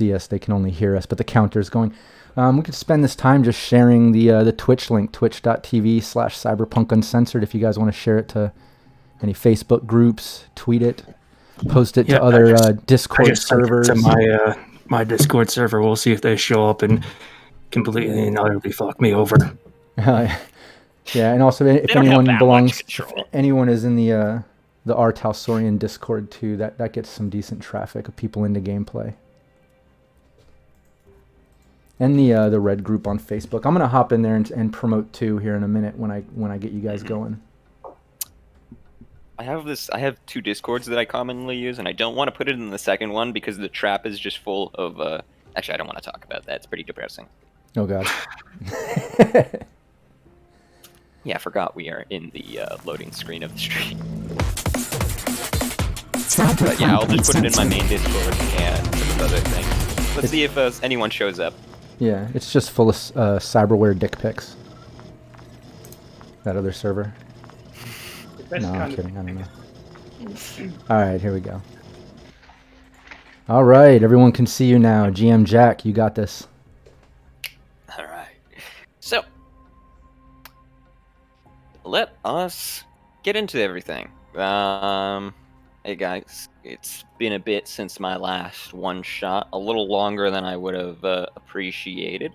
see us; they can only hear us. But the counter's going. We could spend this time just sharing the Twitch link, twitch.tv/Cyberpunk Uncensored. If you guys want to share it to any Facebook groups, tweet it, post it to other Discord servers. To my Discord server. We'll see if they show up and completely and utterly fuck me over. Yeah, and also if anyone is in the Artalsaurian Discord too, that gets some decent traffic of people into gameplay. And the Red group on Facebook. I'm gonna hop in there and promote too here in a minute when I get you guys going. I have 2 Discords that I commonly use, and I don't want to put it in the second one because the trap is just full of. Actually, I don't want to talk about that. It's pretty depressing. Oh God. Yeah, I forgot we are in the loading screen of the stream. But yeah, I'll just put it in my main Discord and some other things. Let's see if anyone shows up. Yeah, it's just full of cyberware dick pics. That other server. No, I'm kidding. I don't know. All right, here we go. All right, everyone can see you now. GM Jack, you got this. All right. So, let us get into everything. Hey guys, it's been a bit since my last one shot, a little longer than I would have appreciated.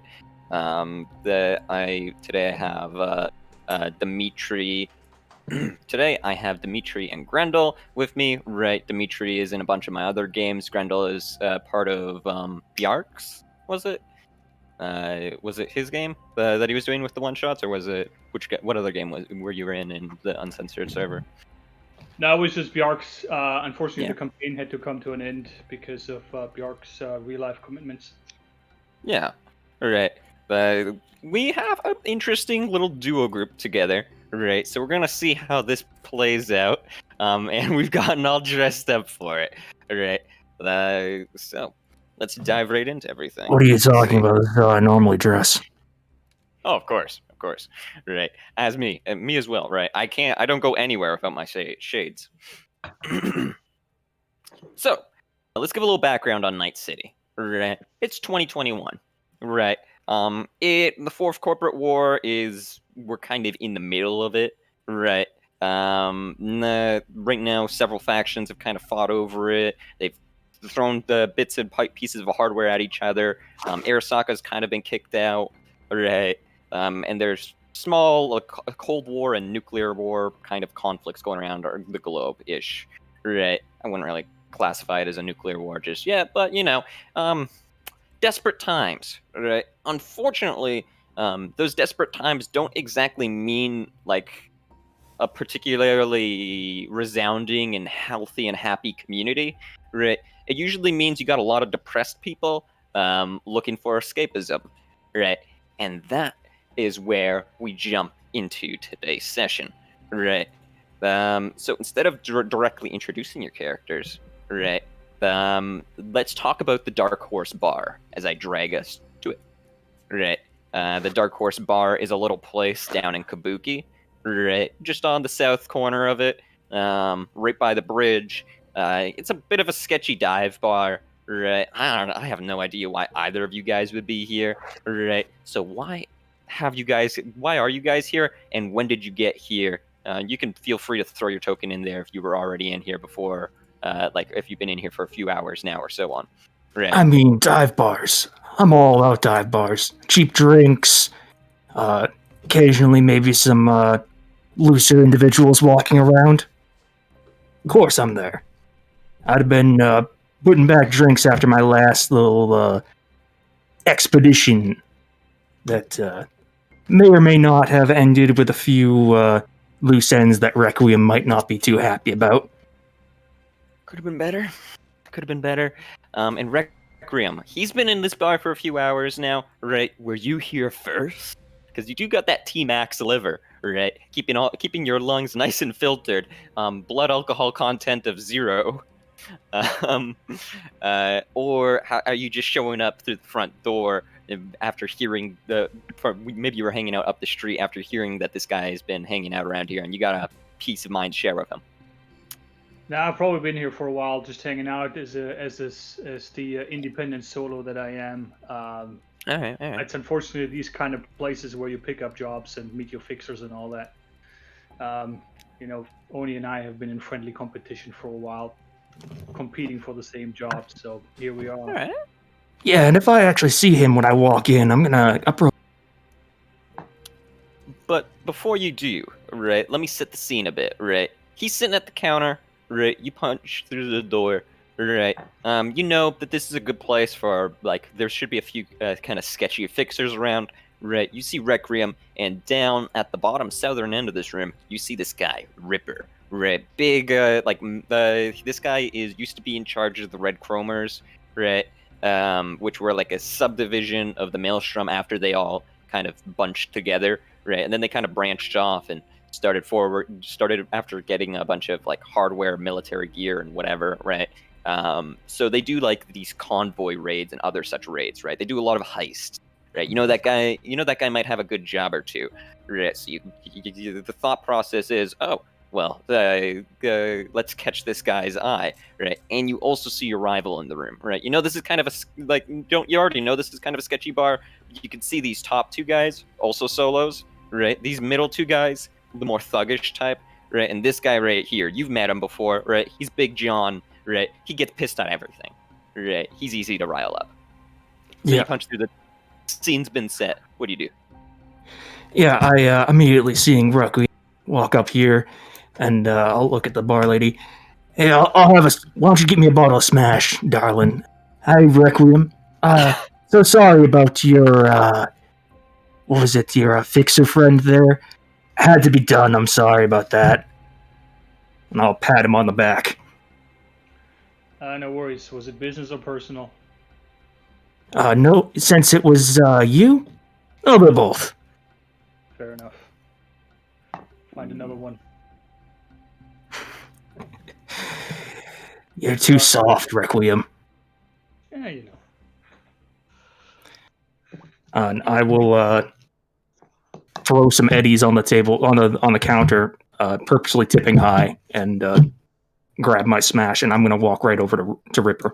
Today I have Dimitri. Today I have Dimitri and Grendel with me. Right, Dimitri is in a bunch of my other games. Grendel is part of Bjark's. Was it? Was it his game that he was doing with the one shots, or was it what other game were you in the uncensored server? No, it was just Bjark's. Unfortunately, the campaign had to come to an end because of Bjark's real life commitments. Yeah, all right. We have an interesting little duo group together. Right, so we're gonna see how this plays out, and we've gotten all dressed up for it. All right, so let's dive right into everything. What are you talking about? This is how I normally dress. Oh, of course, right. As me as well. Right, I don't go anywhere without my shades. So, let's give a little background on Night City. Right, it's 2021. Right. The fourth corporate war we're kind of in the middle of it, right? Right now, several factions have kind of fought over it. They've thrown the bits and pieces of hardware at each other. Arasaka's kind of been kicked out, right? And there's small Cold War and nuclear war kind of conflicts going around the globe-ish, right? I wouldn't really classify it as a nuclear war just yet, but desperate times, right? Unfortunately, those desperate times don't exactly mean like a particularly resounding and healthy and happy community, right? It usually means you got a lot of depressed people looking for escapism, right? And that is where we jump into today's session, right? So instead of directly introducing your characters, right? Let's talk about the Dark Horse Bar as I drag us to it. Right. The Dark Horse Bar is a little place down in Kabuki, right? Just on the south corner of it, right by the bridge. It's a bit of a sketchy dive bar, right? I don't know. I have no idea why either of you guys would be here, right? So why are you guys here, and when did you get here? You can feel free to throw your token in there if you were already in here before. Like if you've been in here for a few hours now or so on. Right. I mean, dive bars. I'm all about dive bars. Cheap drinks, occasionally maybe some looser individuals walking around. Of course I'm there. I'd have been putting back drinks after my last little expedition that may or may not have ended with a few loose ends that Requiem might not be too happy about. Could have been better. And Requiem, he's been in this bar for a few hours now, right? Were you here first? Because you do got that T-Max liver, right? Keeping your lungs nice and filtered. Blood alcohol content of 0. Or are you just showing up through the front door after hearing maybe you were hanging out up the street after hearing that this guy has been hanging out around here and you got a peace of mind share of him? Now I've probably been here for a while, just hanging out as the independent solo that I am. All right, all right. It's unfortunately these kind of places where you pick up jobs and meet your fixers and all that. Oni and I have been in friendly competition for a while, competing for the same job. So here we are. All right. Yeah, and if I actually see him when I walk in, I'm gonna approach. But before you do, right, let me set the scene a bit, right? He's sitting at the counter, right? You punch through the door, right? You know that this is a good place for, like, there should be a few kind of sketchy fixers around, right? You see Requiem, and down at the bottom southern end of this room, you see this guy, Ripper, right? Big, this guy used to be in charge of the Red Chromers, right? Which were like a subdivision of the Maelstrom after they all kind of bunched together, right? And then they kind of branched off and started after getting a bunch of like hardware, military gear, and whatever, right? So they do like these convoy raids and other such raids, right? They do a lot of heists, right? You know that guy might have a good job or two, right? So the thought process is, oh, well, let's catch this guy's eye, right? And you also see your rival in the room, right? You know this is kind of you already know this is kind of a sketchy bar. You can see these top two guys, also solos, right? These middle two guys, the more thuggish type, right? And this guy right here, you've met him before, right? He's Big John, right? He gets pissed at everything, right? He's easy to rile up. So Yeah. you punch through the scene's been set. What do you do? Yeah, I immediately seeing Requiem walk up here, and I'll look at the bar lady. Hey, I'll have a. Why don't you get me a bottle of Smash, darling? Hi, Requiem. So sorry about your what was it? Your fixer friend there. Had to be done. I'm sorry about that. And I'll pat him on the back. No worries. Was it business or personal? No, since it was you, a little bit of both. Fair enough. Find another one. You're too soft, Requiem. Yeah, you know. And I will throw some eddies on the table on the counter, purposely tipping high, and grab my Smash, and I'm gonna walk right over to Ripper.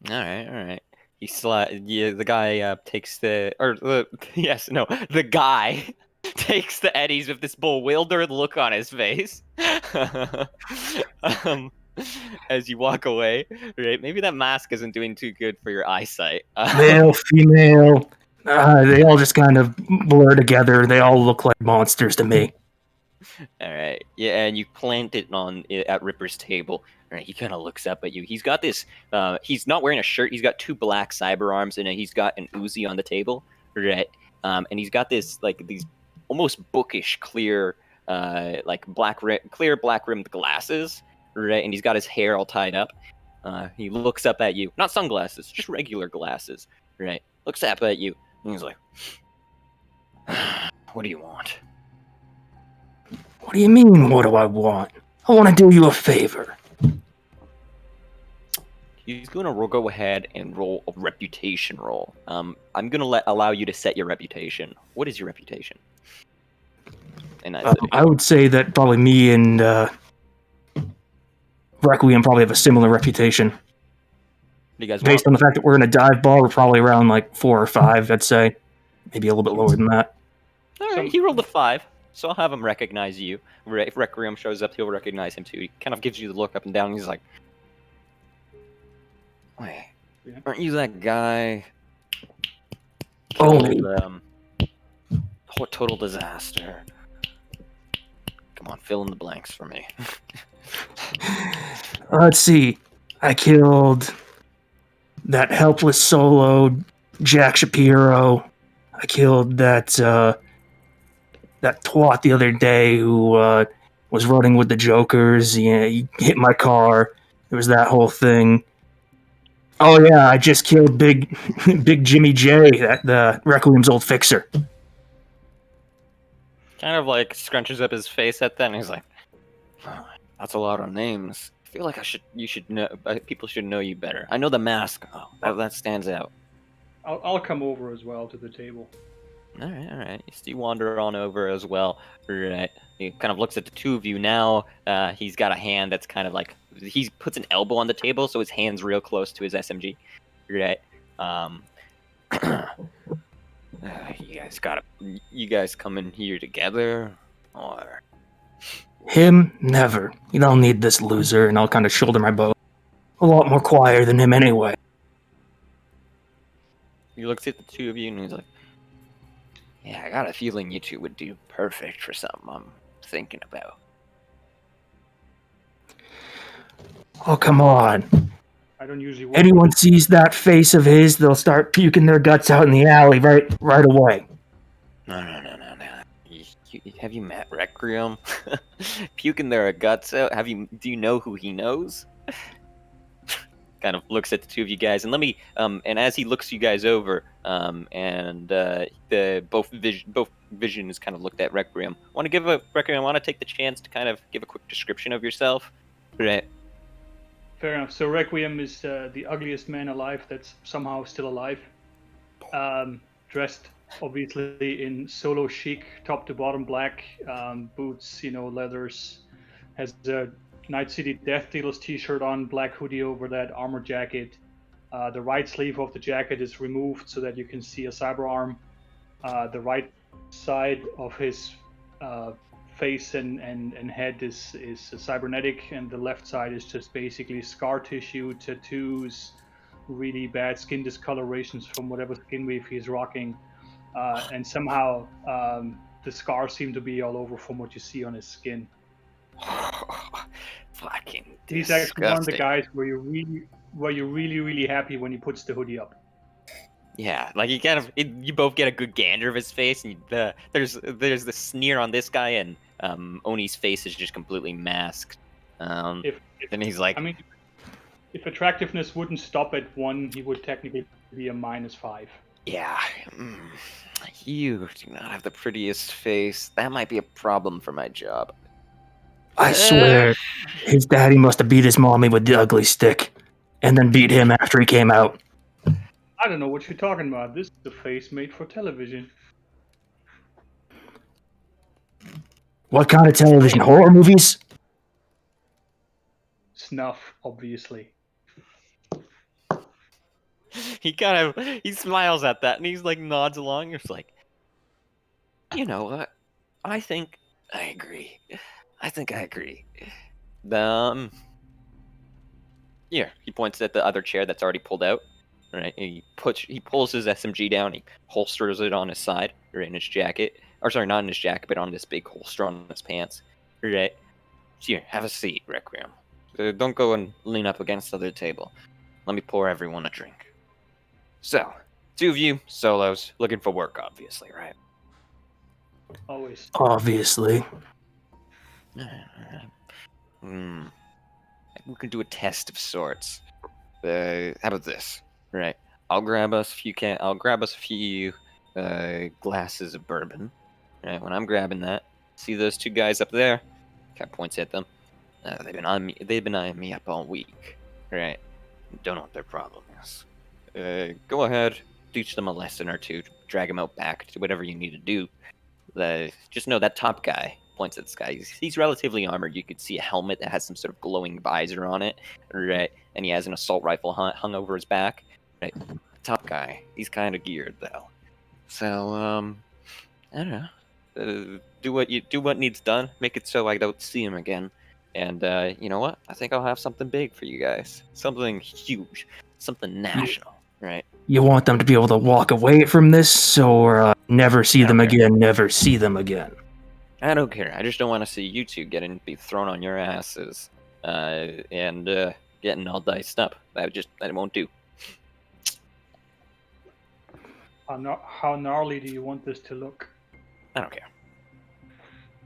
All right. The guy takes the the guy takes the eddies with this bewildered look on his face. As you walk away, right? Maybe that mask isn't doing too good for your eyesight. Male, female, they all just kind of blur together. They all look like monsters to me. All right, yeah, and you plant it at Ripper's table. All right, he kind of looks up at you. He's got this. He's not wearing a shirt. He's got two black cyber arms, and he's got an Uzi on the table, right? And he's got these almost bookish, clear, clear black rimmed glasses, right? And he's got his hair all tied up. He looks up at you, not sunglasses, just regular glasses, right? Looks up at you, and he's like, "What do you want?" What do you mean, what do I want? I want to do you a favor. He's going to go ahead and roll a reputation roll. I'm going to allow you to set your reputation. What is your reputation? I would say that probably me and Requiem probably have a similar reputation. Do you guys Based on the fact that we're in a dive bar, we're probably around like 4 or 5, I'd say. Maybe a little bit lower than that. All right, he rolled a 5. So I'll have him recognize you. If Requiem shows up, he'll recognize him too. He kind of gives you the look up and down. And he's like, "Wait, aren't you that guy? Total disaster. Come on, fill in the blanks for me." Let's see. I killed that helpless solo Jack Shapiro. I killed that twat the other day who was running with the Jokers. Yeah, he hit my car. There was that whole thing. Oh yeah, I just killed Big Jimmy J, the Requiem's old fixer. Kind of like scrunches up his face at that, and he's like, "Oh, that's a lot of names. I feel like you should know. People should know you better. I know the mask. Oh, that stands out." I'll come over as well to the table. All right. You wander on over as well. Right. He kind of looks at the two of you now. He's got a hand that's kind of like he puts an elbow on the table, so his hand's real close to his SMG. Right. You guys come in here together, or Him? Never. You don't need this loser, and I'll kind of shoulder my bow. A lot more quieter than him anyway. he looks at the two of you and he's like, "Yeah, I got a feeling you two would do perfect for something I'm thinking about." Oh, come on. I don't usually work Anyone with sees that face of his, they'll start puking their guts out in the alley right away. No. Have you met Requiem? Puking their guts out. Do you know who he knows? Kind of looks at the two of you guys, and let me. And as he looks you guys over, both Vision is kind of looked at Requiem. Want to give a Requiem? Want to take the chance to kind of give a quick description of yourself, right? Fair enough. So Requiem is the ugliest man alive that's somehow still alive. Dressed obviously in solo chic, top to bottom black, boots, leathers. Has a Night City Death Dealers t-shirt on, black hoodie over that, armor jacket. The right sleeve of the jacket is removed so that you can see a cyber arm. The right side of his face and head is cybernetic, and the left side is just basically scar tissue, tattoos, really bad skin discolorations from whatever skin weave he's rocking, and somehow the scars seem to be all over from what you see on his skin. Fucking He's actually one of the guys where you're really happy when he puts the hoodie up. Yeah, like you both get a good gander of his face, and there's the sneer on this guy, and Oni's face is just completely masked. And he's like, I mean, if attractiveness wouldn't stop at 1, he would technically be a -5. Yeah, you do not have the prettiest face. That might be a problem for my job. I swear, his daddy must have beat his mommy with the ugly stick, and then beat him after he came out. I don't know what you're talking about. This is the face made for television. What kind of television? Horror movies? Snuff, obviously. He smiles at that, and he's like nods along. It's like, you know what? I think I agree. Here, he points at the other chair that's already pulled out. Right, he pulls his SMG down. He holsters it on his side, or in his jacket. Or sorry, not in his jacket, but on this big holster on his pants. Right. Here, have a seat, Requiem. Don't go and lean up against the other table. Let me pour everyone a drink. So, two of you, solos, looking for work, obviously, right? Always. Obviously. We can do a test of sorts. How about this? Right. I'll grab us a few glasses of bourbon. Right. When I'm grabbing that, see those two guys up there? Kind of points at them. They've been eyeing me up all week. Right. Don't know what their problem is. Go ahead, teach them a lesson or two. Drag them out back to whatever you need to do. Just know that top guy points at this guy. He's relatively armored. You could see a helmet that has some sort of glowing visor on it. Right. And he has an assault rifle hung over his back. Right. Top guy. He's kind of geared though. So I don't know. Do what needs done. Make it so I don't see him again. And you know what? I think I'll have something big for you guys. Something huge. Something national. Right. You want them to be able to walk away from this, or never see them again, never see them again? I don't care. I just don't want to see you two be thrown on your asses and getting all diced up. That won't do. How gnarly do you want this to look? I don't care.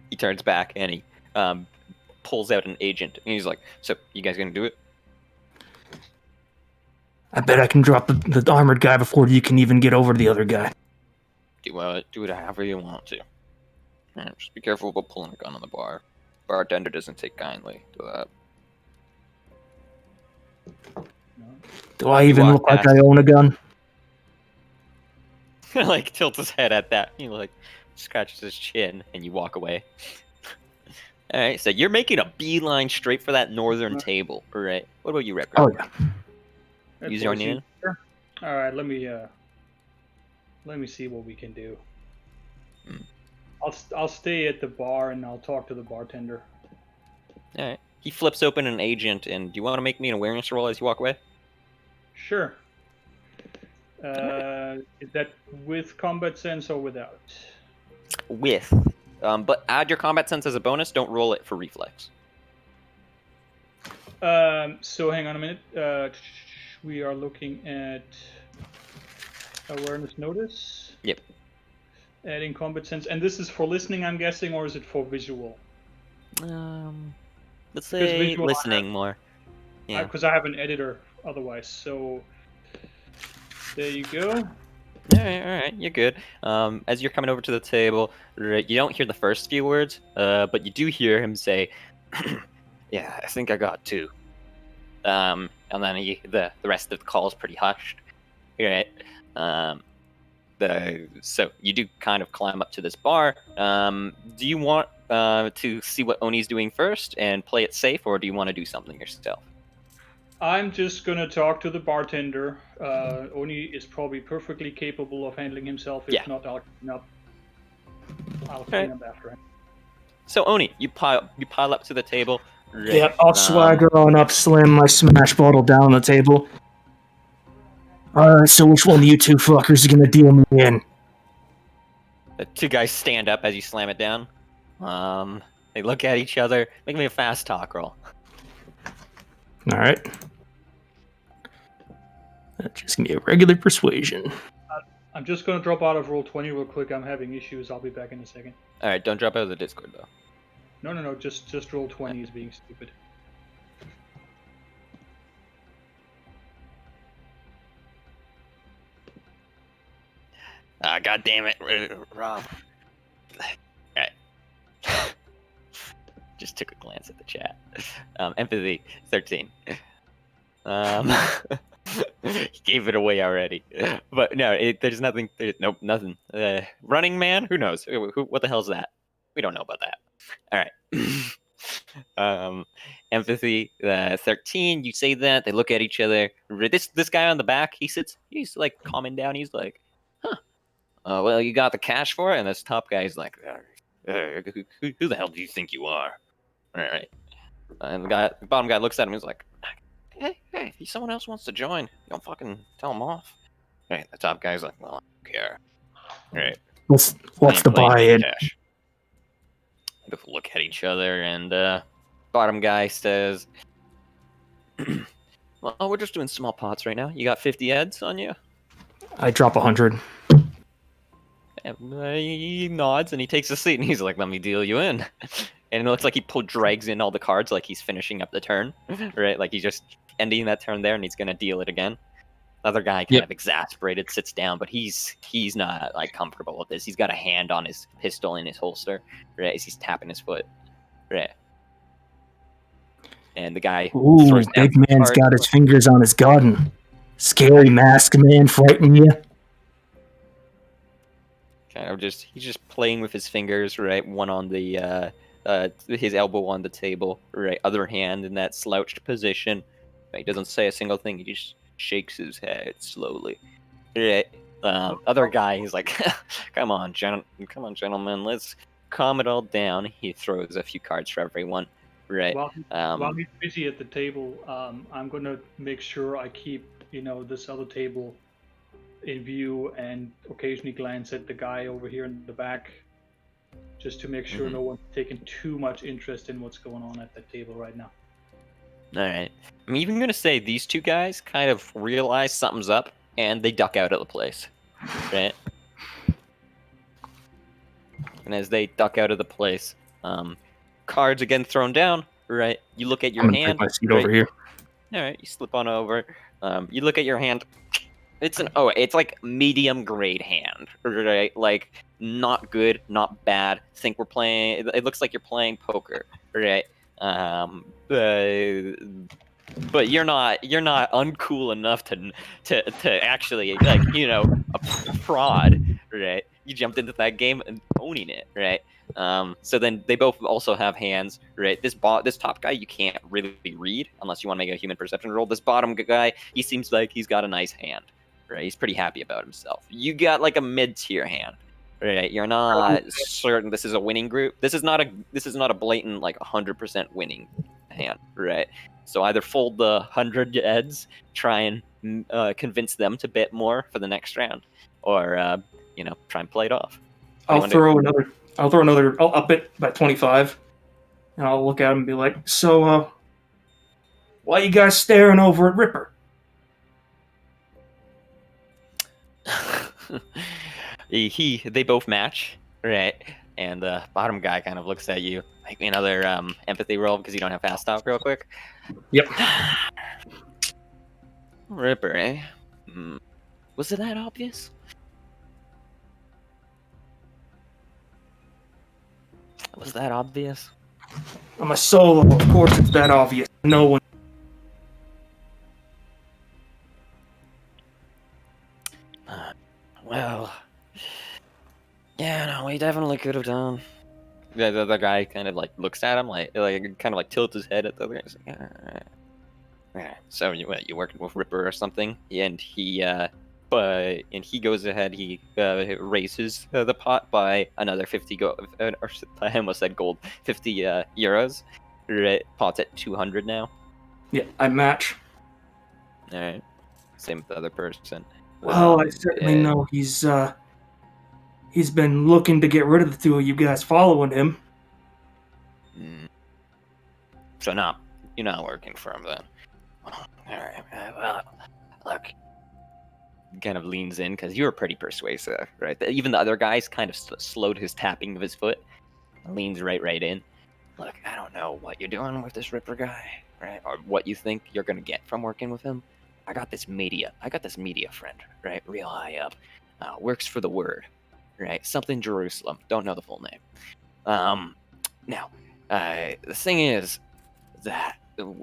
He turns back and he pulls out an agent. And he's like, so, you guys gonna do it? I bet I can drop the armored guy before you can even get over to the other guy. Do it however you want to. Just be careful about pulling a gun on the bar. Bartender doesn't take kindly to that. Do I even look like I own a gun? like tilts his head at that. He like scratches his chin, and you walk away. All right, so you're making a beeline straight for that northern table. All right. What about you, Record? Oh yeah. Use your name. Sure. All right, let me see what we can do. I'll stay at the bar and I'll talk to the bartender. All right. He flips open an agent, and do you want to make me an awareness roll as you walk away? Sure. Is that with combat sense or without? With. But add your combat sense as a bonus. Don't roll it for reflex. So hang on a minute. We are looking at awareness notice. Yep. Adding combat sense, and this is for listening, I'm guessing, or is it for visual? Let's say visual listening more. Yeah. Because I have an editor otherwise. So there you go. All right, you're good. As you're coming over to the table, right, you don't hear the first few words, but you do hear him say, "Yeah, I think I got two." And then the rest of the call is pretty hushed. Right. So you do kind of climb up to this bar. Do you want to see what Oni's doing first and play it safe, or do you want to do something yourself? I'm just gonna talk to the bartender. Oni is probably perfectly capable of handling himself. If not, I'll clean up. I'll clean up after him. So Oni, you pile up to the table. Right? Yeah, I'll swagger on up, slam my smash bottle down on the table. Alright, so which one of you two fuckers are gonna deal me in? The two guys stand up as you slam it down. They look at each other. Make me a fast talk roll. Alright. Just give me a regular persuasion. I'm just gonna drop out of roll 20 real quick. I'm having issues. I'll be back in a second. All right, don't drop out of the Discord though. No. Just roll 20 is being stupid. God damn it, Rob. Alright. Just took a glance at the chat. Empathy, 13. He gave it away already. But no, there's nothing. Nope, nothing. Running Man? Who knows? What the hell is that? We don't know about that. Alright. Empathy, 13. You say that. They look at each other. This guy on the back, he's like calming down. He's like, huh. Well, you got the cash for it? And this top guy's like, who the hell do you think you are? All right. And the bottom guy looks at him and he's like, hey, if someone else wants to join, don't fucking tell them off. Right, the top guy's like, well, I don't care. All right. What's the buy-in? Both look at each other, and bottom guy says, well, we're just doing small pots right now. You got 50 eds on you? I drop 100. And, he nods, and he takes a seat, and he's like, let me deal you in. And it looks like he drags in all the cards like he's finishing up the turn, right? Like he's just ending that turn there, and he's going to deal it again. The other guy, kind of exasperated, sits down, but he's not like comfortable with this. He's got a hand on his pistol in his holster, right? As he's tapping his foot, right? And the guy, big man's got his fingers on his gun. Scary mask man, frighten you? Kind of he's just playing with his fingers, right? One on the his elbow on the table, right? Other hand in that slouched position. He doesn't say a single thing. He just shakes his head slowly. Right? Other guy, he's like, come on, gentlemen, let's calm it all down. He throws a few cards for everyone, right? While he's busy at the table, I'm gonna make sure I keep this other table in view and occasionally glance at the guy over here in the back, just to make sure no one's taking too much interest in what's going on at that table right now. All right. I'm even going to say these two guys kind of realize something's up, and they duck out of the place, right? And as they duck out of the place, cards again thrown down, right? You look at your hand. Take my seat over here. All right, you slip on over. You look at your hand. It's like medium grade hand, right? Like not good, not bad. Think we're playing. It looks like you're playing poker, right? But you're not uncool enough to actually a fraud, right? You jumped into that game and owning it, right? So then they both also have hands, right? This top guy you can't really read unless you want to make a human perception roll. This bottom guy, he seems like he's got a nice hand, right? He's pretty happy about himself. You got like a mid-tier hand, right? You're not certain this is a winning group. This is not a blatant like 100% winning hand, right? So either fold the 100 heads, try and convince them to bet more for the next round, or try and play it off. I'll throw another. I'll up it by 25, and I'll look at him and be like, "So, why you guys staring over at Ripper?" They both match, right? And the bottom guy kind of looks at you. Make me another empathy roll because you don't have fast talk real quick. Yep. Ripper, eh? Was it that obvious? Was that obvious? I'm a solo. Of course, it's that obvious. No one. Well, yeah, no, we definitely could have done. The other guy kind of like looks at him, like kind of like tilts his head at the other guy. He's like, yeah. So you working with Ripper or something? And he goes ahead. He raises the pot by another 50 gold. I almost said gold. 50 euros. Right, pot's at 200 now. Yeah, I match. All right. Same with the other person. Well, I certainly know he's been looking to get rid of the two of you guys following him. So you're not working for him then. All right. Well, look. Kind of leans in because you were pretty persuasive, right? Even the other guys kind of slowed his tapping of his foot. Leans right in. Look, I don't know what you're doing with this Ripper guy, right? Or what you think you're gonna get from working with him. I got this media friend, right? Real high up. Works for the Word, right? Something Jerusalem. Don't know the full name. Now, the thing is that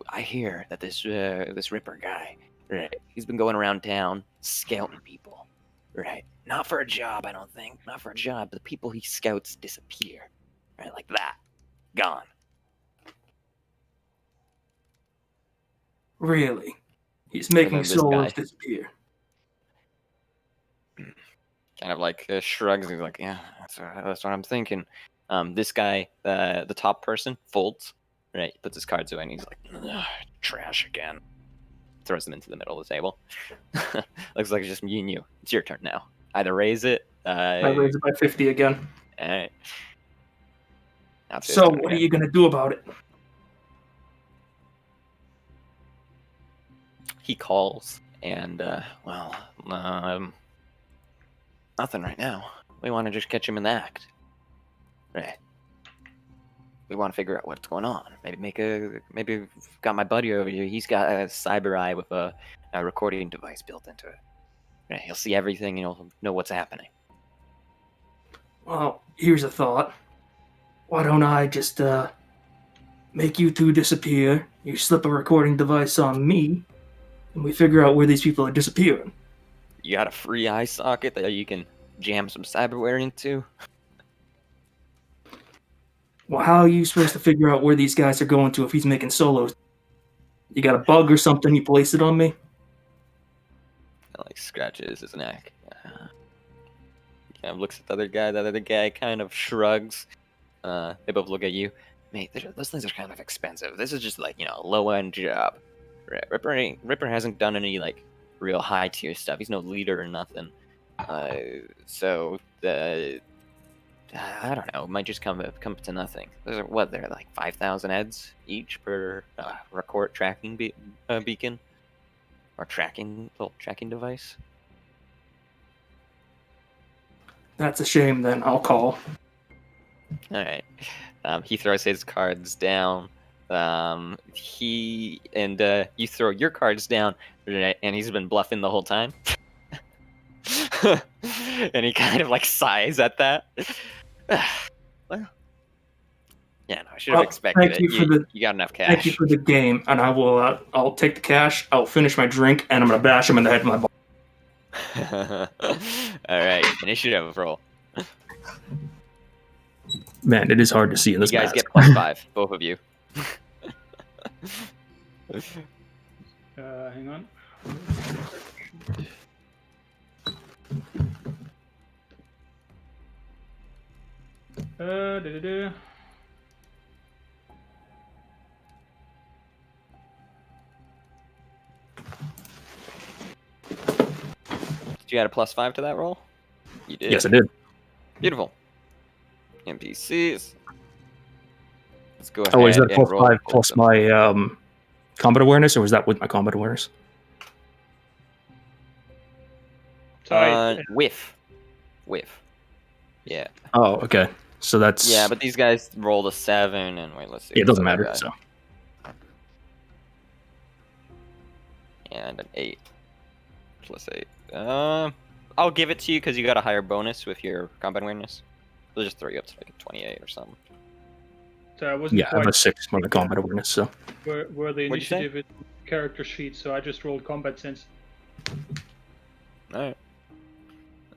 I hear that this Ripper guy, right? He's been going around town scouting people, right? Not for a job, I don't think. Not for a job. But the people he scouts disappear, right? Like that, gone. Really? He's making solos disappear. Kind of like shrugs. He's like, yeah, that's what I'm thinking. This guy, the top person, folds, right? Puts his cards away, and he's like, trash again. Throws them into the middle of the table. Looks like it's just me and you. It's your turn now. Either raise it. I raise it by 50 again. All right. So what are you going to do about it? He calls, and, nothing right now. We want to just catch him in the act. Right. We want to figure out what's going on. Maybe got my buddy over here. He's got a cyber eye with a recording device built into it. Right. He'll see everything and he'll know what's happening. Well, here's a thought. Why don't I just make you two disappear? You slip a recording device on me, and we figure out where these people are disappearing. You got a free eye socket that you can jam some cyberware into? Well, how are you supposed to figure out where these guys are going to if he's making solos? You got a bug or something, you place it on me? Like scratches his neck. He kind of looks at the other guy. The other guy kind of shrugs. They both look at you. Mate, those things are kind of expensive. This is just like, a low-end job. Right. Ripper hasn't done any like real high-tier stuff. He's no leader or nothing. So I don't know. It might just come to nothing. They're like 5,000 heads each per record tracking beacon or little tracking device. That's a shame. Then I'll call. All right. He throws his cards down. You throw your cards down, right, and he's been bluffing the whole time. And he kind of like sighs at that. Well, yeah, no, I should have expected it. You got enough cash. Thank you for the game, and I will. I'll take the cash. I'll finish my drink, and I'm gonna bash him in the head with my ball. All right, initiative roll. Man, it is hard to see in You this guys mask. get +5, both of you. Hang on. Da-da-da. Did you add a +5 to that roll? You did. Yes, I did. Beautiful. NPCs. Let's go ahead Oh, is that and roll. +5 plus my combat awareness, or was that with my combat awareness? Sorry. Whiff. Yeah. Oh, okay. So that's Yeah, but these guys rolled a 7, and wait, let's see. it doesn't what the matter. other So guy- And an 8. +8. I'll give it to you because you got a higher bonus with your combat awareness. I'll just throw you up to like a 28 or something. So I wasn't yeah, I have quite a 6 for the combat awareness. So where the What'd you say? initiative is character sheet, so I just rolled combat sense. Alright.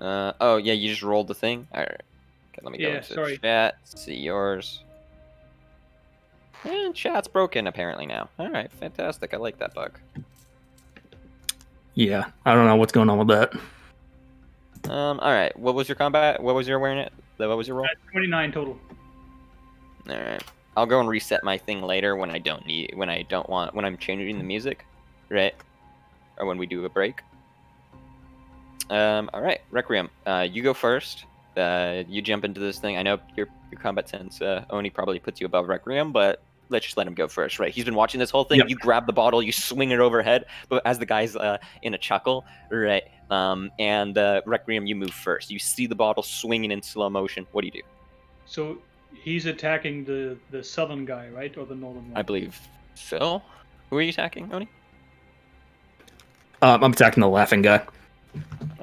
Oh, yeah, you just rolled the thing? Alright. Okay, let me go Yeah, into sorry. chat, see yours. And chat's broken apparently now. Alright, fantastic. I like that bug. yeah, I don't know what's going on with that. Alright, what was your combat? What was your awareness? What was your roll? 29 total. Alright. I'll go and reset my thing later when when I'm changing the music, right? Or when we do a break. Alright, Requiem. You go first. You jump into this thing. I know your combat sense, Oni probably puts you above Requiem, but let's just let him go first, right? He's been watching this whole thing. Yep. You grab the bottle, you swing it overhead, but as the guy's in a chuckle, right? And Requiem, you move first. You see the bottle swinging in slow motion. What do you do? So he's attacking the southern guy, right, or the northern one? I believe so. Who are you attacking, Oni? I'm attacking the laughing guy.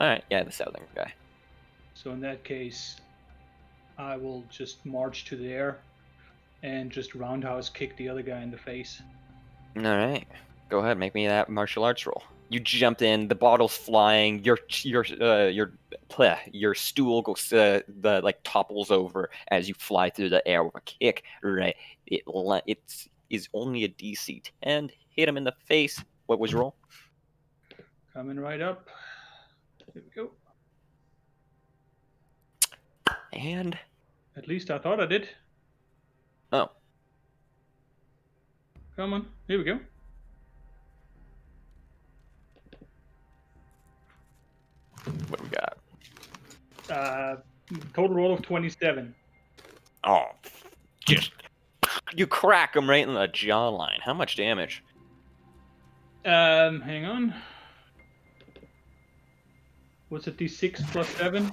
Alright, yeah, the southern guy. So in that case, I will just march to there and just roundhouse kick the other guy in the face. Alright. Go ahead, make me that martial arts roll. You jumped in, the bottle's flying, your stool goes topples over as you fly through the air with a kick, right? It is only a DC 10. Hit him in the face. What was your roll? Coming right up. Here we go. And At least I thought I did. oh, Come on. Here we go. what do we got? Total roll of 27. Oh, just you crack him right in the jawline. How much damage? Hang on. What's it, D6 plus 7?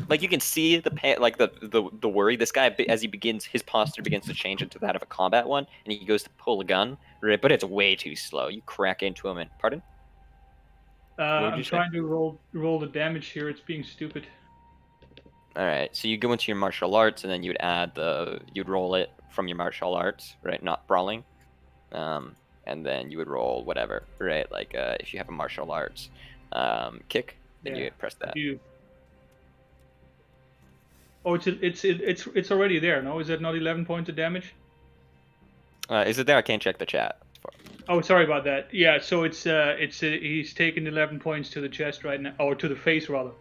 Like you can see the worry. This guy, as he begins, his posture begins to change into that of a combat one, and he goes to pull a gun, right? But it's way too slow. You crack into him, and pardon? I'm trying to roll the damage here. It's being stupid. All right, so you go into your martial arts, and then you'd roll it from your martial arts, right? Not brawling, and then you would roll whatever, right? Like if you have a martial arts kick, then you press that. Oh, it's already there. No, is that not 11 points of damage? Is it there? I can't check the chat. Oh, sorry about that. Yeah, so he's taken 11 points to the chest right now, or to the face rather.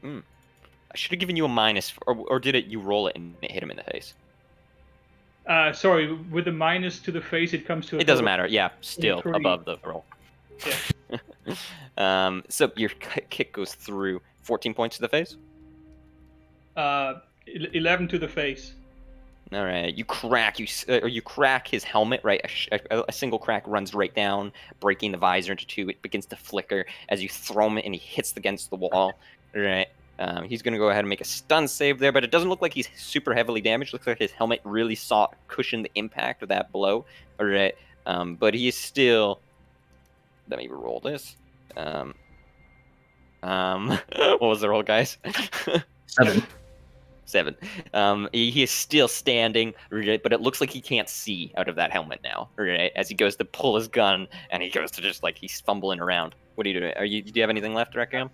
I should have given you a minus, or did it? You roll it and it hit him in the face. Sorry, with the minus to the face, it comes to. It doesn't matter. Yeah, still 23. above the roll. Yeah. So your kick goes through 14 points to the face. 11 to the face. All right, you crack his helmet. Right, a single crack runs right down, breaking the visor into two. It begins to flicker as you throw him, and he hits against the wall. All right, he's gonna go ahead and make a stun save there, but it doesn't look like he's super heavily damaged. Looks like his helmet really cushioned the impact of that blow. All right, but he is still. Let me roll this. What was the roll, guys? 7. 7. He is still standing, right, but it looks like he can't see out of that helmet now, right? As he goes to pull his gun, and he goes to just like he's fumbling around. What are you doing? Do you have anything left, Requiem?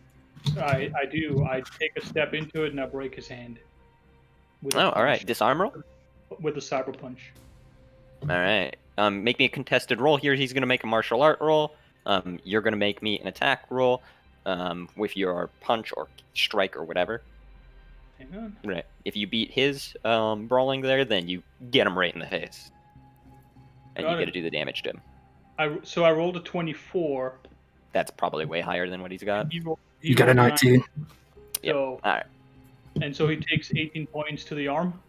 I do. I take a step into it and I break his hand. With a All right. punch. Disarm roll. With a cyber punch. All right. Make me a contested roll here. He's going to make a martial art roll. You're going to make me an attack roll with your punch or strike or whatever. Hang on. Right. If you beat his brawling there, then you get him right in the face. And you get to do the damage to him. So I rolled a 24. That's probably way higher than what he's got. You got a 19. Yep. So, All right. And so he takes 18 points to the arm?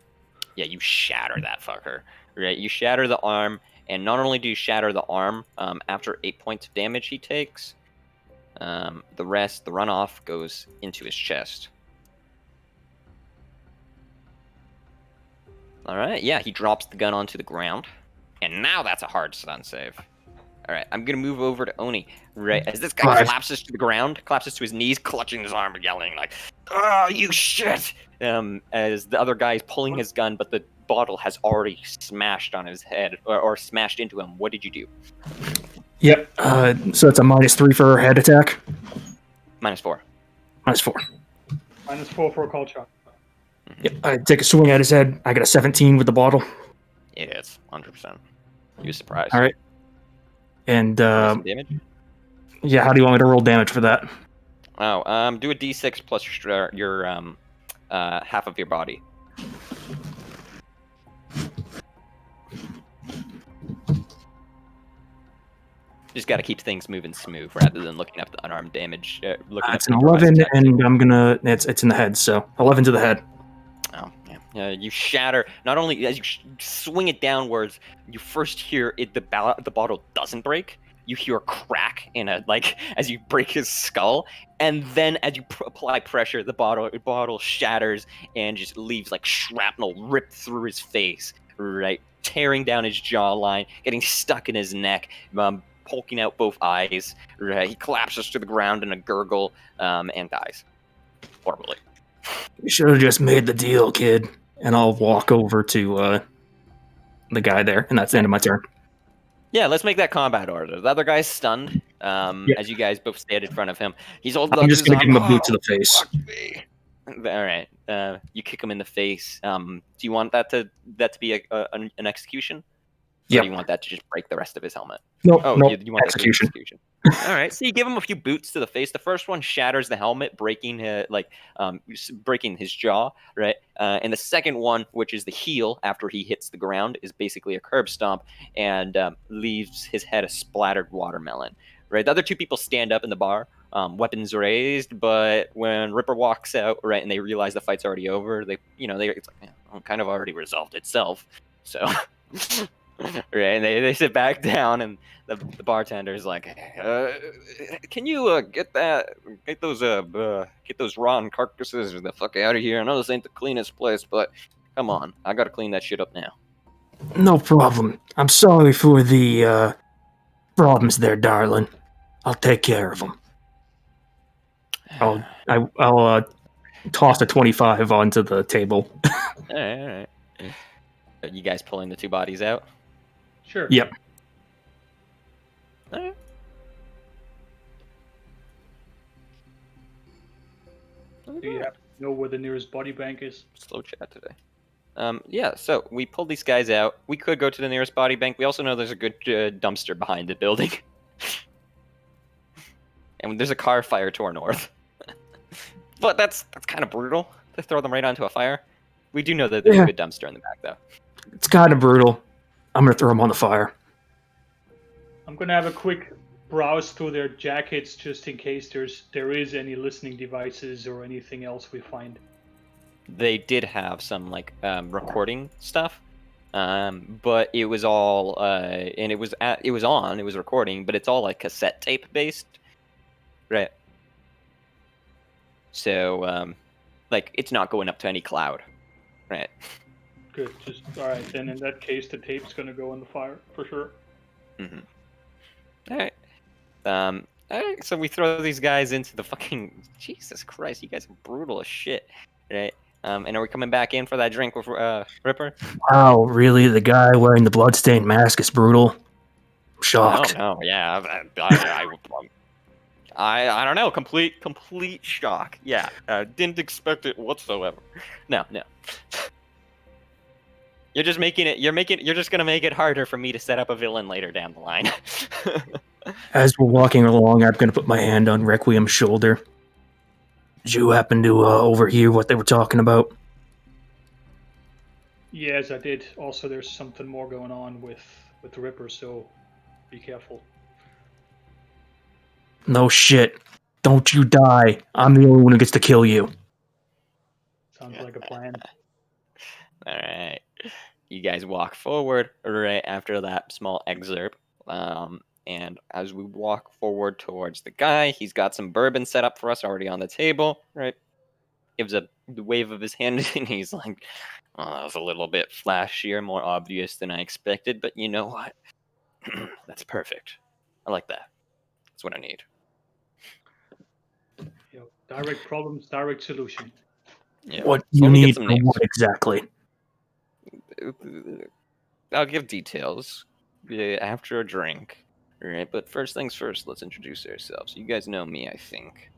Yeah, you shatter that fucker. Right? You shatter the arm, and not only do you shatter the arm, after 8 points of damage he takes, the runoff, goes into his chest. All right, yeah, he drops the gun onto the ground, and now that's a hard stun save. All right, I'm gonna move over to Oni. Right, as this guy collapses to the ground, collapses to his knees, clutching his arm, yelling like, "Oh, you shit!" As the other guy is pulling his gun, but the bottle has already smashed on his head, or smashed into him. What did you do? Yep. So it's a -3 for head attack. -4. -4. -4 for a cold shot. Yep. I take a swing at his head. I got a 17 with the bottle. Yeah, it's 100%. You was surprised. All right. And Some damage. yeah, how do you want me to roll damage for that? Oh, do a d6 plus your half of your body. Just got to keep things moving smooth rather than looking up the unarmed damage. It's an 11, and I'm gonna. It's in the head, so 11 to the head. Oh, yeah. You shatter. Not only as you swing it downwards, you first hear it. The bottle doesn't break. You hear a crack as you break his skull, and then as you apply pressure, the bottle shatters and just leaves like shrapnel ripped through his face, right, tearing down his jawline, getting stuck in his neck, poking out both eyes. Right, he collapses to the ground in a gurgle, and dies horribly. You should have just made the deal, kid. And I'll walk over to the guy there, and that's the end of my turn. Yeah, let's make that combat order. The other guy's stunned. As you guys both stand in front of him, he's holding. I'm just gonna give him a boot to the face. All right. You kick him in the face. Do you want that to be an execution? Yeah. Or do you want that to just break the rest of his helmet? Nope. You want execution. All right. So you give him a few boots to the face. The first one shatters the helmet, breaking his jaw. Right. And the second one, which is the heel after he hits the ground, is basically a curb stomp and leaves his head a splattered watermelon. Right. The other two people stand up in the bar, weapons raised. But when Ripper walks out, right, and they realize the fight's already over, it's like, kind of already resolved itself. So. Right, and they sit back down, and the bartender is like, "Can you get those rotten carcasses the fuck out of here? I know this ain't the cleanest place, but come on, I gotta clean that shit up now." No problem. I'm sorry for the problems there, darling. I'll take care of them. I'll toss a 25 onto the table. All right. Are you guys pulling the two bodies out? Sure. Yep. All right. Do you have to know where the nearest body bank is? Slow chat today. Yeah, so we pulled these guys out. We could go to the nearest body bank. We also know there's a good dumpster behind the building. And there's a car fire to our north. But that's kind of brutal to throw them right onto a fire. We do know that there's a good dumpster in the back, though. It's kind of brutal. I'm going to throw them on the fire. I'm going to have a quick browse through their jackets just in case there is any listening devices or anything else we find. They did have some recording stuff, but it was all and it was recording, but it's all like cassette tape based, right? So it's not going up to any cloud, right? Good. All right. Then in that case, the tape's going to go in the fire for sure. Mm-hmm. All right. All right. So we throw these guys into the fucking Jesus Christ. You guys are brutal as shit, right? And are we coming back in for that drink with Ripper? Wow, really? The guy wearing the bloodstained mask is brutal? I'm shocked. No, yeah, I don't know, complete shock. Yeah, didn't expect it whatsoever. No. You're just making it. You're just gonna make it harder for me to set up a villain later down the line. As we're walking along, I'm going to put my hand on Requiem's shoulder. Did you happen to overhear what they were talking about? Yes, I did. Also, there's something more going on with the Ripper, so be careful. No shit. Don't you die. I'm the only one who gets to kill you. Sounds like a plan. All right, you guys walk forward right after that small excerpt. And as we walk forward towards the guy, he's got some bourbon set up for us already on the table. Right, gives a wave of his hand, and he's like, "Oh, that was a little bit flashier, more obvious than I expected, but you know what? That's perfect. I like that. That's what I need." Direct problems, direct solution. Yeah. What So you let me get need some for names. what exactly? I'll give details after a drink. Right, but first things first, let's introduce ourselves. You guys know me, I think.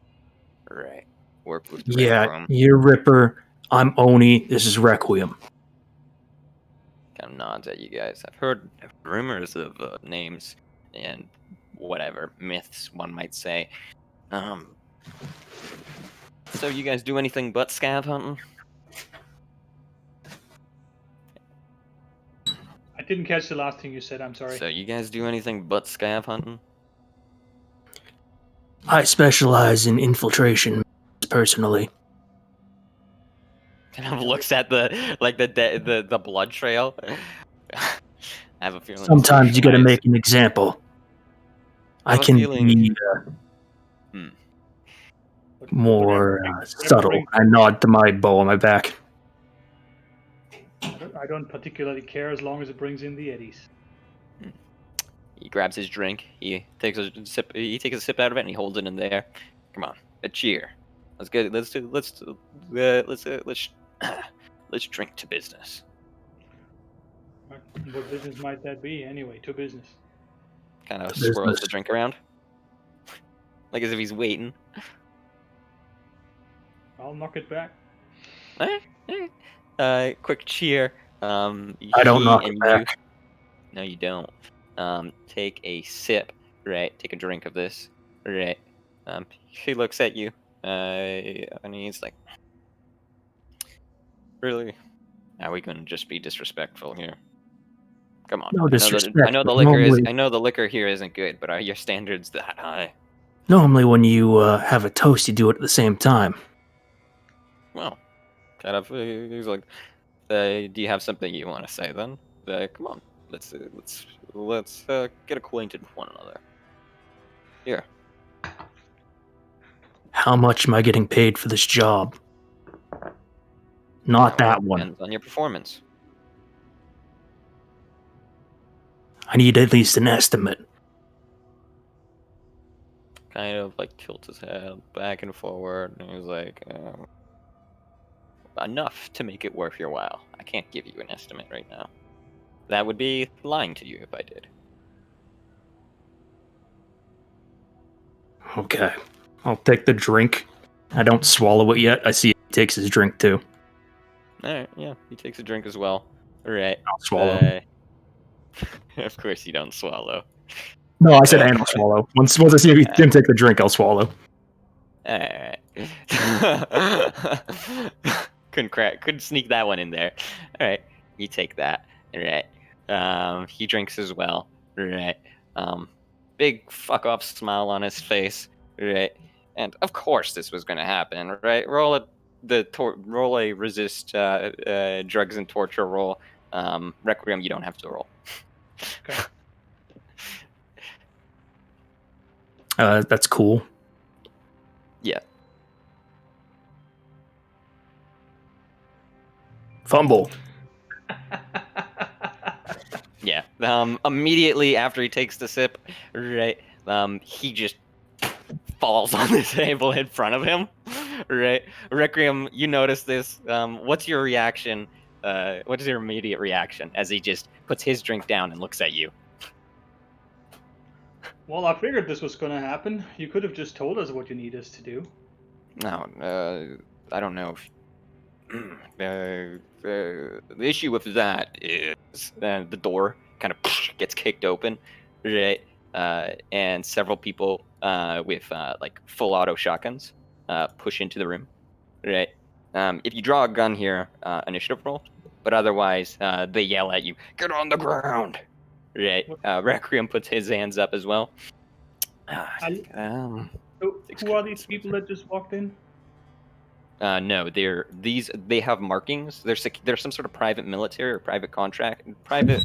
Right. Work with the Rec Yeah, Room. you're Ripper. I'm Oni. This is Requiem. Kind of nods at you guys. I've heard rumors of names and whatever myths, one might say. So you guys do anything but scav hunting? I didn't catch the last thing you said. I'm sorry. So you guys do anything but scav hunting? I specialize in infiltration, personally. Kind of looks at the blood trail. I have a feeling. Sometimes you gotta socialize- make an example. I have a can feeling- be more subtle. I nod to my bow on my back. I don't particularly care as long as it brings in the eddies. He grabs his drink. He takes a sip. He takes a sip out of it and he holds it in there. Come on, a cheer. Let's get. Let's drink to business. What business might that be? Anyway, to business. Kind of Business. swirls the drink around, like as if he's waiting. I'll knock it back. Quick cheer. I don't he knock and it back. you- No, you don't. Take a sip. Right. Take a drink of this. Right. He looks at you. And he's like, "Really? Are we gonna just be disrespectful here? Come on. No I disrespect. know the but liquor is. normally- I know the liquor here isn't good, but are your standards that high? Normally, when you have a toast, you do it at the same time. Well, kind of. He's like, do you have something you want to say then? Come on. Let's get acquainted with one another. Here. How much am I getting paid for this job? Not that one. Depends on your performance. I need at least an estimate. Kind of like tilts his head back and forward, and he's like, enough to make it worth your while. I can't give you an estimate right now. That would be lying to you if I did. Okay. I'll take the drink. I don't swallow it yet. I see he takes his drink too. Alright, yeah, he takes a drink as well. Alright. I'll swallow. Of course you don't swallow. No, I said and I'll swallow. Once I see him take the drink, I'll swallow. Alright. Couldn't sneak that one in there. Alright, you take that. Alright. He drinks as well. Right. Big fuck off smile on his face. Right. And of course this was gonna happen, right? Roll a resist drugs and torture roll. Requiem, you don't have to roll. Okay. That's cool. Yeah. Fumble. Yeah. Immediately after he takes the sip, right, he just falls on the table in front of him. Right, Requiem. You notice this. What's your reaction? What is your immediate reaction as he just puts his drink down and looks at you? Well, I figured this was gonna happen. You could have just told us what you need us to do. No, I don't know. The issue with that is the door kind of gets kicked open, right? And several people with like full auto shotguns push into the room, right? If you draw a gun here, initiative roll, but otherwise they yell at you, "Get on the ground!" Right? Requiem puts his hands up as well. So, who are these people that just walked in? No, they have markings. They're some sort of private military or private contract, private.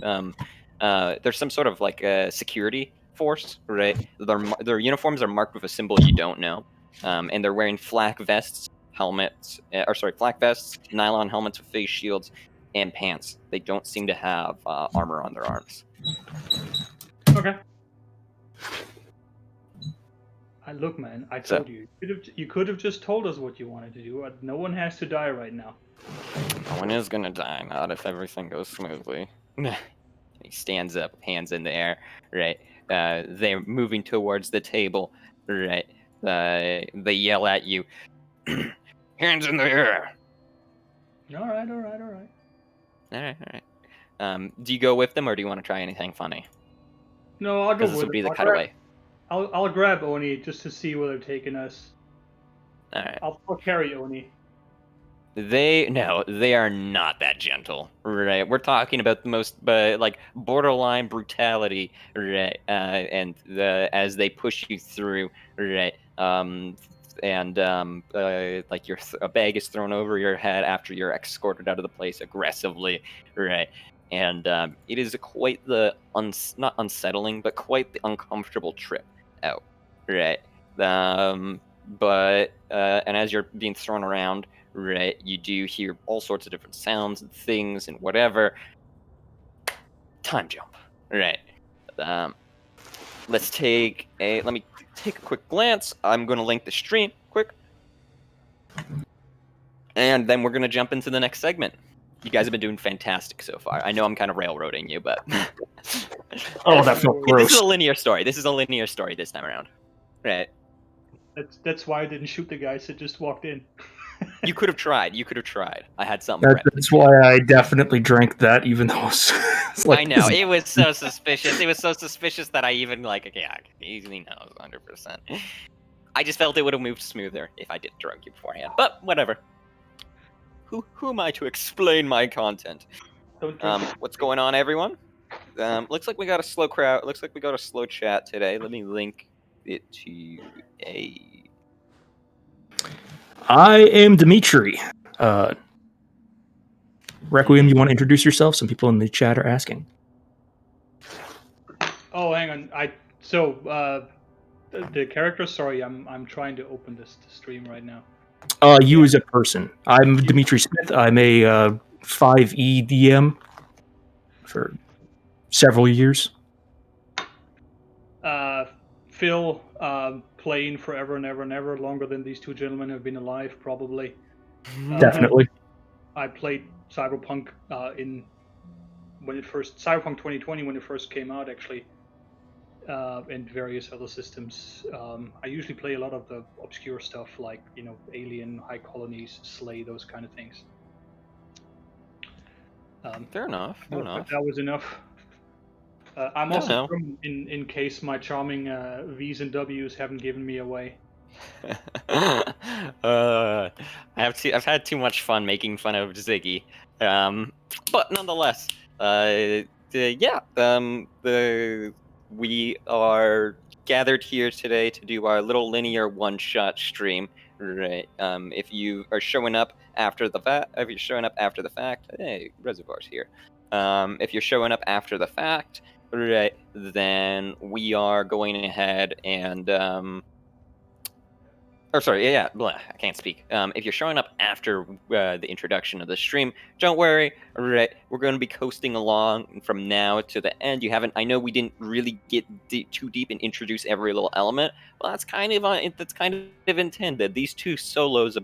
There's some sort of like a security force, right? Their uniforms are marked with a symbol you don't know, and they're wearing flak vests, flak vests, nylon helmets with face shields, and pants. They don't seem to have armor on their arms. Okay. Look, man, I told you. You could have just told us what you wanted to do. No one has to die right now. No one is gonna die, not if everything goes smoothly. He stands up, hands in the air, right? They're moving towards the table, right? They yell at you, hands in the air. All right. All right. Do you go with them, or do you want to try anything funny? No, I'll go Because with this would be it. the cutaway. I'll grab Oni just to see where they're taking us. All right. I'll carry Oni. They are not that gentle, right? We're talking about the most, like borderline brutality, right? And as they push you through, right? Like a bag is thrown over your head after you're escorted out of the place aggressively, right? And it is quite the not unsettling, but quite the uncomfortable trip out, right? But and as you're being thrown around, right, you do hear all sorts of different sounds and things and whatever. Time jump, right? Let me take a quick glance. I'm going to link the stream quick, and then we're going to jump into the next segment. You guys have been doing fantastic so far. I know I'm kind of railroading you, but Oh, that felt gross. This is a linear story. This time around, right? That's why I didn't shoot the guys that just walked in. You could have tried. I had something. That's why I definitely drank that, even though it's like, I know it was so suspicious. It was so suspicious that I even easily knows 100%. I just felt it would have moved smoother if I didn't drug you beforehand. But whatever. Who am I to explain my content? What's going on, everyone? Looks like we got a slow crowd. Looks like we got a slow chat today. Let me link it to a. I am Dimitri. Requiem, you want to introduce yourself? Some people in the chat are asking. Oh, hang on. The character. Sorry, I'm trying to open this stream right now. You as a person. I'm Dimitri Smith. I'm a 5e DM for several years. Phil, playing forever and ever and ever, longer than these two gentlemen have been alive, probably. Definitely. I played Cyberpunk Cyberpunk 2020 when it first came out, actually, and various other systems. I usually play a lot of the obscure stuff, like Alien, High Colonies, Slay, those kind of things. Fair enough. That was enough. I'm also from, in case my charming V's and W's haven't given me away. I've had too much fun making fun of Ziggy, but nonetheless, we are gathered here today to do our little linear one-shot stream. Right. If you are showing up after the fact, hey, Reservoir's here. If you're showing up after the fact, right, then we are going ahead and Or sorry, yeah, blah, I can't speak. If you're showing up after the introduction of the stream, don't worry. Right, we're going to be coasting along from now to the end. I know we didn't really get too deep and introduce every little element. Well, that's kind of intended. These two solos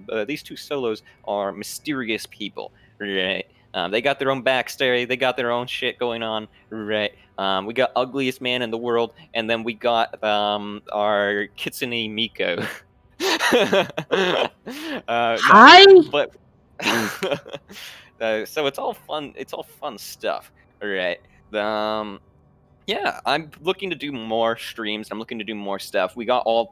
are mysterious people. Right. They got their own backstory. They got their own shit going on. Right. We got ugliest man in the world, and then we got our Kitsune Miko. Hi. No, but so it's all fun. It's all fun stuff. All right. Yeah, I'm looking to do more streams. I'm looking to do more stuff. We got all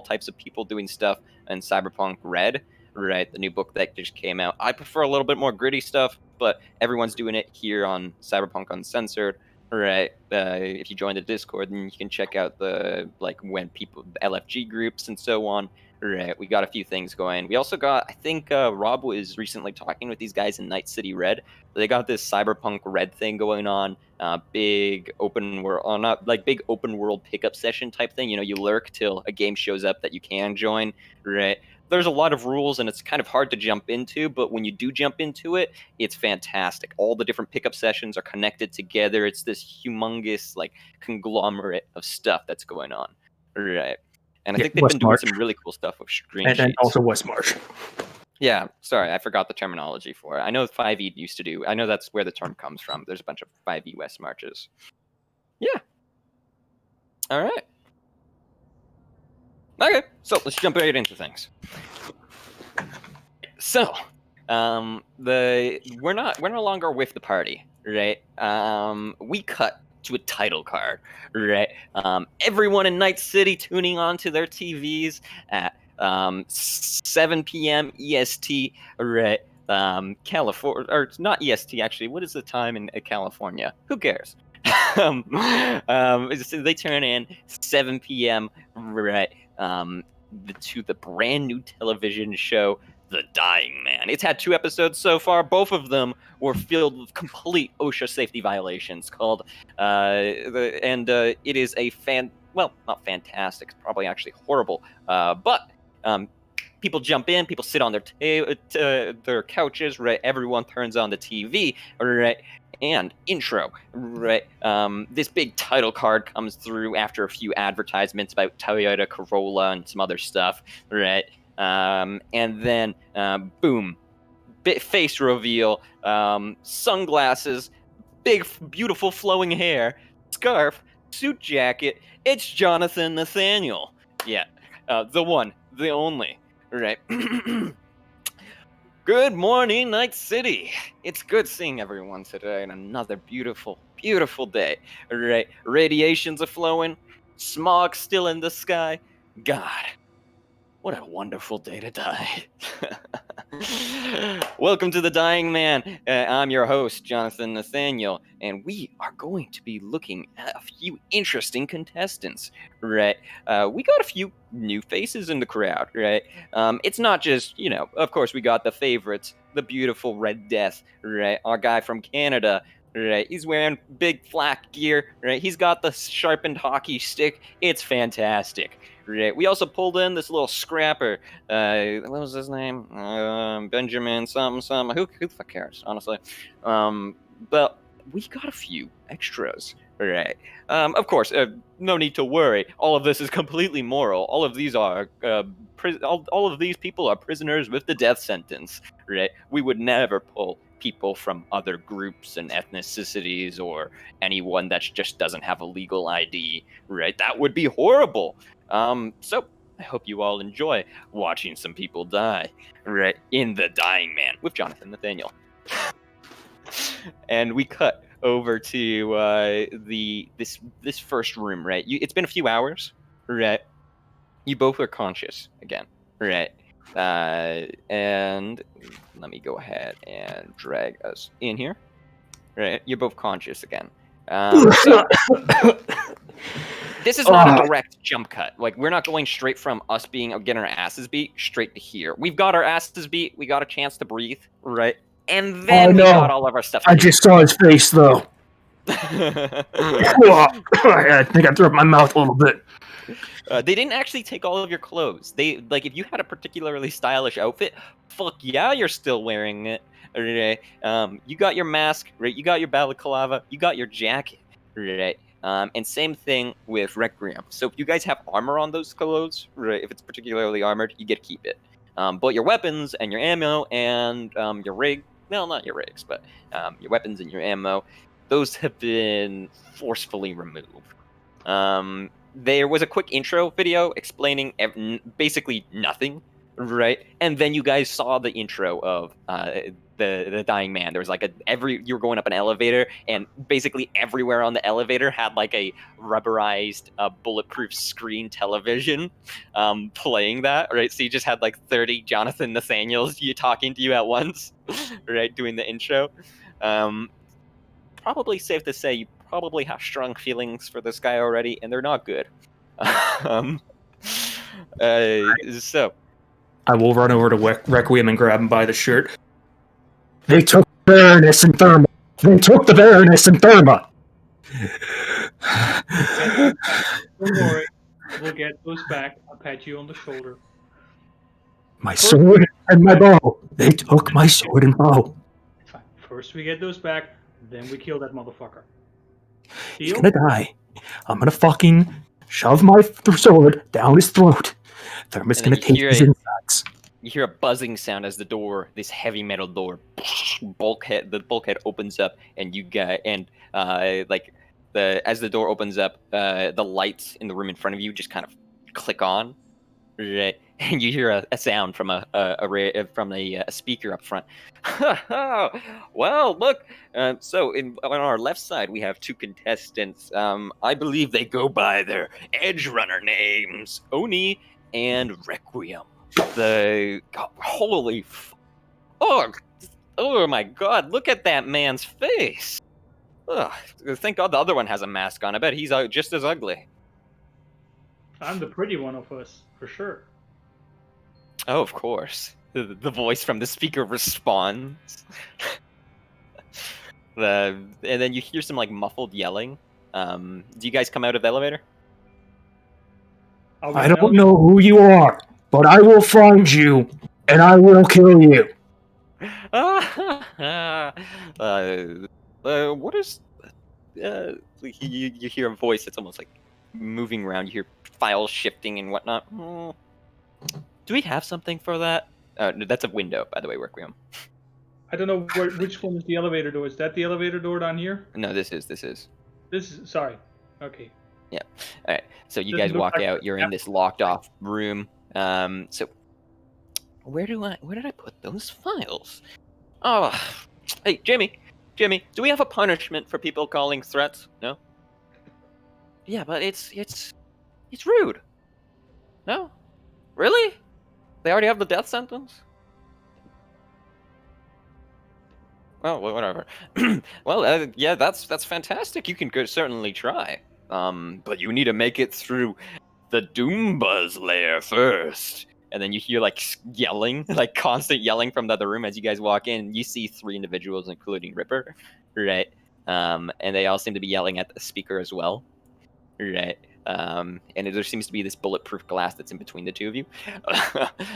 types of people doing stuff in Cyberpunk Red, right? The new book that just came out. I prefer a little bit more gritty stuff, but everyone's doing it here on Cyberpunk Uncensored, right? If you join the Discord, then you can check out the LFG groups and so on. Right, we got a few things going. We also got, I think Rob was recently talking with these guys in Night City Red. They got this Cyberpunk Red thing going on. Big open world, not like big open world pickup session type thing. You know, you lurk till a game shows up that you can join, right? There's a lot of rules and it's kind of hard to jump into, but when you do jump into it, it's fantastic. All the different pickup sessions are connected together. It's this humongous like conglomerate of stuff that's going on, right? And I think they've been doing some really cool stuff with stream sheets. And also Westmarch. Yeah, sorry, I forgot the terminology for it. I know 5e used to do. I know that's where the term comes from. There's a bunch of 5e West marches. Yeah. All right. Okay, so let's jump right into things. So, we're no longer with the party, right? We cut to a title card, right? Everyone in Night City tuning onto their TVs at 7 p.m. EST, right? California, or it's not EST actually. What is the time in California? Who cares? So they turn in 7 p.m. right? To the brand new television show, The Dying Man. It's had 2 episodes so far. Both of them were filled with complete OSHA safety violations. It is a not fantastic. It's probably actually horrible. But people jump in. People sit on their couches. Right. Everyone turns on the TV. Right. And intro, right? This big title card comes through after a few advertisements about Toyota Corolla and some other stuff, right? And then, boom, face reveal, sunglasses, big, beautiful flowing hair, scarf, suit jacket. It's Jonathan Nathaniel. Yeah, the one, the only, right? Good morning, Night City. It's good seeing everyone today on another beautiful, beautiful day. Right, radiations are flowing, smog still in the sky. God, what a wonderful day to die. Welcome to The Dying Man. I'm your host, Jonathan Nathaniel, and we are going to be looking at a few interesting contestants, right? We got a few new faces in the crowd, right? It's not just, of course, we got the favorites, the beautiful Red Death, right? Our guy from Canada, right? He's wearing big flak gear, right? He's got the sharpened hockey stick. It's fantastic. Right. We also pulled in this little scrapper. What was his name? Benjamin something. Who the fuck cares, honestly? But we got a few extras. Right. Of course, no need to worry. All of this is completely moral. All of these are all of these people are prisoners with the death sentence. Right. We would never pull people from other groups and ethnicities or anyone that just doesn't have a legal ID. Right. That would be horrible. So I hope you all enjoy watching some people die, right, in The Dying Man with Jonathan Nathaniel. And we cut over to this first room, right? It's been a few hours, right? You both are conscious again, right? And let me go ahead and drag us in here, right? You're both conscious again. So this is not a direct jump cut. Like, we're not going straight from us getting our asses beat straight to here. We've got our asses beat. We got a chance to breathe, right? And then we got all of our stuff. I just saw his face, though. I think I threw up my mouth a little bit. They didn't actually take all of your clothes. They like if you had a particularly stylish outfit, fuck yeah, you're still wearing it. Right? You got your mask, right? You got your balaclava, you got your jacket, right? And same thing with Requiem. So if you guys have armor on those clothes, right? If it's particularly armored, you get to keep it. But your weapons and your ammo and your rig, well, not your rigs, but your weapons and your ammo, those have been forcefully removed. There was a quick intro video explaining basically nothing, right? And then you guys saw the intro of the dying man. There was like you were going up an elevator, and basically everywhere on the elevator had like a rubberized bulletproof screen television playing that, right? So you just had like 30 Jonathan Nathaniels talking to you at once, right? Doing the intro. Probably safe to say you probably have strong feelings for this guy already, and they're not good. So I will run over to Requiem and grab him by the shirt. They took Baroness and Therma. They took the Baroness and Therma. Don't worry, we'll get those back. I'll pat you on the shoulder. My sword and my bow. They took my sword and bow. Fine. First we get those back, then we kill that motherfucker. He's gonna die. I'm gonna fucking shove my sword down his throat. Therma's gonna take his insides. You hear a buzzing sound as this heavy metal door, the bulkhead opens up, and you get as the door opens up, the lights in the room in front of you just kind of click on, right? And you hear a sound from a speaker up front. Well, look. So on our left side, we have two contestants. I believe they go by their Edge Runner names, Oni and Requiem. Oh my God! Look at that man's face. Ugh, thank God the other one has a mask on. I bet he's just as ugly. I'm the pretty one of us, for sure. Oh, of course. The voice from the speaker responds. And then you hear some like muffled yelling. Do you guys come out of the elevator? I don't know who you are, but I will find you and I will kill you. What is? You hear a voice that's almost like moving around. You hear files shifting and whatnot. Do we have something for that? That's a window, by the way, Requiem. I don't know which one is the elevator door. Is that the elevator door down here? No, this is. Sorry. Okay. Yeah. All right. So you guys walk out. You're in this locked off room. So where did I put those files? Oh, hey, Jimmy, do we have a punishment for people calling threats? No. Yeah, but it's rude. No. Really? They already have the death sentence? Well, whatever. Well, yeah, that's fantastic. You can certainly try. But you need to make it through the Doombuzz lair first. And then you hear like yelling, like constant yelling from the other room as you guys walk in. You see 3 individuals, including Ripper, right? And they all seem to be yelling at the speaker as well, right? And there seems to be this bulletproof glass that's in between the two of you.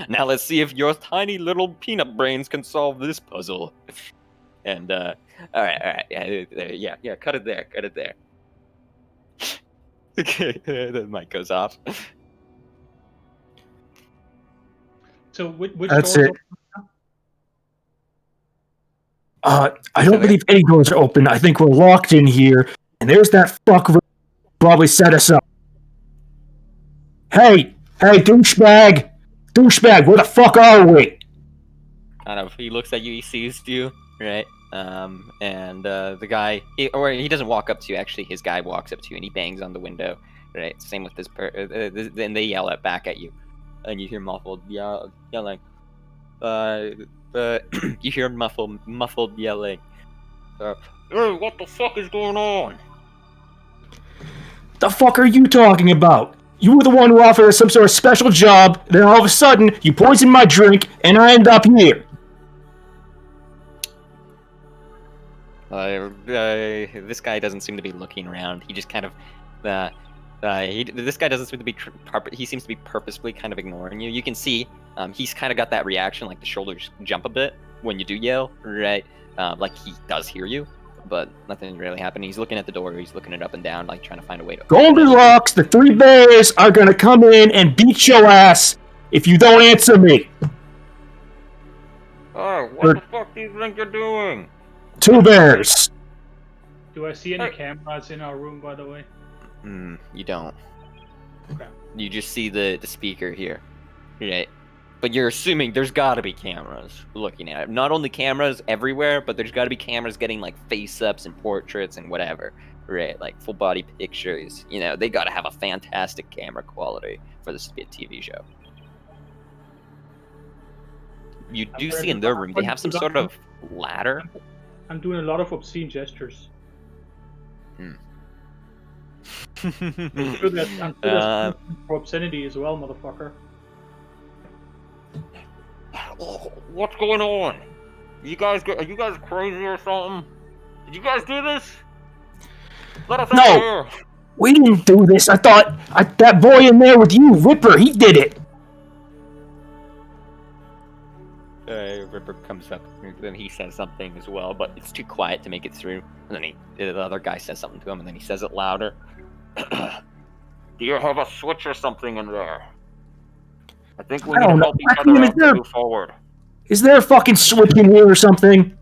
Now let's see if your tiny little peanut brains can solve this puzzle. And all right, yeah, cut it there. Okay, the mic goes off. So which That's doors it. I don't believe any doors are open. I think we're locked in here, and there's that fuck probably set us up. Hey, douchebag, where the fuck are we? I don't know. He looks at you. He sees you, right? And the guy, he doesn't walk up to you. Actually, his guy walks up to you and he bangs on the window. Right. Same with this. Then they yell back at you, and you hear muffled yelling. You hear muffled yelling. Hey, what the fuck is going on? The fuck are you talking about? You were the one who offered us some sort of special job, then all of a sudden, you poisoned my drink, and I end up here. This guy doesn't seem to be looking around. He just kind of, this guy doesn't seem to be. He seems to be purposefully kind of ignoring you. You can see, he's kind of got that reaction, like the shoulders jump a bit when you do yell, right? Like he does hear you, but nothing's really happening. He's looking at the door. He's looking it up and down, like trying to find a way to. Goldilocks, the three bears are gonna come in and beat your ass if you don't answer me. Oh, what the fuck do you think you're doing? Two bears. Do I see any cameras in our room, by the way? You don't. Okay. You just see the speaker here, right? But you're assuming there's got to be cameras looking at it. Not only cameras everywhere, but there's got to be cameras getting like face-ups and portraits and whatever, right? Like full-body pictures. You know, they got to have a fantastic camera quality for this to be a TV show. You do see in their room, they have some sort of ladder. I'm doing a lot of obscene gestures. I'm sure that's for obscenity as well, motherfucker. What's going on? Are you guys crazy or something? Did you guys do this? Let us out here. We didn't do this. I thought that boy in there with you, Ripper, he did it. Ripper comes up, and then he says something as well, but it's too quiet to make it through. And then the other guy says something to him, and then he says it louder. Do you have a switch or something in there? I think we need to help each other out to move forward. Is there a fucking switch in here or something?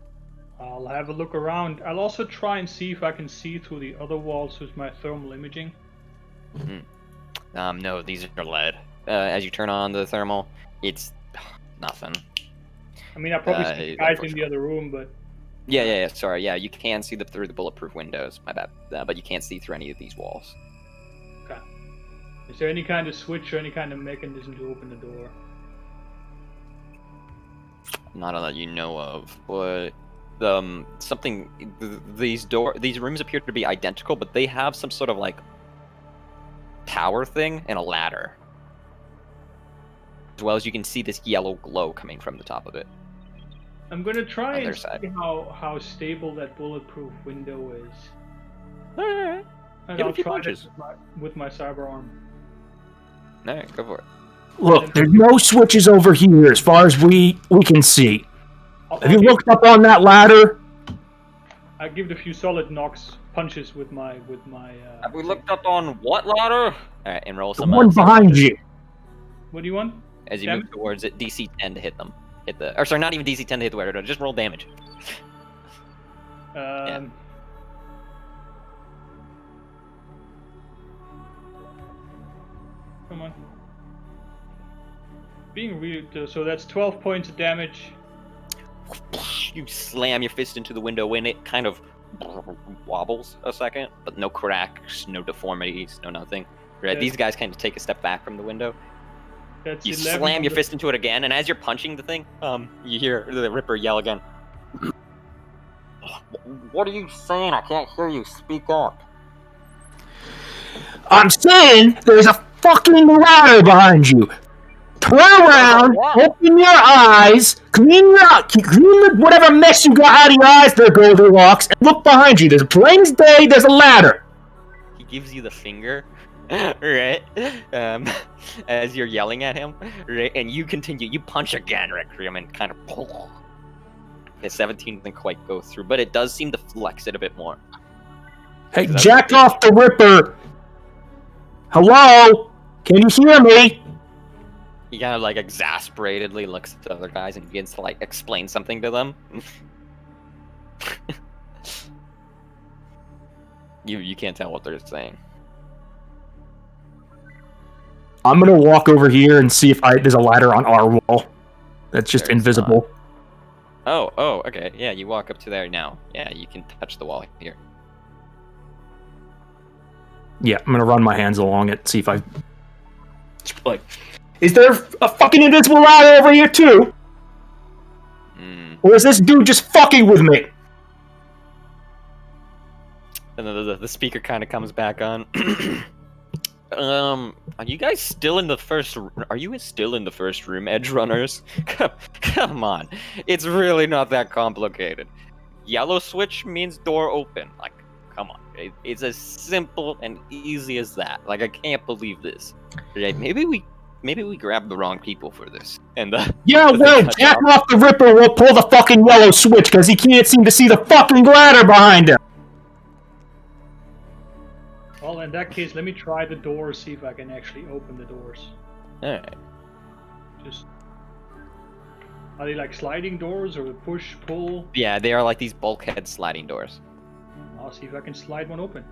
I'll have a look around. I'll also try and see if I can see through the other walls with my thermal imaging. No, these are LED. As you turn on the thermal, it's nothing. I mean, I probably see guys in the other room, but... Yeah, sorry, yeah, you can see through the bulletproof windows, my bad. But you can't see through any of these walls. Okay. Is there any kind of switch or any kind of mechanism to open the door? Not that you know of, but these rooms appear to be identical, but they have some sort of like tower thing and a ladder. As well as you can see this yellow glow coming from the top of it. I'm gonna try and see how stable that bulletproof window is. Alright. And I'll try this with my cyber arm. Alright, go for it. Look, there's no switches over here as far as we can see. Have you looked up on that ladder? I give it a few solid punches with my. Have we looked up on what ladder? Alright, and roll some. The one behind you. What do you want? As you move towards it, DC 10 to hit them. Or sorry, not even DC 10 to hit the ladder. Just roll damage. Yeah. Come on. Being real, so that's 12 points of damage. You slam your fist into the window and it kind of wobbles a second, but no cracks, no deformities, no nothing. Right? These guys kind of take a step back from the window. That's you slam your fist into it again, and as you're punching the thing, you hear the Ripper yell again. What are you saying? I can't hear you. Speak up. I'm saying there's a fucking ladder behind you. Turn around, open your eyes, clean whatever mess you got out of your eyes there, Goldilocks, and look behind you. There's plain as day, there's a ladder. He gives you the finger, right? As you're yelling at him, right? And you continue, you punch again, Requiem, and kind of pull. The 17 doesn't quite go through, but it does seem to flex it a bit more. Hey, jack off the Ripper! Hello? Can you hear me? He kind of like exasperatedly looks at the other guys and begins to like explain something to them. You can't tell what they're saying. I'm gonna walk over here and see if there's a ladder on our wall. That's just invisible. Oh, okay. Yeah, you walk up to there now. Yeah, you can touch the wall here. Yeah, I'm gonna run my hands along it, see if I... Like, is there a fucking invisible ladder over here too? Or is this dude just fucking with me? And then the speaker kind of comes back on. Are you guys still in the first? Are you still in the first room, Edge Runners? Come on, it's really not that complicated. yellow switch means door open. Like, come on. It's as simple and easy as that. Like, I can't believe this. Right? Maybe we grabbed the wrong people for this. And Yeah, well, Jack off the Ripper will pull the fucking yellow switch because he can't seem to see the fucking ladder behind him. Well, in that case, let me try the doors, see if I can actually open the doors. Alright. Just... Are they like sliding doors or push, pull? Yeah, they are like these bulkhead sliding doors. I'll see if I can slide one open.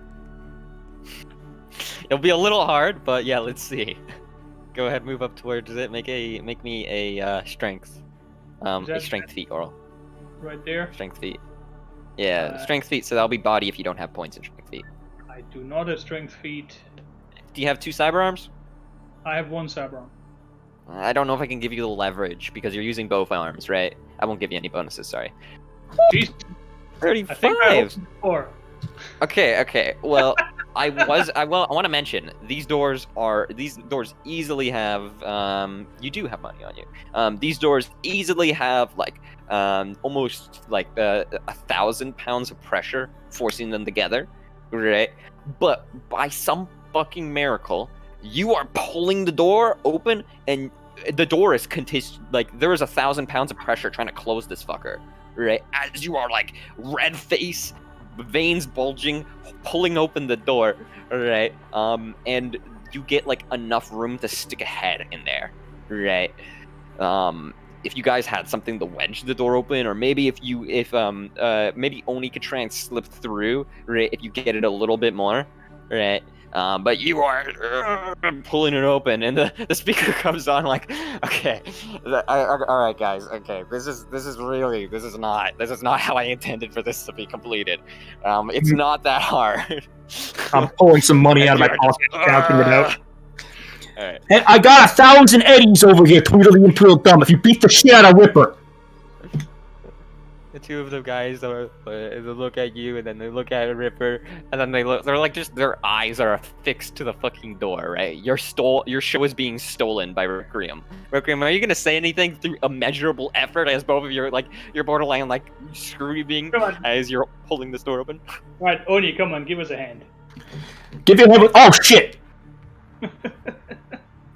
It'll be a little hard, but yeah, let's see. Go ahead, move up towards it. Make me a strength. A strength feat, Oral. Right there? Strength feat. Yeah, strength feat, so that'll be body if you don't have points in strength feat. I do not have strength feat. Do you have 2 cyber arms? I have 1 cyber arm. I don't know if I can give you the leverage because you're using both arms, right? I won't give you any bonuses, sorry. Jeez. 35! I think I opened before. Okay. Well, I want to mention these doors easily have you do have money on you. These doors easily have like almost like 1,000 pounds of pressure forcing them together, right? But by some fucking miracle, you are pulling the door open and the door is like there is 1,000 pounds of pressure trying to close this fucker, right? As you are like red face, veins bulging, pulling open the door, right? And you get like enough room to stick a head in there, right? If you guys had something to wedge the door open, or maybe maybe Oni could try and slip through, right? If you get it a little bit more, right? But you are pulling it open, and the speaker comes on like, okay, all right, guys, okay, this is not how I intended for this to be completed. It's not that hard. I'm pulling some money out of my pocket, counting it out. All right. And I got 1,000 eddies over here, Tweedledee and Tweedledum. If you beat the shit out of Ripper. The two of the guys they look at you, and then they look at Ripper, and then they're like just their eyes are affixed to the fucking door, right? Your show is being stolen by Requiem. Requiem, are you gonna say anything through immeasurable effort as both of you like you're borderline like screaming as you're pulling this door open? Right, Oni, come on, give us a hand. Give him a... Oh, shit!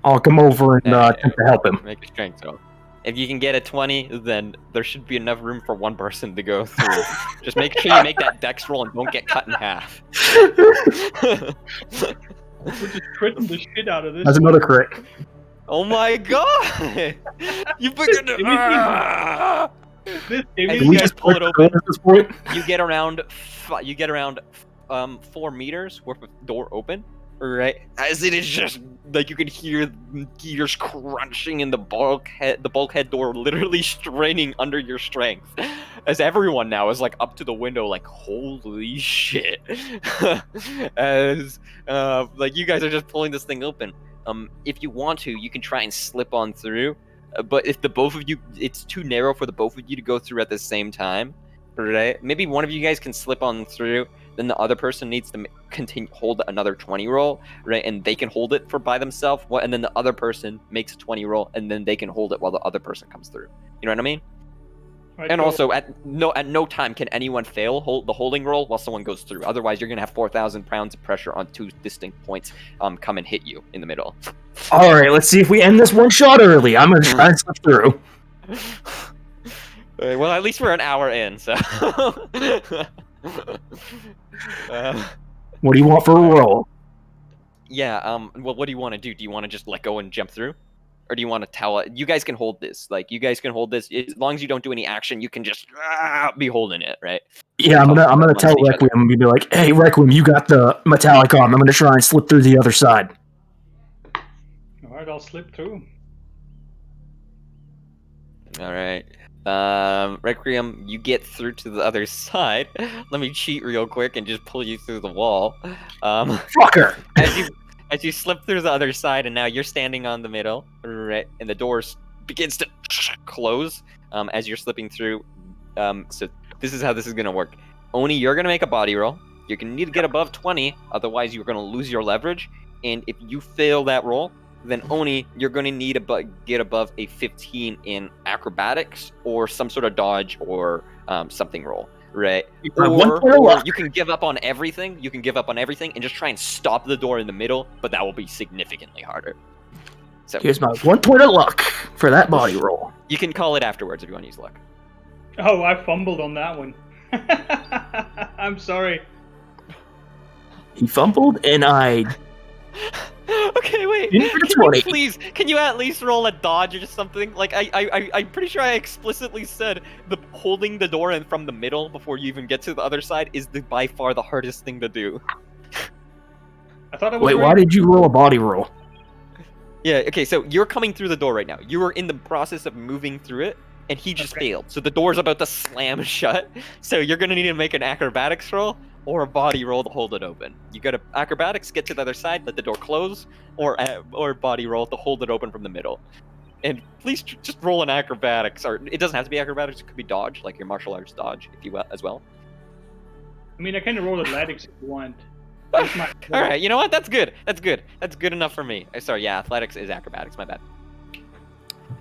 I'll come over and attempt to help him. Make a strength roll. If you can get a 20, then there should be enough room for one person to go through. Just make sure you make that dex roll and don't get cut in half. We're just critting the shit out of this. That's another crit. Oh my god! You figured it out! You guys pull it open. You get around 4 meters worth of door open. Right, as it is just like you can hear gears crunching in the bulkhead door, literally straining under your strength. As everyone now is like up to the window, like holy shit. As like you guys are just pulling this thing open. If you want to, you can try and slip on through. But if the both of you, it's too narrow for the both of you to go through at the same time. Right? Maybe one of you guys can slip on through. Then the other person needs to hold another 20 roll, right? And they can hold it by themselves. And then the other person makes a 20 roll, and then they can hold it while the other person comes through. You know what I mean? Right, and also, at no time can anyone fail the holding roll while someone goes through. Otherwise, you're gonna have 4,000 pounds of pressure on 2 distinct points come and hit you in the middle. All right, let's see if we end this one shot early. I'm gonna try and slip through. Well, at least we're an hour in, so. What do you want for a roll? Yeah, well, what do you want to do? Do you want to just let go and jump through? Or do you want to tell it? You guys can hold this. Like, you guys can hold this. As long as you don't do any action, you can just be holding it, right? Yeah, I'm gonna tell Requiem. I'm gonna be like, hey, Requiem, you got the metallic arm. I'm gonna try and slip through the other side. Alright, I'll slip through. Alright. Requiem, you get through to the other side. Let me cheat real quick and just pull you through the wall. Fucker! As you slip through the other side, and now you're standing on the middle, right? And the door begins to close as you're slipping through. So this is how this is gonna work. Oni, you're gonna make a body roll. You're gonna need to get above 20, otherwise you're gonna lose your leverage. And if you fail that roll, then Oni, you're going to need to get above a 15 in acrobatics or some sort of dodge or something roll. right? One point of Or luck. you can give up on everything. You can give up on everything and just try and stop the door in the middle, but that will be significantly harder. So Here's my 1 point of luck for that body roll. you can call it afterwards if you want to use luck. Oh, I fumbled on that one. I'm sorry. He fumbled, and I Okay, wait. didn't get a Can 20. you please? Can you at least roll a dodge or something? Like I'm pretty sure I explicitly said the holding the door in from the middle before you even get to the other side is by far the hardest thing to do. I thought I was Wait, why did you roll a body roll? Yeah. Okay. So you're coming through the door right now. You are in the process of moving through it, and he just failed. So the door's about to slam shut. So you're gonna need to make an acrobatics roll or a body roll to hold it open. You got to acrobatics, get to the other side, let the door close, or body roll to hold it open from the middle. And please just roll an acrobatics, or it doesn't have to be acrobatics. It could be dodge, like your martial arts dodge, if you will, as well. I mean, I can roll athletics if you want. All right, you know what? That's good. That's good. That's good enough for me. Sorry, yeah, athletics is acrobatics. My bad.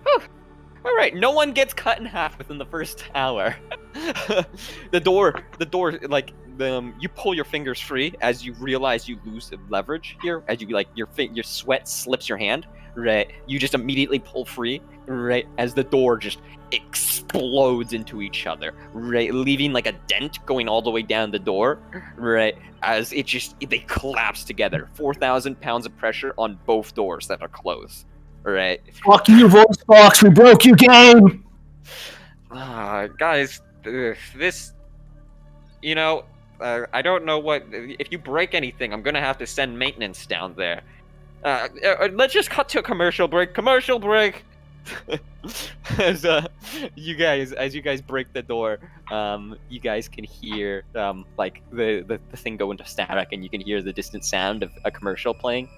Whew. All right, no one gets cut in half within the first hour. the door, like you pull your fingers free as you realize you lose leverage here. As you like your sweat slips your hand. Right, you just immediately pull free. Right, as the door just explodes into each other. Right, leaving like a dent going all the way down the door. Right, as they collapse together. 4,000 pounds of pressure on both doors that are closed. Right. Fuck you, voice box. We broke your game. Guys, this, I don't know what. If you break anything, I'm gonna have to send maintenance down there. Let's just cut to a commercial break. Commercial break. as you guys break the door, you guys can hear like the thing go into static, and you can hear the distant sound of a commercial playing.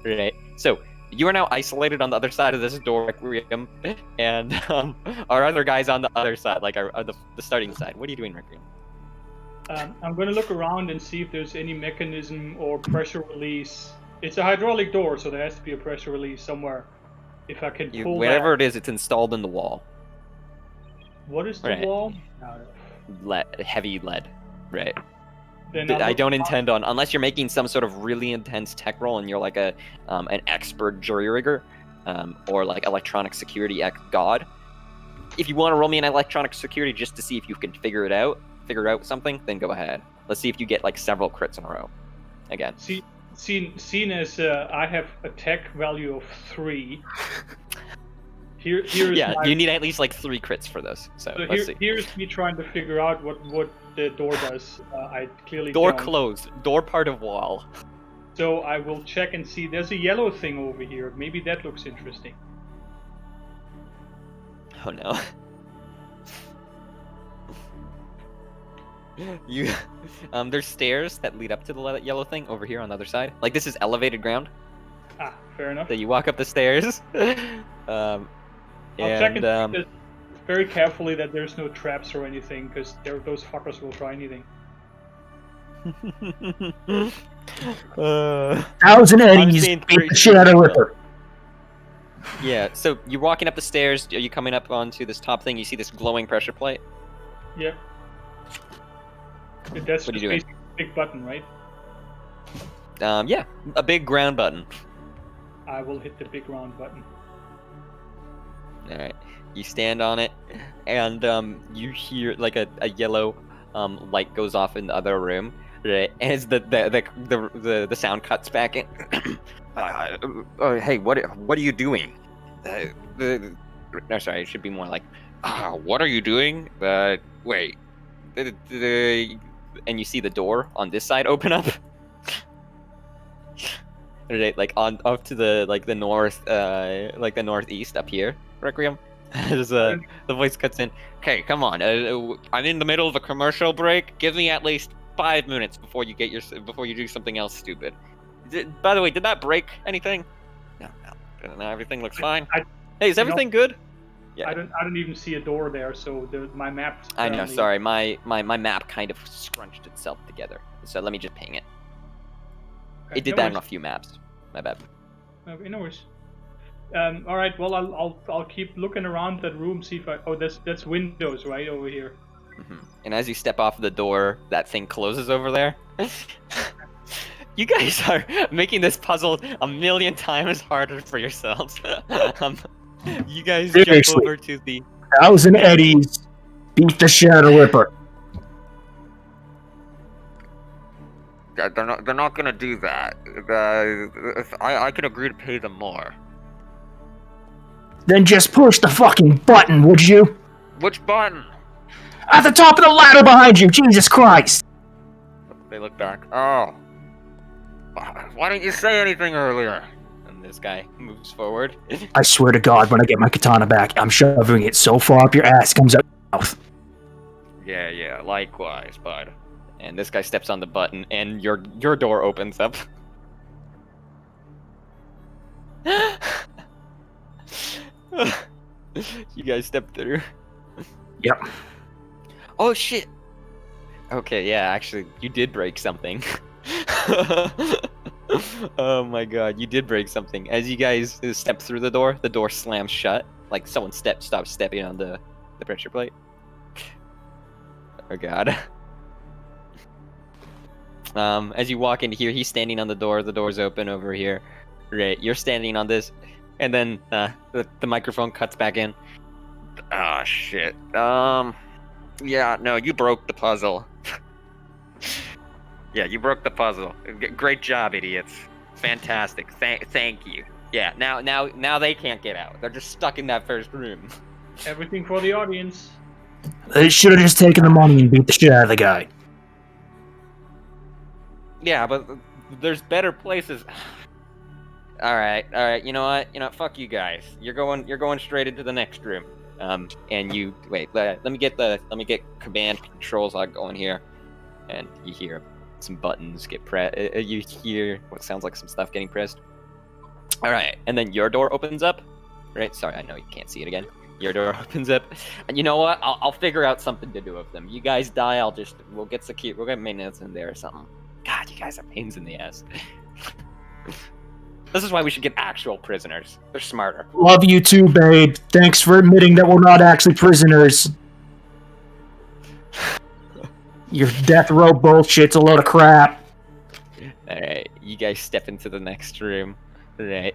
Right. So. You are now isolated on the other side of this door, Requiem, and our other guys on the other side, like the starting side. What are you doing, Requiem? I'm going to look around and see if there's any mechanism or pressure release. It's a hydraulic door, so there has to be a pressure release somewhere. If I can pull whatever it is, it's installed in the wall. What is the wall? Heavy lead, right? Then I don't intend on, unless you're making some sort of really intense tech roll and you're like an expert jury rigger, or like electronic security god. If you want to roll me an electronic security just to see if you can figure out something, then go ahead. Let's see if you get like several crits in a row. Again. Seen as I have a tech value of 3. Here's you need at least like 3 crits for this. So let's see. Here's me trying to figure out what the door does. I clearly door don't. Closed. Door part of wall. So I will check and see. There's a yellow thing over here. Maybe that looks interesting. Oh no. There's stairs that lead up to the yellow thing over here on the other side. Like this is elevated ground. Fair enough. So you walk up the stairs. I'll check and see very carefully that there's no traps or anything, because those fuckers will try anything. 1,000 enemies beat the shit out of Ripper. Yeah, so you're walking up the stairs. Are you coming up onto this top thing? You see this glowing pressure plate? Yep. That's what are you doing? A big button, right? Yeah, a big ground button. I will hit the big round button. All right. You stand on it, and you hear like a yellow light goes off in the other room. Right, as the sound cuts back in. Hey, what are you doing? No, sorry, it should be more like, what are you doing? Wait, and you see the door on this side open up. Right, like on off to the north, like the northeast up here, Requiem. As the voice cuts in. Okay, come on. I'm in the middle of a commercial break. Give me at least 5 minutes before you do something else stupid. By the way, did that break anything? No. Everything looks fine. Hey, is everything good? Yeah. I don't even see a door there, so my map. I know. Sorry, my map kind of scrunched itself together. So let me just ping it. Okay, it did that on a few maps. My bad. Okay, no worries. All right. Well, I'll keep looking around that room. See if that's windows right over here. And as you step off the door, that thing closes over there. You guys are making this puzzle a million times harder for yourselves. You guys jump Seriously. over to the... 1,000 eddies. Beat the Shadow Ripper. They're not gonna do that. I can agree to pay them more. Then just push the fucking button, would you? Which button? At the top of the ladder behind you, Jesus Christ! They look back. Oh. Why didn't you say anything earlier? And this guy moves forward. I swear to God, when I get my katana back, I'm shoving it so far up your ass comes out your mouth. Yeah, likewise, bud. And this guy steps on the button, and your door opens up. You guys step through. Yep. Oh shit. Okay, yeah, actually, you did break something. Oh my god, you did break something. As you guys step through the door slams shut. Like someone stops stepping on the pressure plate. Oh god. As you walk into here, he's standing on the door's open over here. Right, you're standing on this, and then the microphone cuts back in. Ah, shit. Yeah, no, you broke the puzzle. Yeah, you broke the puzzle. Great job, idiots. Fantastic. Thank you. Yeah, now they can't get out. They're just stuck in that first room. Everything for the audience. They should have just taken the money and beat the shit out of the guy. Yeah, but there's better places. All right. You know what? Fuck you guys. You're going straight into the next room. And you wait. Let me get command controls log going here, and you hear some buttons get pressed. You hear what sounds like some stuff getting pressed. All right, and then your door opens up. Right? Sorry, I know you can't see it again. Your door opens up, and you know what? I'll figure out something to do with them. You guys die. We'll get maintenance in there or something. God, you guys are pains in the ass. This is why we should get actual prisoners. They're smarter. Love you too, babe. Thanks for admitting that we're not actually prisoners. Your death row bullshit's a load of crap. Alright, you guys step into the next room. Right.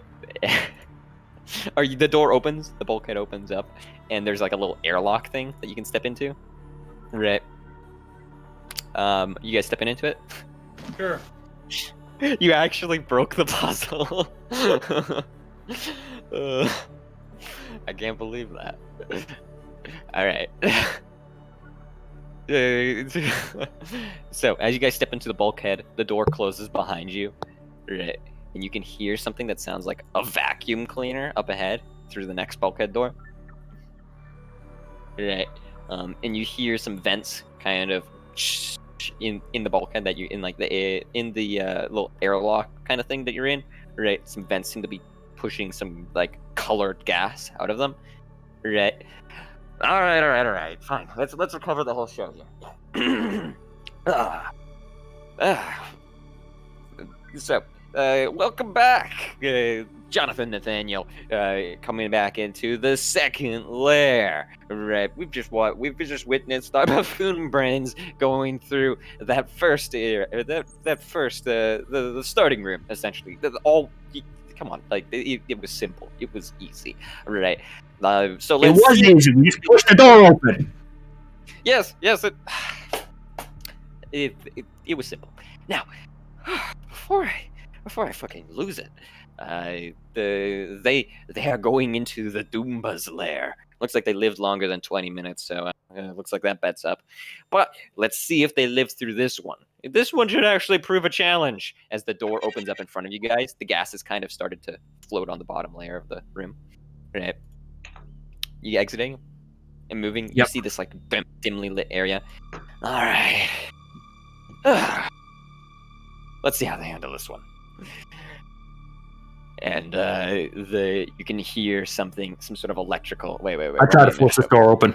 The door opens, the bulkhead opens up, and there's like a little airlock thing that you can step into. Right. You guys stepping into it? Sure. You actually broke the puzzle. I can't believe that. Alright. So, as you guys step into the bulkhead, the door closes behind you. Right. And you can hear something that sounds like a vacuum cleaner up ahead through the next bulkhead door. Right. And you hear some vents kind of in the bulkhead that you're in, like the little airlock kind of thing that you're in. Right. Some vents seem to be pushing some like colored gas out of them. Right. All right. Fine. Let's recover the whole show here. So, welcome back, Jonathan Nathaniel, coming back into the second lair. Right, we've just witnessed our buffoon brains going through that first the starting room, essentially. Come on, like it was simple, it was easy, right? So let's it was easy. You just pushed the door open. Yes, it was simple. Now, before I fucking lose it, they are going into the Doomba's lair. Looks like they lived longer than 20 minutes, so looks like that bet's up. But let's see if they live through this one. This one should actually prove a challenge. As the door opens up in front of you guys, the gas has kind of started to float on the bottom layer of the room. Right. You exiting and moving. Yep. You see this like dimly lit area. All right. Let's see how they handle this one. And you can hear some sort of electrical. Wait. I try to force the door open.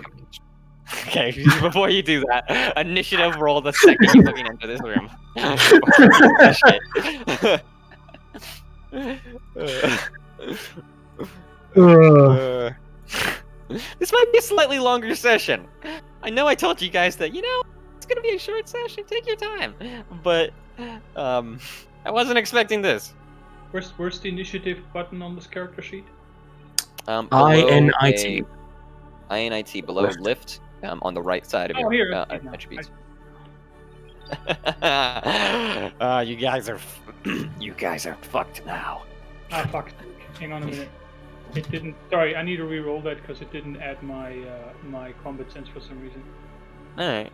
Okay, before you do that, initiative roll the second you're looking into this room. This might be a slightly longer session. I know I told you guys that, it's gonna be a short session, take your time. But, I wasn't expecting this. Where's the initiative button on this character sheet? INIT. INIT, below lift, on the right side of your Here. attributes. You guys are fucked now. Ah, fuck. Hang on a minute. It didn't. Sorry, I need to re-roll that because it didn't add my my combat sense for some reason. All right.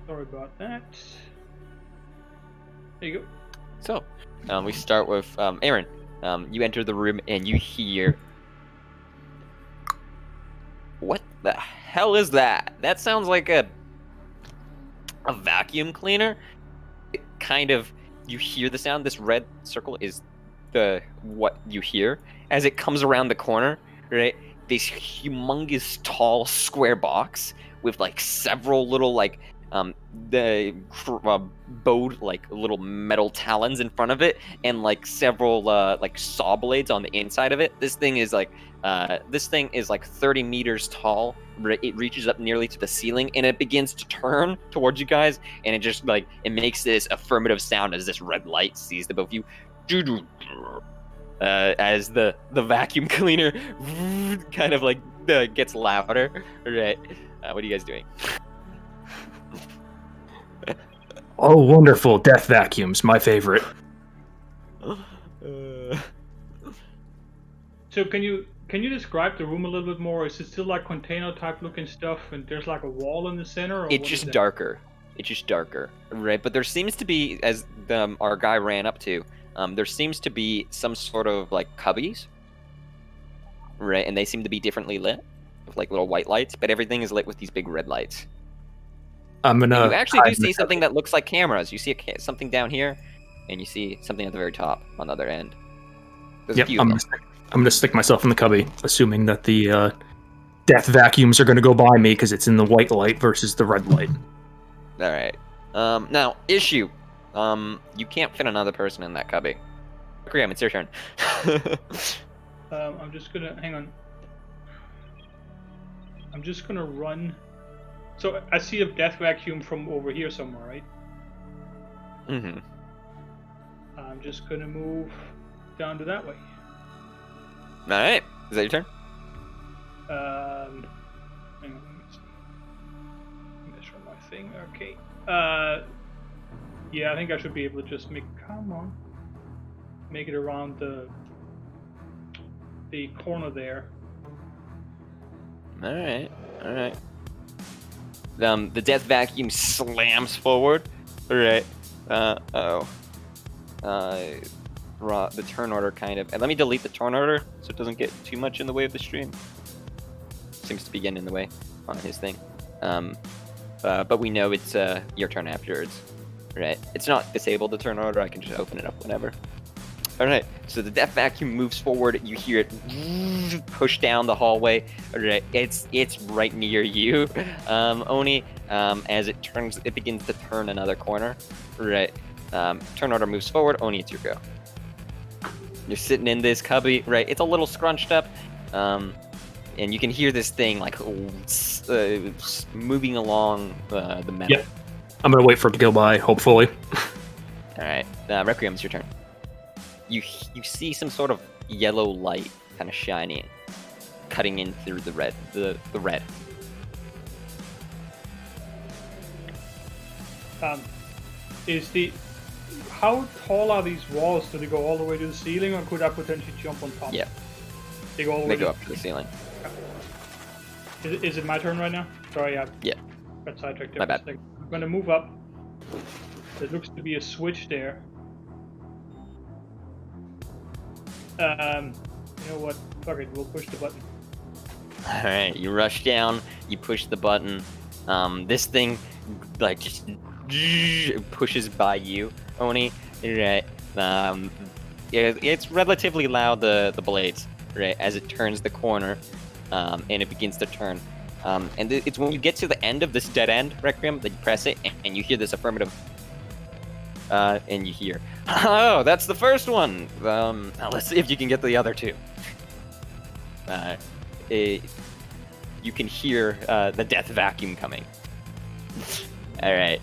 Sorry about that. There you go. So, we start with Aaron. You enter the room and you hear. What the hell is that? That sounds like a vacuum cleaner. It kind of, you hear the sound. This red circle is what you hear as it comes around the corner, right? This humongous tall square box with like several little like bowed like little metal talons in front of it, and like several like saw blades on the inside of it. This thing is like 30 meters tall. It reaches up nearly to the ceiling, and it begins to turn towards you guys, and it just like it makes this affirmative sound as this red light sees the both of you. As the vacuum cleaner kind of like gets louder. Right? What are you guys doing? Oh, wonderful. Death vacuums, my favorite. So can you describe the room a little bit more? Is it still like container type looking stuff, and there's like a wall in the center? Or it's just darker. It's just darker, right? But there seems to be, as our guy ran up to, there seems to be some sort of like cubbies, right? And they seem to be differently lit with like little white lights, but everything is lit with these big red lights. You actually do see something that looks like cameras. You see something down here, and you see something at the very top on the other end. There's a few of them. I'm gonna stick myself in the cubby, assuming that the death vacuums are gonna go by me because it's in the white light versus the red light. All right. Now, issue. You can't fit another person in that cubby. Graham, it's your turn. I'm just gonna hang on. I'm just gonna run. So I see a death vacuum from over here somewhere, right? Mm-hmm. I'm just gonna move down to that way. All right. Is that your turn? Hang on, let me see. Measure my thing. Okay. Yeah, I think I should be able to just make it around the corner there. All right. The death vacuum slams forward. All right. The turn order kind of, and let me delete the turn order so it doesn't get too much in the way of the stream. Seems to be getting in the way on his thing. But we know it's your turn afterwards, right? It's not disabled, the turn order. I can just open it up whenever. All right, so the death vacuum moves forward. You hear it push down the hallway. All right, it's right near you, Oni. As it begins to turn another corner. Right, turn order moves forward. Oni, it's your go. You're sitting in this cubby, right? It's a little scrunched up, and you can hear this thing like moving along the metal. Yeah, I'm gonna wait for it to go by. Hopefully. All right, Requiem, it's your turn. You see some sort of yellow light kind of shining, cutting in through the red. The red. How tall are these walls? Do they go all the way to the ceiling, or could I potentially jump on top? Yeah. They go all the way. They go up to the ceiling. Is it my turn right now? Sorry, I got sidetracked there. My bad. I'm gonna move up. There looks to be a switch there. You know what? Fuck it, we'll push the button. Alright, you rush down, you push the button. This thing, like, just pushes by you, Oni. Right. It's relatively loud, the blades, right, as it turns the corner, and it begins to turn. And it's when you get to the end of this dead end, Requiem, that you press it, and you hear this affirmative. And you hear, oh, that's the first one. Now let's see if you can get the other two. you can hear the death vacuum coming. All right,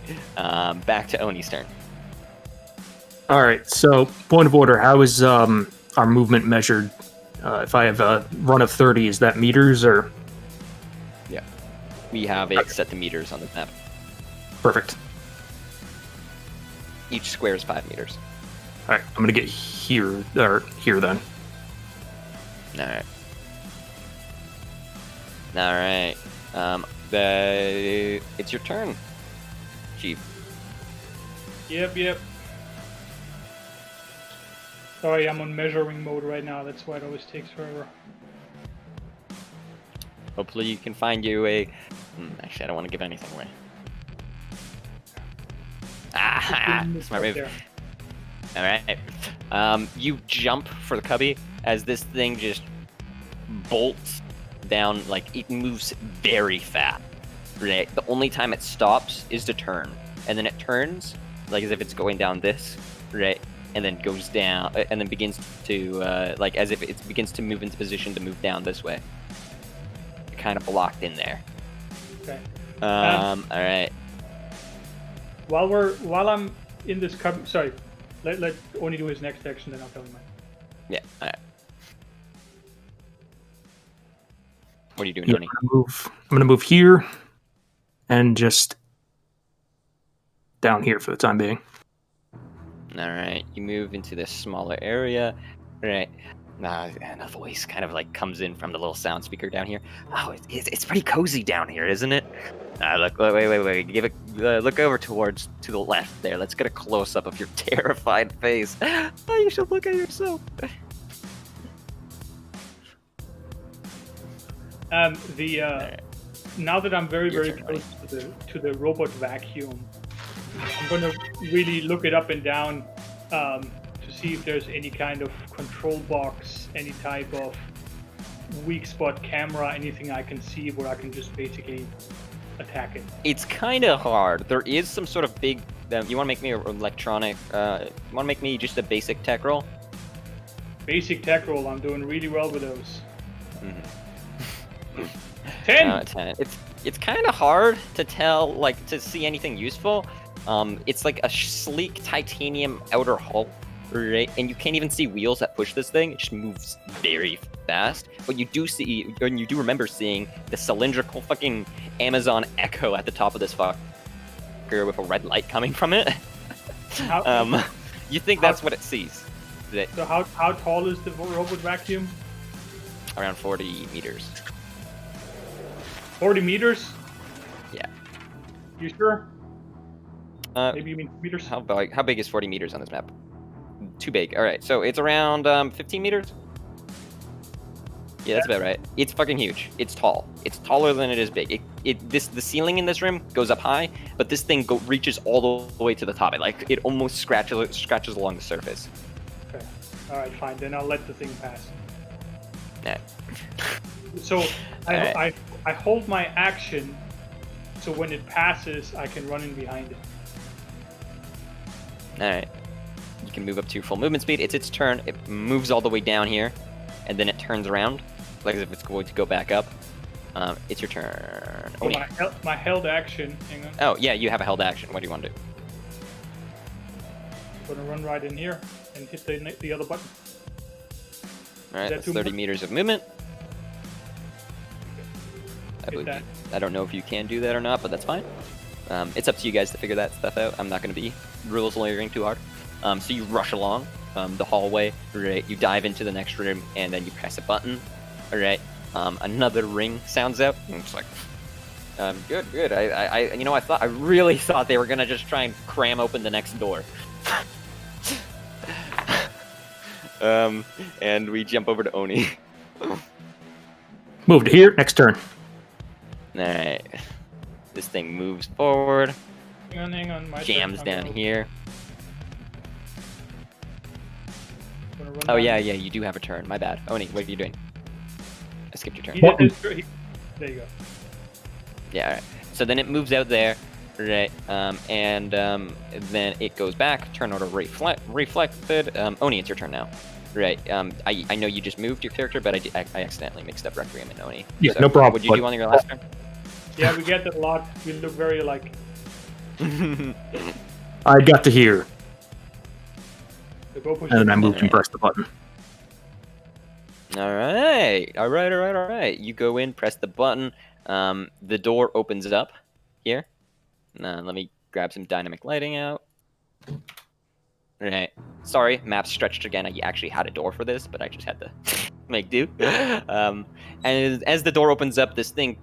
back to Oni's turn. All right. So, point of order: how is our movement measured? If I have a run of 30, is that meters or? Yeah, we have it set to meters on the map. Perfect. Each square is 5 meters. All right. I'm gonna get here then. All right. All right. It's your turn, Chief. Yep. Sorry, I'm on measuring mode right now. That's why it always takes forever. Hopefully you can find you a... Actually, I don't want to give anything away. Smart move. There. All right. You jump for the cubby as this thing just bolts down. Like, it moves very fast. Right? The only time it stops is to turn. And then it turns, like as if it's going down this, right? And then goes down, and then begins to, like as if it begins to move into position to move down this way. You're kind of blocked in there. Okay. All right. While I'm in this cubby, sorry, let Oni do his next action, then I'll tell him mine. Yeah. All right. What are you doing, Yeah, Oni? I'm gonna move here, and just down here for the time being. All right. You move into this smaller area. All right. And a voice kind of like comes in from the little sound speaker down here. Oh, it's pretty cozy down here, isn't it? Look, wait. Give it. Look over to the left there. Let's get a close up of your terrified face. Oh, you should look at yourself. Now that I'm very Your turn, close to the robot vacuum, I'm gonna really look it up and down to see if there's any kind of control box, any type of weak spot camera, anything I can see where I can just basically attack it. It's kind of hard. There is some sort of big. You want to make me an electronic? You want to make me just a basic tech roll? Basic tech roll. I'm doing really well with those. Mm-hmm. 10. 10. It's kind of hard to tell, like, to see anything useful. It's like a sleek titanium outer hull, right? And you can't even see wheels that push this thing. It just moves very fast. But you do see, and you do remember seeing the cylindrical fucking Amazon Echo at the top of this fucker with a red light coming from it. You think that's what it sees? So how tall is the robot vacuum? Around 40 meters. 40 meters? Yeah. You sure? Maybe you mean meters? How big is 40 meters on this map? Too big. All right, so it's around 15 meters. Yeah, that's about right. It's fucking huge. It's tall. It's taller than it is big. The ceiling in this room goes up high, but this thing reaches all the way to the top. It almost scratches along the surface. Okay. All right, fine. Then I'll let the thing pass. Yeah. So I hold my action, so when it passes, I can run in behind it. All right. You can move up to your full movement speed. It's its turn. It moves all the way down here, and then it turns around, like as if it's going to go back up. It's your turn. So my held action. Hang on. Oh yeah, you have a held action. What do you want to do? I'm gonna run right in here and hit the other button. All right, that's 30 meters of movement. I don't know if you can do that or not, but that's fine. It's up to you guys to figure that stuff out. I'm not going to be rules lawyering too hard. So you rush along the hallway, right? You dive into the next room, and then you press a button, all right? Another ring sounds out. And it's like, good. I really thought they were going to just try and cram open the next door. And we jump over to Oni. Move to here. Next turn. Alright. This thing moves forward. Hang on. Jams down here. Oh, yeah, you do have a turn. My bad. Oni, what are you doing? I skipped your turn. There you go. Yeah, alright. So then it moves out there, right? And then it goes back. Turn order reflected. Oni, it's your turn now. Right. I know you just moved your character, but I accidentally mixed up Requiem and Oni. Yeah, no problem. What'd you do on your last turn? Yeah, we get that a lot. We look very alike. I got to hear, The go push. and then I moved and pressed the button. All right. You go in, press the button. The door opens up here. Let me grab some dynamic lighting out. Right. Sorry, map stretched again. I actually had a door for this, but I just had to make do. And as the door opens up, this thing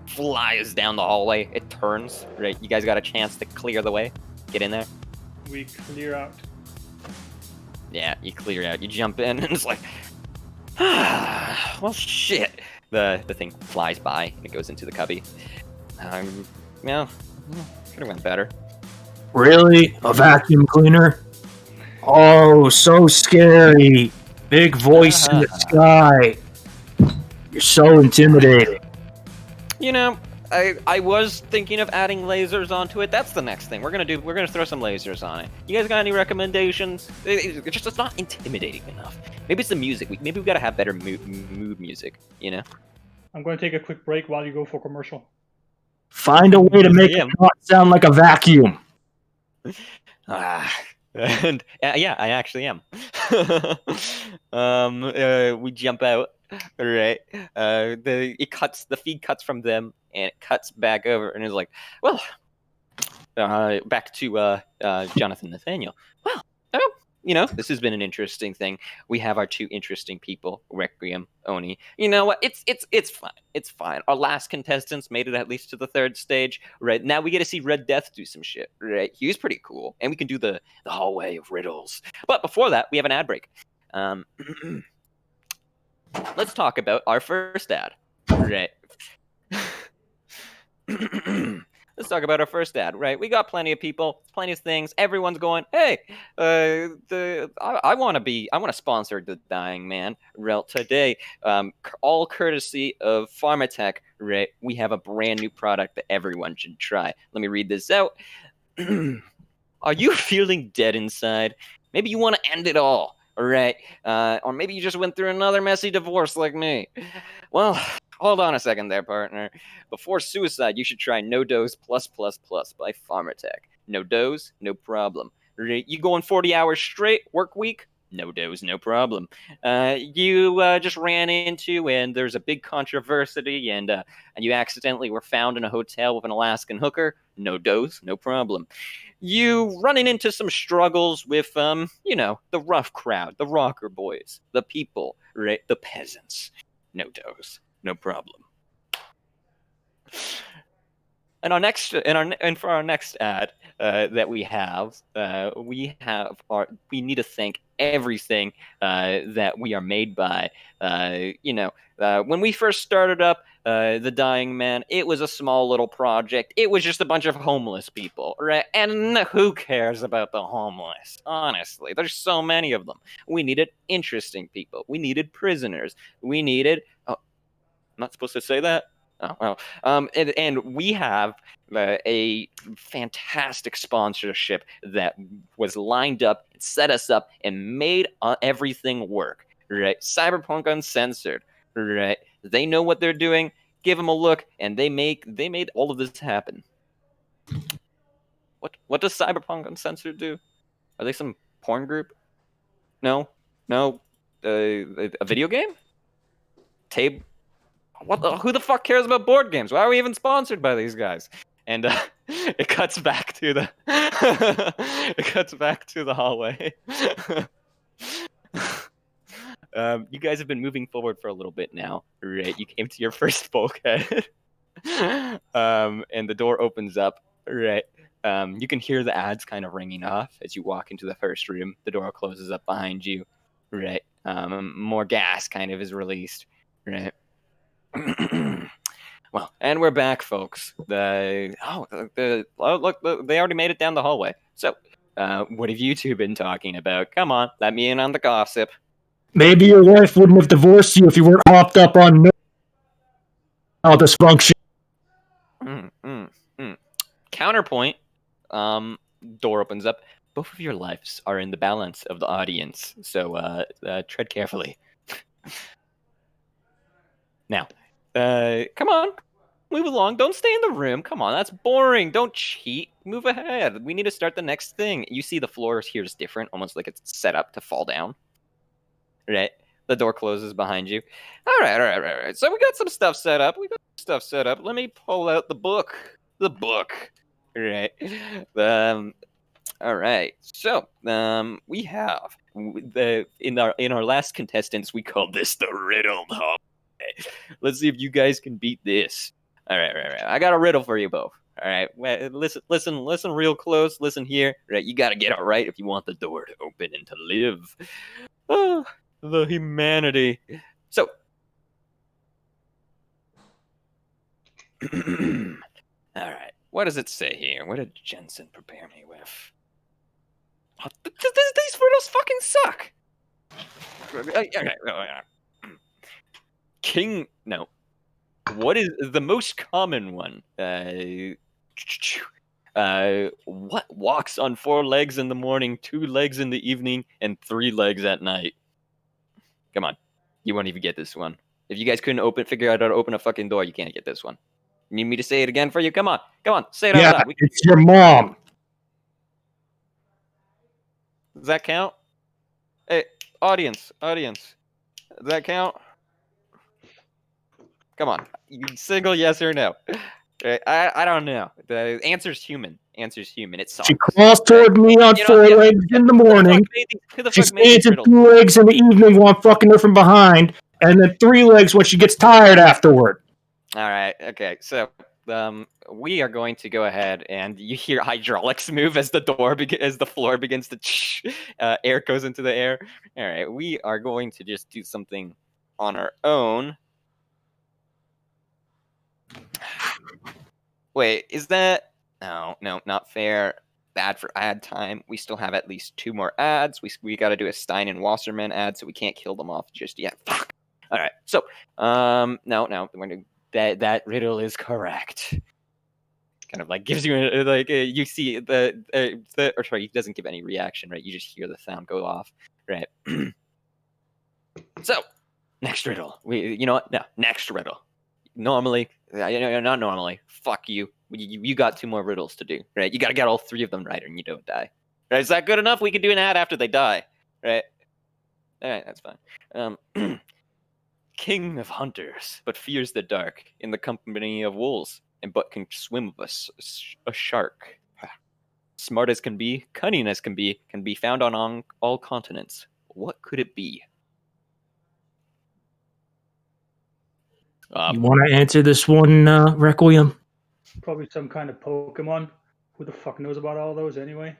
flies down the hallway. It turns. Right. You guys got a chance to clear the way. Get in there. We clear out. Yeah, you clear out. You jump in, and it's like, well, shit. The thing flies by, and it goes into the cubby. Well, could have went better. Really? A vacuum cleaner? Oh, so scary. Big voice in the sky. You're so intimidating. You know, I was thinking of adding lasers onto it. That's the next thing we're gonna throw some lasers on it. You guys got any recommendations? It's not intimidating enough. Maybe it's the music. Maybe we gotta have better mood music. You know. I'm going to take a quick break while you go for commercial. Find a way to make it not sound like a vacuum. And yeah, I actually am. We jump out. Right. The feed cuts from them, and it cuts back over, and it's like, well, back to Jonathan Nathaniel. Well, this has been an interesting thing. We have our two interesting people, Requiem, Oni. You know what? It's fine. It's fine. Our last contestants made it at least to the third stage. Right now, we get to see Red Death do some shit. Right, he was pretty cool, and we can do the hallway of riddles. But before that, we have an ad break. Let's talk about our first ad. Right. Let's talk about our first ad, right? We got plenty of people, plenty of things. Everyone's going, hey, I want to sponsor the Dying Man. Well, today, all courtesy of Pharmatech, right? We have a brand new product that everyone should try. Let me read this out. Are you feeling dead inside? Maybe you want to end it all, right? Or maybe you just went through another messy divorce like me. Well, hold on a second there, partner. Before suicide, you should try No Dose Plus Plus Plus by Pharmatech. No dose, no problem. You going 40 hours straight, work week? No dose, no problem. You just ran into, and there's a big controversy, and you accidentally were found in a hotel with an Alaskan hooker? No dose, no problem. You running into some struggles with, the rough crowd, the rocker boys, the people, right? The peasants. No dose, no problem. And for our next ad that we need to thank everything that we are made by. When we first started up the Dying Man, it was a small little project. It was just a bunch of homeless people, right? And who cares about the homeless? Honestly, there's so many of them. We needed interesting people. We needed prisoners. We needed. Oh, I'm not supposed to say that. Oh, well, and we have a fantastic sponsorship that was lined up, set us up, and made everything work. Right, Cyberpunk Uncensored. Right, they know what they're doing. Give them a look, and they made all of this happen. What does Cyberpunk Uncensored do? Are they some porn group? No, a video game? Who the fuck cares about board games? Why are we even sponsored by these guys? And it cuts back to the hallway. You guys have been moving forward for a little bit now, right? You came to your first bulkhead, and the door opens up, right? You can hear the ads kind of ringing off as you walk into the first room. The door closes up behind you, right? More gas kind of is released, right? Well, and we're back, folks. They already made it down the hallway. So, what have you two been talking about? Come on, let me in on the gossip. Maybe your wife wouldn't have divorced you if you weren't hopped up on dysfunction. Counterpoint. Door opens up. both of your lives are in the balance of the audience, so tread carefully. Now, come on, move along. Don't stay in the room. Come on, that's boring. Don't cheat. Move ahead. We need to start the next thing. You see the floor here is different, almost like it's set up to fall down. Right? The door closes behind you. All right. So we got some stuff set up. Let me pull out the book. Right. All right. So, we have in our last contestants, we called this the riddle hallway. Let's see if you guys can beat this. All right. I got a riddle for you both. All right. Listen real close. Listen here. Right. You got to get it right if you want the door to open and to live. Oh, the humanity. So. All right. What does it say here? What did Jensen prepare me with? Oh, these riddles fucking suck. King. No. What is the most common one? What walks on 4 legs in the morning, 2 legs in the evening, and 3 legs at night? Come on. You won't even get this one. If you guys couldn't figure out how to open a fucking door, you can't get this one. You need me to say it again for you? Come on. Say it out loud. It's your mom. Does that count? Hey, audience. Does that count? Come on. You can single yes or no. I don't know. The answer's human. It sucks. She crawls toward me on 4 legs in the morning. She stands in 2 legs in the evening while I'm fucking her from behind, and then 3 legs when she gets tired afterward. All right. Okay. So, we are going to go ahead, and you hear hydraulics move as the floor begins to air goes into the air. All right. We are going to just do something on our own. Wait, is that... No, not fair. Bad for ad time. We still have at least 2 more ads. We got to do a Stein and Wasserman ad, so we can't kill them off just yet. Fuck. All right. So, no. That riddle is correct. Kind of like gives you you see or sorry, he doesn't give any reaction, right? You just hear the sound go off, right? So, next riddle. You know what? No, next riddle. Normally, not normally. Fuck you. You got 2 more riddles to do, right? You got to get all 3 of them right, or you don't die. Right? Is that good enough? We can do an ad after they die, right? All right, that's fine. King of hunters, but fears the dark, in the company of wolves, and but can swim with a shark. Smart as can be, cunning as can be found on all continents. What could it be? You want to answer this one, Requiem? Probably some kind of Pokemon. Who the fuck knows about all those anyway?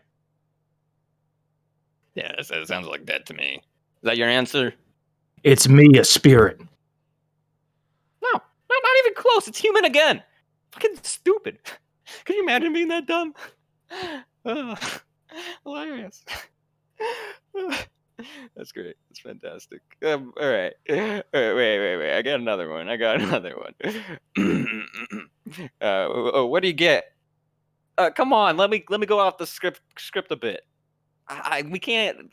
Yeah, that sounds like that to me. Is that your answer? It's me, a spirit. No, not even close. It's human again. Fucking stupid. Can you imagine being that dumb? Hilarious. That's great. That's fantastic. All right. Wait. I got another one. What do you get? Come on. Let me go off the script a bit. We can't.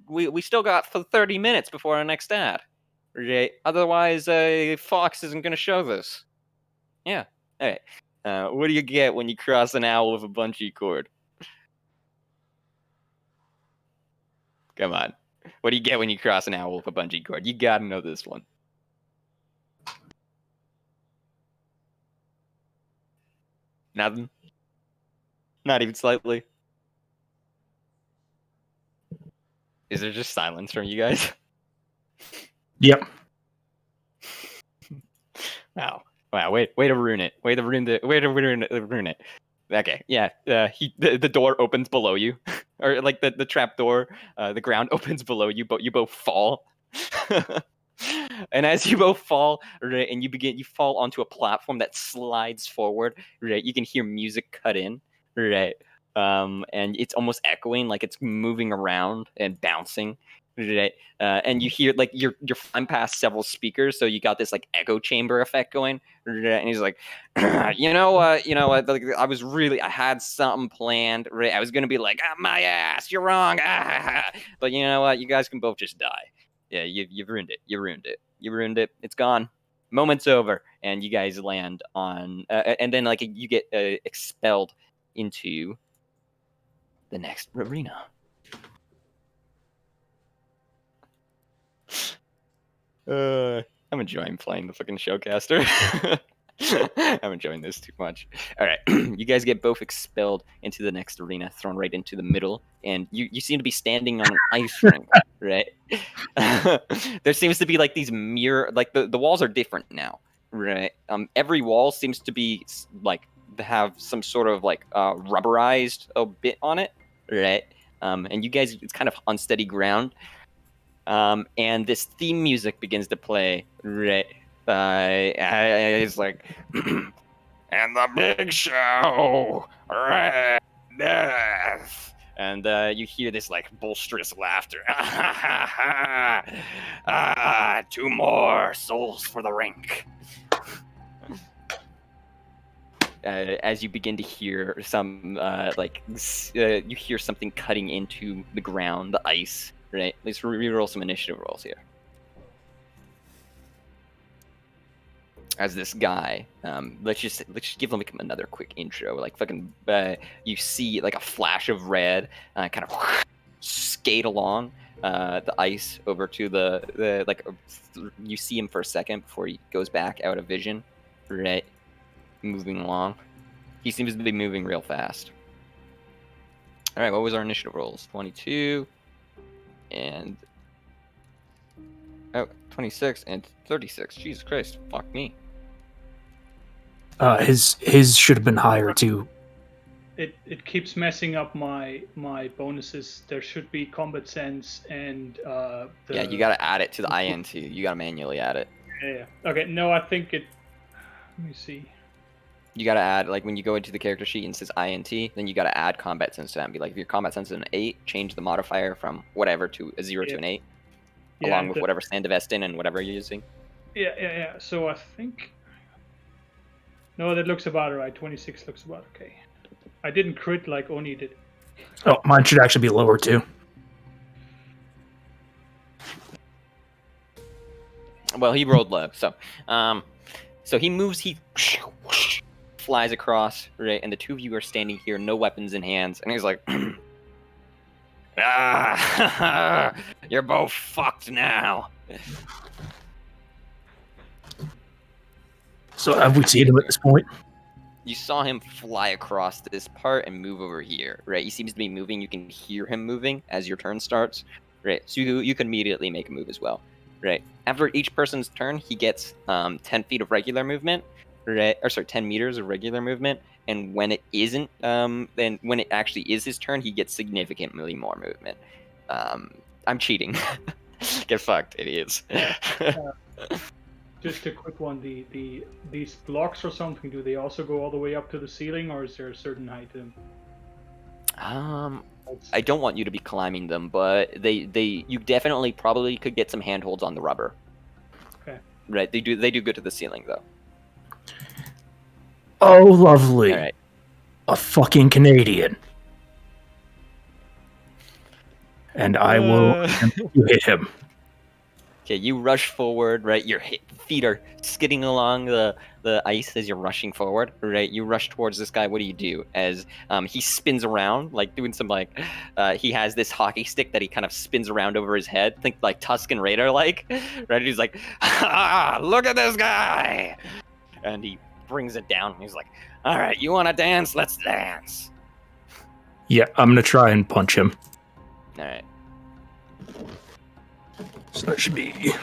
We still got 30 minutes before our next ad. Right? Otherwise, Fox isn't going to show this. Yeah. All right. What do you get when you cross an owl with a bungee cord? Come on. What do you get when you cross an owl with a bungee cord? You gotta know this one. Nothing? Not even slightly? Is there just silence from you guys? Yep. Wow. Way to ruin it. Way to ruin it. Okay, yeah. The door opens below you, or like the trap door. The ground opens below you, but you both fall. And as you both fall, right, and you fall onto a platform that slides forward. Right, you can hear music cut in. Right, and it's almost echoing, like it's moving around and bouncing. right? And you hear like you're flying past several speakers, so you got this like echo chamber effect going. And he's like, you know what? Like, I had something planned. Right? I was gonna be like, my ass, you're wrong. But you know what? You guys can both just die. Yeah, you've ruined it. You ruined it. You ruined it. It's gone. Moment's over, and you guys land on, and then like you get expelled into the next arena. I'm enjoying playing the fucking showcaster. I'm enjoying this too much. All right, you guys get both expelled into the next arena, thrown right into the middle, and you seem to be standing on an ice rink, right? There seems to be like these mirror, like the walls are different now, right? Every wall seems to be like have some sort of like rubberized a bit on it, right? And you guys, it's kind of unsteady ground. And this theme music begins to play, right? It's like, and the big show, Red Death. And you hear this like boisterous laughter. 2 more souls for the rink. As you begin to hear some you hear something cutting into the ground, the ice. Right, let's re-roll some initiative rolls here. As this guy, let's just give him like another quick intro. Like fucking, you see like a flash of red, kind of skate along the ice over to the like. You see him for a second before he goes back out of vision. Right, moving along. He seems to be moving real fast. All right, what was our initiative rolls? 22. And 26 and 36. Jesus Christ, fuck me. His should have been higher too. It keeps messing up my bonuses. There should be combat sense and yeah, you gotta add it to the INT. You gotta manually add it. Yeah. Okay. No, I think it. Let me see. You gotta add, like when you go into the character sheet and it says INT, then you gotta add combat sense to that and be like, if your combat sense is an 8, change the modifier from whatever to a 0 to an 8, along with whatever Sandevest in and whatever you're using. Yeah. So I think. No, that looks about right. 26 looks about okay. I didn't crit like Oni did. Oh, mine should actually be lower too. Well, he rolled low, so he moves. He flies across, right? And the two of you are standing here, no weapons in hands, and he's like, you're both fucked now. So have we seen him at this point? You saw him fly across this part and move over here, right? He seems to be moving. You can hear him moving as your turn starts, right? So you can immediately make a move as well, right? After each person's turn, he gets 10 feet of regular movement, right? Or sorry, 10 meters of regular movement. And when it isn't, then when it actually is his turn, he gets significantly more movement. I'm cheating. Get fucked, idiots. Just a quick one. These blocks or something, do they also go all the way up to the ceiling, or is there a certain height to them? I don't want you to be climbing them, but you definitely probably could get some handholds on the rubber. Okay. Right, they do good to the ceiling though. Oh, lovely. All right. A fucking Canadian. And I will hit him. Okay, you rush forward, right? Your feet are skidding along the ice as you're rushing forward, right? You rush towards this guy. What do you do? As he spins around, like doing some like, he has this hockey stick that he kind of spins around over his head. Think like Tusken Raider, like, right? He's like, look at this guy, and he brings it down. He's like, all right, you want to dance? Let's dance. Yeah, I'm gonna try and punch him. All right. So that should be...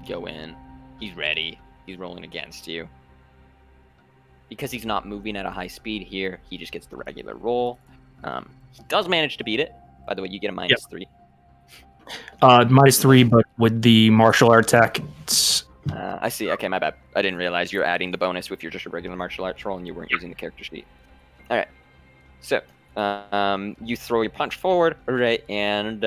Go in. He's ready. He's rolling against you. Because he's not moving at a high speed here, he just gets the regular roll. He does manage to beat it. By the way, you get a -3. -3, but with the martial art attack, it's... I see. Okay, my bad. I didn't realize you're adding the bonus with your just a regular martial arts roll and you weren't using the character sheet. All right. So, you throw your punch forward, right, and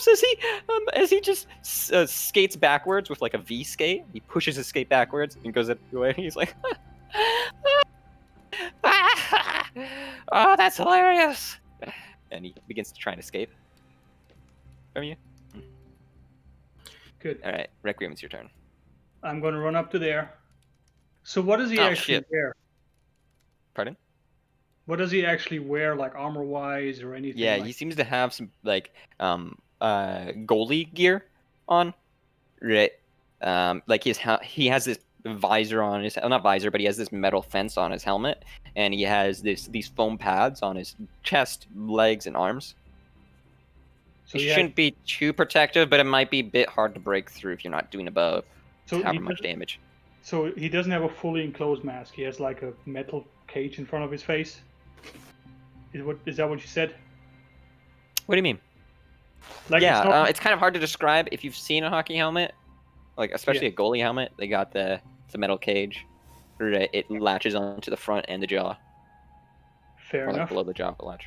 as he just skates backwards with like a V skate. He pushes his skate backwards and goes away. He's like, "Oh, that's hilarious!" And he begins to try and escape from you. Good. All right, Requiem, it's your turn. I'm going to run up to there. So what does he actually wear? Pardon? What does he actually wear, like armor-wise or anything? Yeah, he seems to have some like goalie gear on, right? Like he has this visor on his not visor, but he has this metal fence on his helmet, and he has these foam pads on his chest, legs, and arms. So it shouldn't be too protective, but it might be a bit hard to break through if you're not doing above however much damage. So he doesn't have a fully enclosed mask. He has like a metal cage in front of his face. Is that what you said? What do you mean? Like yeah, it's kind of hard to describe. If you've seen a hockey helmet, like especially a goalie helmet, they got the metal cage. It latches onto the front and the jaw. Fair enough. Below the jaw, but latch.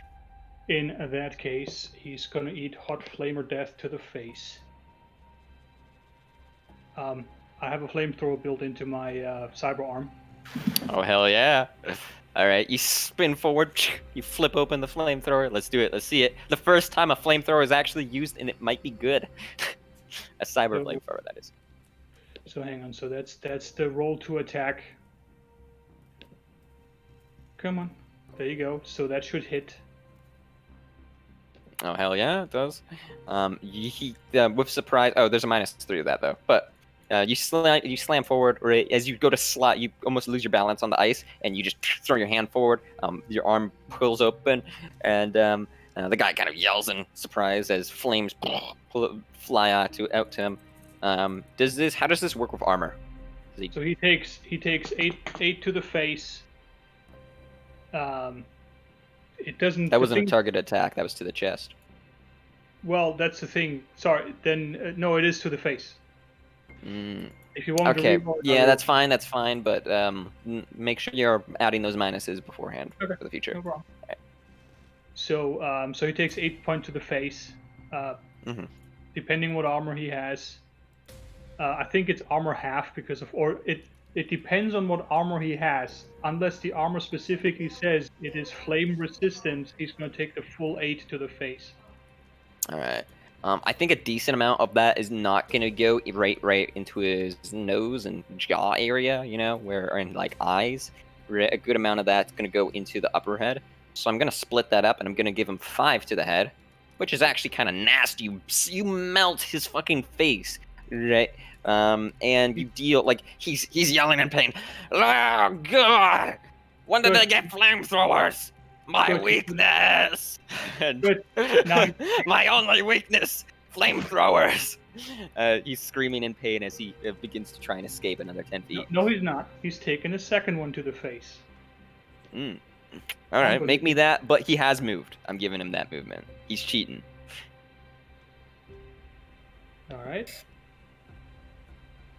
In that case, he's gonna eat hot flamer death to the face. I have a flamethrower built into my cyber arm. Oh hell yeah! All right, you spin forward, you flip open the flamethrower. Let's do it. Let's see it. The first time a flamethrower is actually used, and it might be good. A cyber flamethrower, that is. So hang on. So that's the roll to attack. Come on, there you go. So that should hit. Oh hell yeah, it does. With surprise. Oh, there's a -3 to that though. But you slam forward, or as you go to slide, you almost lose your balance on the ice, and you just throw your hand forward. Your arm pulls open, and the guy kind of yells in surprise as flames fly out to him. How does this work with armor? So he takes 8 to the face. It doesn't. That wasn't a target attack. That was to the chest. Well, that's the thing. Sorry. Then no, it is to the face. If you want okay. to Yeah, that's fine. That's fine. But make sure you're adding those minuses beforehand for the future. No problem. Right. So he takes 8 points to the face. Depending what armor he has. I think it's armor half because it depends on what armor he has. Unless the armor specifically says it is flame resistant, he's going to take the full 8 to the face. All right. I think a decent amount of that is not going to go right into his nose and jaw area, and like eyes. A good amount of that's going to go into the upper head. So I'm going to split that up, and I'm going to give him 5 to the head, which is actually kind of nasty. You melt his fucking face, right? And you deal like he's yelling in pain. Oh God! When did they get flamethrowers? My weakness. My only weakness, flamethrowers. He's screaming in pain as he begins to try and escape another 10 feet. No, he's not. He's taken a second one to the face. All right, make me that. But he has moved. I'm giving him that movement. He's cheating. All right.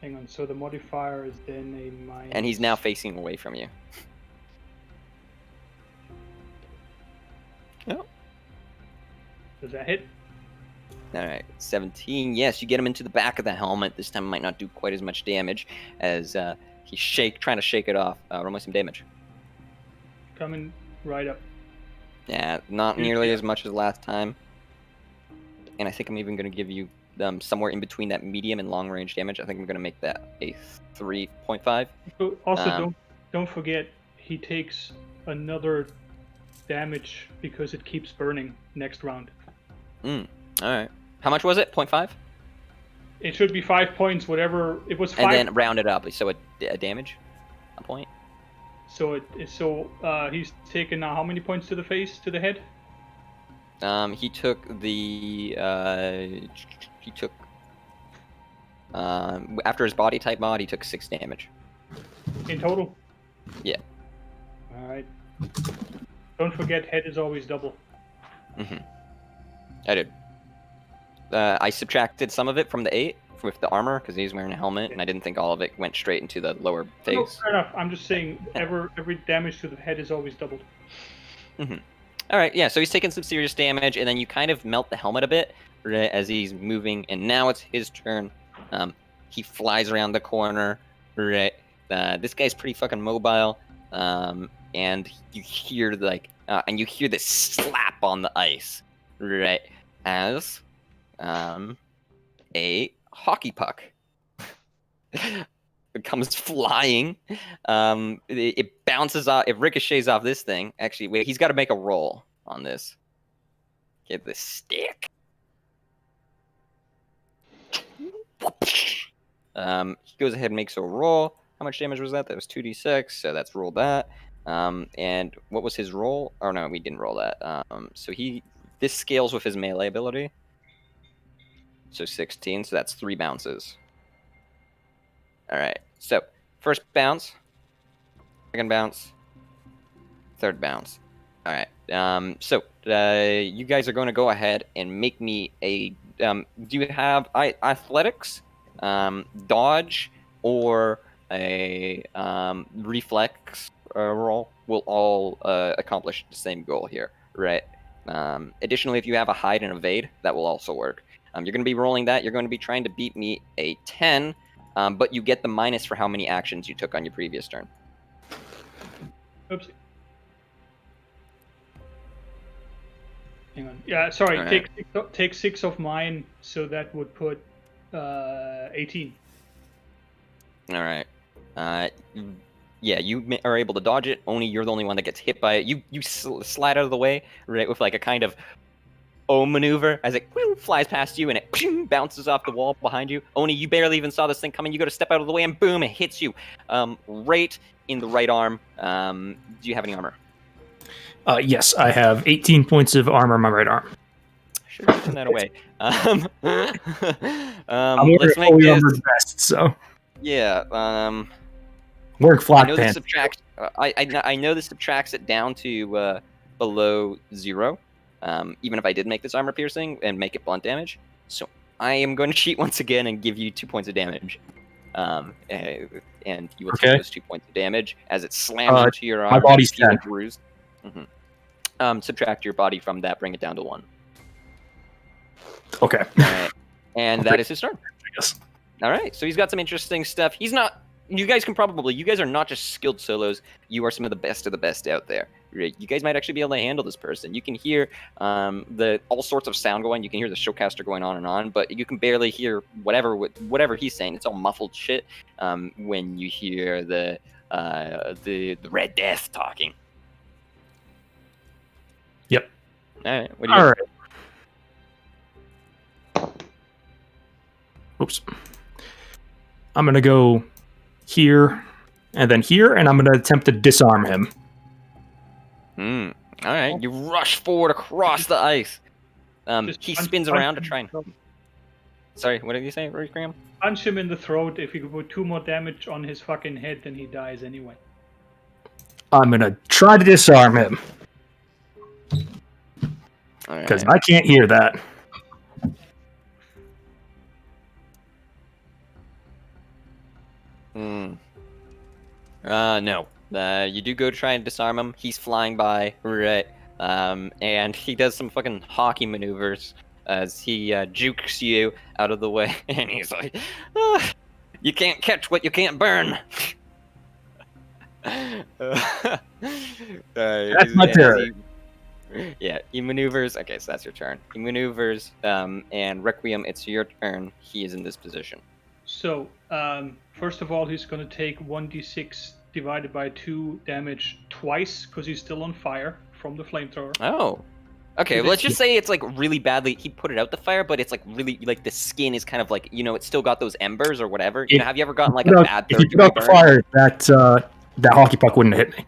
Hang on, so the modifier is then a minus... And he's now facing away from you. Oh. Does that hit? Alright, 17. Yes, you get him into the back of the helmet. This time might not do quite as much damage as he's trying to shake it off. Roll me some damage. Coming right up. Yeah, not nearly as much as last time. And I think I'm even going to give you somewhere in between that medium and long range damage. I think I'm going to make that a 3.5. Also, don't forget he takes another damage because it keeps burning next round. All right. How much was it? 0.5? It should be 5 points. Whatever it was. 5. And then round it up. So a damage, a point. So he's taken now how many points to the face, to the head? He took after his body type mod, he took 6 damage. In total? Yeah. Alright. Don't forget, head is always double. I did. I subtracted some of it from the 8 with the armor because he's wearing a helmet, and I didn't think all of it went straight into the lower face. No, fair enough. I'm just saying every damage to the head is always doubled. All right, yeah, so he's taking some serious damage, and then you kind of melt the helmet a bit, right, as he's moving, and now it's his turn. He flies around the corner, right? This guy's pretty fucking mobile, and you hear and you hear this slap on the ice, right? As a hockey puck it comes flying. It bounces off. It ricochets off this thing. Actually, wait. He's got to make a roll on this. Get the stick. He goes ahead and makes a roll. How much damage was that? That was 2d6. So that's rolled that. And what was his roll? Oh no, we didn't roll that. So this scales with his melee ability. So 16. So that's 3 bounces. All right. So first bounce, second bounce, third bounce. All right. So you guys are going to go ahead and make me a. Do you have athletics, dodge, or a reflex roll? Will all accomplish the same goal here, right? Additionally, if you have a hide and evade, that will also work. You're going to be rolling that. You're going to be trying to beat me a 10. But you get the minus for how many actions you took on your previous turn. Oops. Hang on. Yeah, sorry. Right. Take 6 of mine, so that would put 18. All right. Yeah, you are able to dodge it. Only you're the only one that gets hit by it. You slide out of the way, right, with like a kind of O maneuver as it flies past you and it bounces off the wall behind you. Only you barely even saw this thing coming. You go to step out of the way and boom, it hits you right in the right arm. Do you have any armor? Yes, I have 18 points of armor on my right arm. Should have taken that away. I'm Let's wearing a make fully this. armored vest, so Yeah. wearing I flat know this pants. subtracts. I know this subtracts it down to below 0. Even if I did make this armor piercing and make it blunt damage. So I am going to cheat once again and give you 2 points of damage. And you will take those 2 points of damage as it slams into your arm. My body's 10. Bruised. Subtract your body from that, bring it down to 1. Okay. All right. And that is his turn. I guess. All right. So he's got some interesting stuff. You guys are not just skilled solos. You are some of the best out there. Right? You guys might actually be able to handle this person. You can hear all sorts of sound going. You can hear the showcaster going on and on, but you can barely hear whatever he's saying. It's all muffled shit when you hear the Red Death talking. Yep. All right. What do you? All right. Oops. I'm gonna go here and then here, and I'm gonna attempt to disarm him. All right. You rush forward across the ice. He spins around to try and. Sorry, what did you say, Graham? Punch him in the throat. If you could put 2 more damage on his fucking head, then he dies anyway. I'm gonna try to disarm him because I can't hear that. No. You do go to try and disarm him. He's flying by, right? And he does some fucking hockey maneuvers as he jukes you out of the way, and he's like, "You can't catch what you can't burn." That's my turn. Yeah, he maneuvers. Okay, so that's your turn. He maneuvers, and Requiem, it's your turn. He is in this position. So, first of all, he's going to take 1d6 divided by 2 damage twice because he's still on fire from the flamethrower. Oh. Okay, well, let's just say it's like really badly. He put it out the fire, but it's like really like the skin is kind of like, it's still got those embers or whatever. Have you ever gotten like a bad If you put out the fire, that hockey puck wouldn't have hit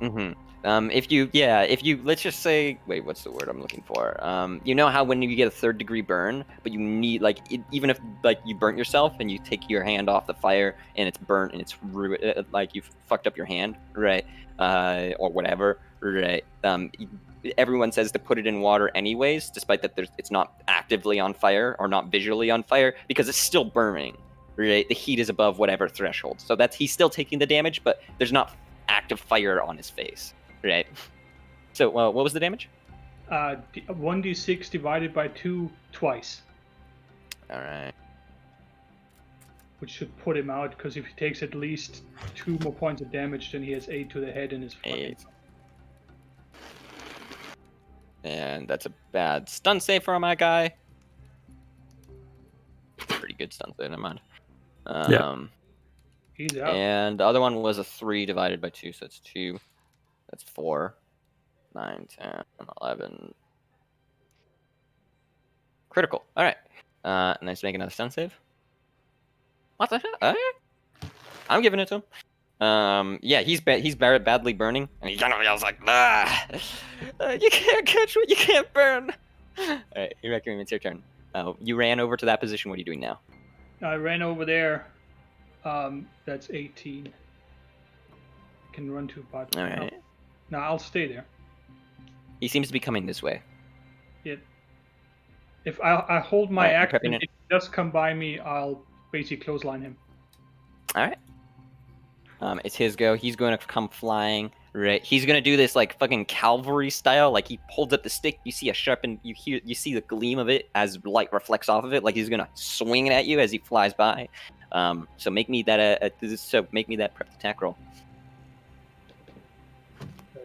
me. If you let's just say, wait, what's the word I'm looking for? You know how when you get a 3rd degree burn, but you need even if like you burnt yourself and you take your hand off the fire and it's burnt and it's like you've fucked up your hand, right? Or whatever, right? Everyone says to put it in water anyways, despite that it's not actively on fire or not visually on fire because it's still burning, right? The heat is above whatever threshold, so he's still taking the damage, but there's not active fire on his face. Right. So, what was the damage? 1d6 divided by 2 twice, All right. which should put him out, because if he takes at least 2 more points of damage, then he has 8 to the head and is fucking. 8. And that's a bad stun save for my guy. Pretty good stun save, never mind. He's out. And the other one was a 3 divided by 2, so that's 2. That's 4. 9, 10, 11. Critical. All right. Nice, make another stun save. What the hell? Okay. I'm giving it to him. Yeah, he's badly burning, and he kind of yells like, "Ah, you can't catch what you can't burn." All right, Eureka, it's your turn. You ran over to that position. What are you doing now? I ran over there. That's 18. Can run 2 parts. All right. No, I'll stay there. He seems to be coming this way. If I hold my Alright, action, prepping if it. he does come by me, I'll basically clothesline him. All right. It's his go. He's going to come flying. Right. He's going to do this like fucking cavalry style. Like he holds up the stick. You see a sharpened. You see the gleam of it as light reflects off of it. Like he's going to swing it at you as he flies by. So make me that make me that prep attack roll.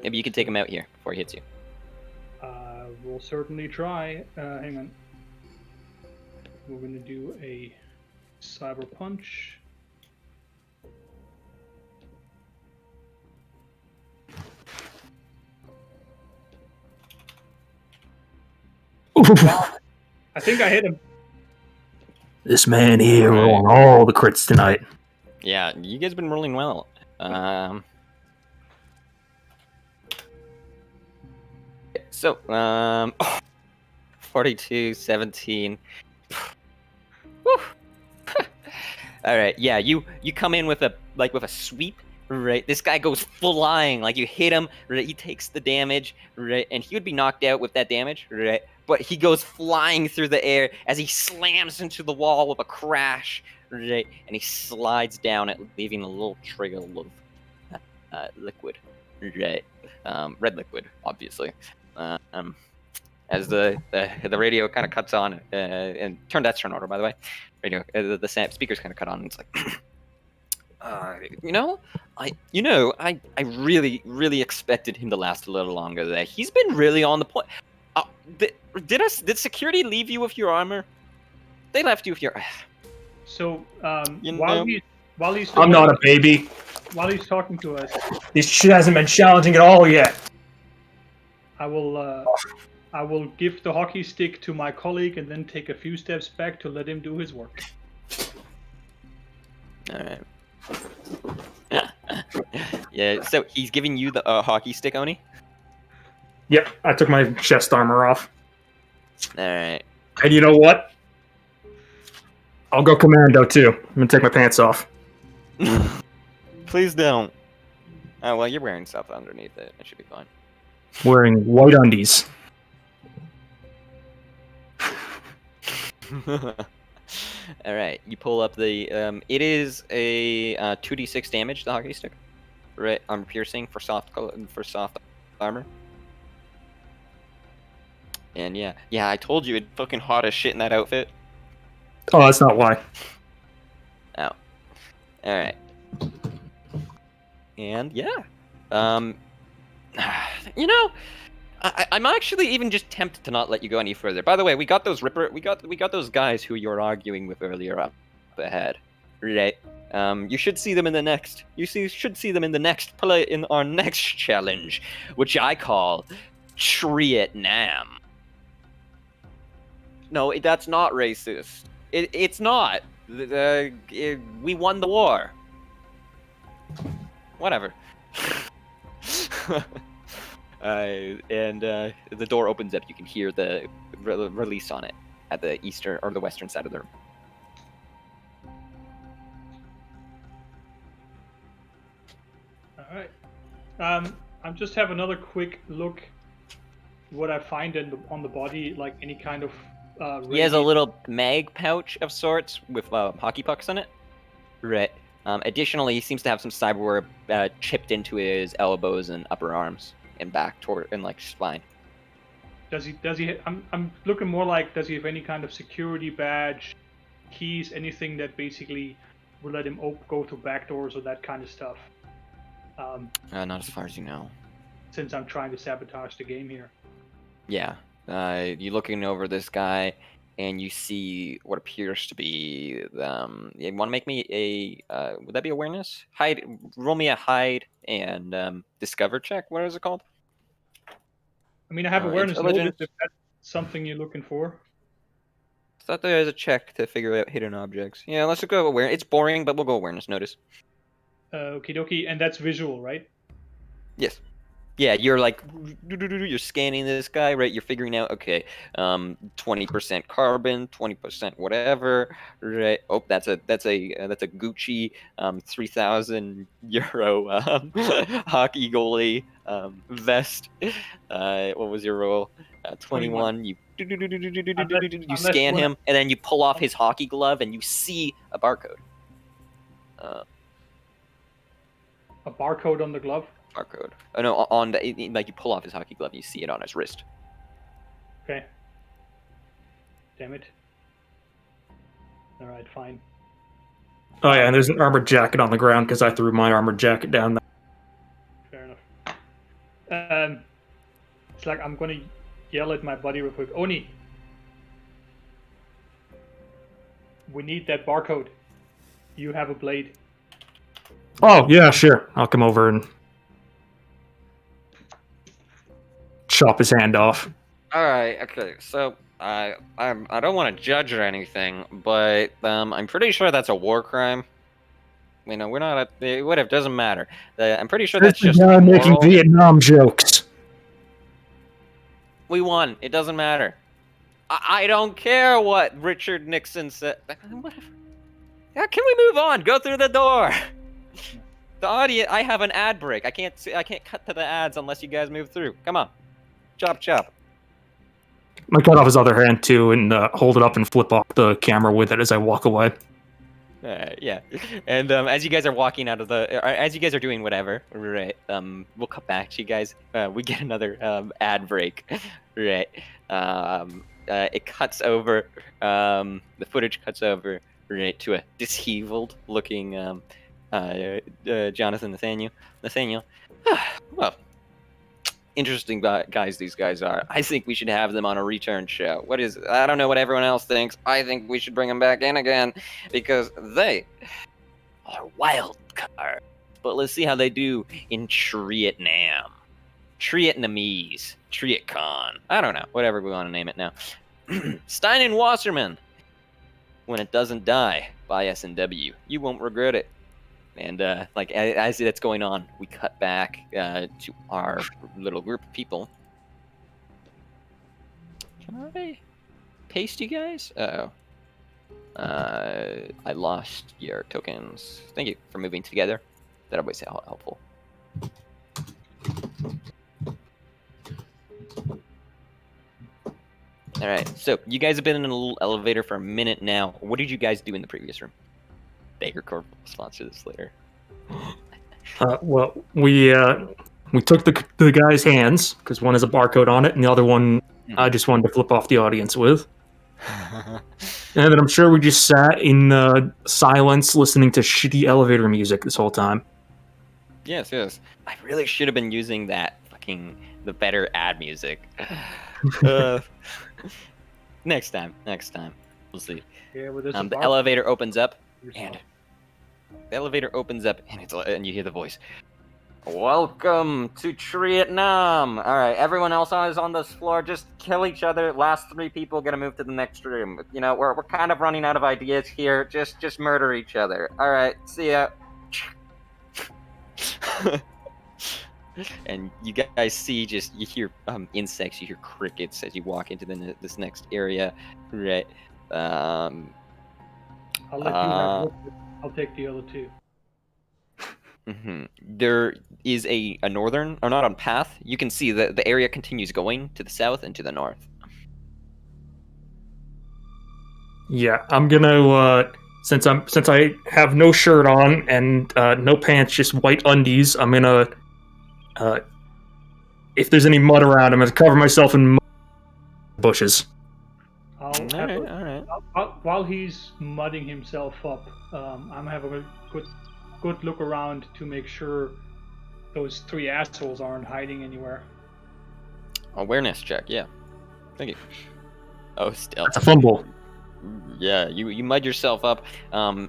Maybe you can take him out here before he hits you. We'll certainly try. Hang on. We're going to do a cyber punch. I think I hit him. This man here rolling all the crits tonight. Yeah, you guys have been rolling well. 42, 17. All right, yeah, you come in with a sweep, right? This guy goes flying, like you hit him, right? He takes the damage, right? And he would be knocked out with that damage, right? But he goes flying through the air as he slams into the wall with a crash, right? And he slides down it, leaving a little trail of liquid, right? Red liquid, obviously. As the radio kind of cuts on, and that's turn order, by the way. Radio, the speakers kind of cut on, and it's like, I really expected him to last a little longer there. He's been really on the point. Did security leave you with your armor? They left you with your. So know? while he's I'm not a baby. While he's talking to us, This shit hasn't been challenging at all yet. I will give the hockey stick to my colleague and then take a few steps back to let him do his work. All right. Yeah. So he's giving you the hockey stick, Oni. Yep, I took my chest armor off. All right. And you know what? I'll go commando too. I'm gonna take my pants off. Please don't. Oh well, you're wearing stuff underneath it. It should be fine. Wearing white undies. All right, you pull up the. It is a 2d6 damage. The hockey stick, right? On piercing for soft armor. And yeah, I told you it's fucking hot as shit in that outfit. Oh, that's not why. Oh, all right. And yeah, I'm actually even just tempted to not let you go any further. By the way, we got those we got those guys who you were arguing with earlier up ahead, right? You should see them in the next. Should see them in the next play in our next challenge, which I call Trietnam. No, that's not racist. It's not. We won the war. Whatever. And the door opens up. You can hear the release on it at the eastern or the western side of the room. All right. I'm just have another quick look. What I find on the body, like any kind of. He has a little mag pouch of sorts with hockey pucks in it. Right. Additionally, he seems to have some cyberware chipped into his elbows and upper arms and back toward and like spine. Does he? I'm looking more like, does he have any kind of security badge, keys, anything that basically will let him go through back doors or that kind of stuff? Not as far as you know. Since I'm trying to sabotage the game here. Yeah. You're looking over this guy, and you see what appears to be. You want to make me a? Would that be awareness? Hide. Roll me a hide and discover check. What is it called? I mean, I have awareness notice Intelligence. if that's something you're looking for. I thought there was a check to figure out hidden objects. Yeah, let's go awareness. It's boring, but we'll go awareness notice. Okie dokie, and that's visual, right? Yes. Yeah, you're like you're scanning this guy, right? You're figuring out, okay, 20% carbon, 20% whatever, right? Oh, that's a Gucci 3,000 euro hockey goalie vest. What was your roll? 21. You scan him, and then you pull off his hockey glove, and you see a barcode. A barcode on the glove? Barcode. Oh no, on the, like you pull off his hockey glove, you see it on his wrist. Okay. Damn it. All right, fine. Oh yeah, and there's an armored jacket on the ground because I threw my armored jacket down there. Fair enough. It's like I'm gonna yell at my buddy real quick. Oni, we need that barcode. You have a blade. Oh yeah, sure. I'll come over and chop his hand off. All right. Okay. So I don't want to judge or anything, but I'm pretty sure that's a war crime. You know, we're not whatever. Doesn't matter. I'm pretty sure that's just making moral. Vietnam jokes. We won. It doesn't matter. I don't care what Richard Nixon said. Whatever. Yeah, can we move on? Go through the door. The audience. I have an ad break. I can't cut to the ads unless you guys move through. Come on. Chop chop. I cut off his other hand too and hold it up and flip off the camera with it as I walk away. Yeah, and as you guys are walking out of as you guys are doing whatever, right? We'll cut back to you guys. We get another ad break, right? It cuts over. The footage cuts over right to a disheveled-looking Jonathan Nathaniel. Well, interesting guys these guys are. I think we should have them on a return show. I don't know what everyone else thinks. I think we should bring them back in again because they are wild cards. But let's see how they do in Trietnam. Trietnamese. Trietcon. I don't know. Whatever we want to name it now. Stein and Wasserman. When it doesn't die, buy S&W. You won't regret it. And like as that's going on, we cut back to our little group of people. Can I paste you guys? Oh, I lost your tokens. Thank you for moving together. That always helpful. All right, so you guys have been in a little elevator for a minute now. What did you guys do in the previous room? Baker Corp will sponsor this later. Well, we took the guy's hands because one has a barcode on it, and the other one I just wanted to flip off the audience with. And then I'm sure we just sat in silence, listening to shitty elevator music this whole time. Yes. I really should have been using the better ad music. Next time. We'll see. Yeah, well, The elevator opens up, and and you hear the voice. Welcome to Trietnam. All right, everyone else is on this floor. Just kill each other. Last 3 people gonna move to the next room. You know, we're kind of running out of ideas here. Just murder each other. All right, see ya. And you guys see, you hear insects, you hear crickets as you walk into this next area, right? I'll let you have one. I'll take the other 2. Mm-hmm. There is a northern, or not on path. You can see that the area continues going to the south and to the north. Yeah, I'm gonna since I have no shirt on and no pants, just white undies. I'm gonna if there's any mud around, I'm gonna cover myself in mud bushes. I'll All have right, a, all right. while he's mudding himself up, I'm having a good look around to make sure those three assholes aren't hiding anywhere. Awareness check, yeah. Thank you. Oh, stealth. That's a fumble. Yeah, you mud yourself up.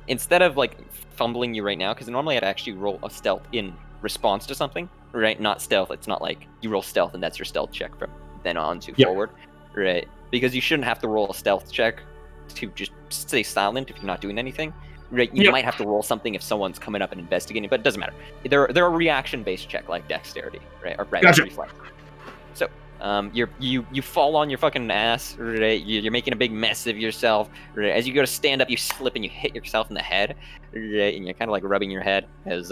Instead of like fumbling you right now, because normally I'd actually roll a stealth in response to something, right? Not stealth. It's not like you roll stealth and that's your stealth check from then on to Yep. forward, right? Because you shouldn't have to roll a stealth check to just stay silent if you're not doing anything, right? You Yep. might have to roll something if someone's coming up and investigating, but it doesn't matter. They're a reaction-based check like dexterity, right? Or rather, Gotcha. reflex. So. You fall on your fucking ass, right? You're making a big mess of yourself. Right? As you go to stand up, you slip and you hit yourself in the head, right? And you're kind of like rubbing your head as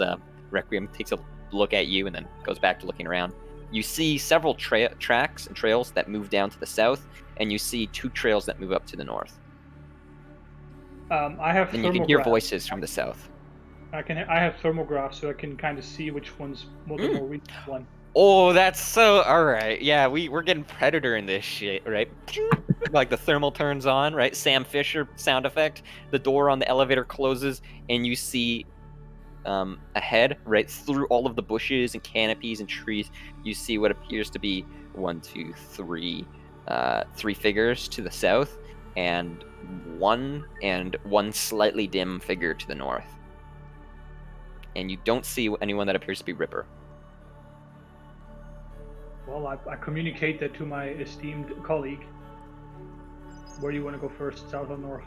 Requiem takes a look at you and then goes back to looking around. You see several tracks and trails that move down to the south, and you see 2 trails that move up to the north. I have And you can hear thermograph. voices from the south. I have thermograph, so I can kind of see which one's the more recent one. Oh, that's so alright. Yeah, we're getting Predator in this shit, right? Like the thermal turns on, right? Sam Fisher sound effect. The door on the elevator closes, and you see ahead, right through all of the bushes and canopies and trees, you see what appears to be 3 figures to the south, and one slightly dim figure to the north. And you don't see anyone that appears to be Ripper. Well, I communicate that to my esteemed colleague. Where do you want to go first, south or north?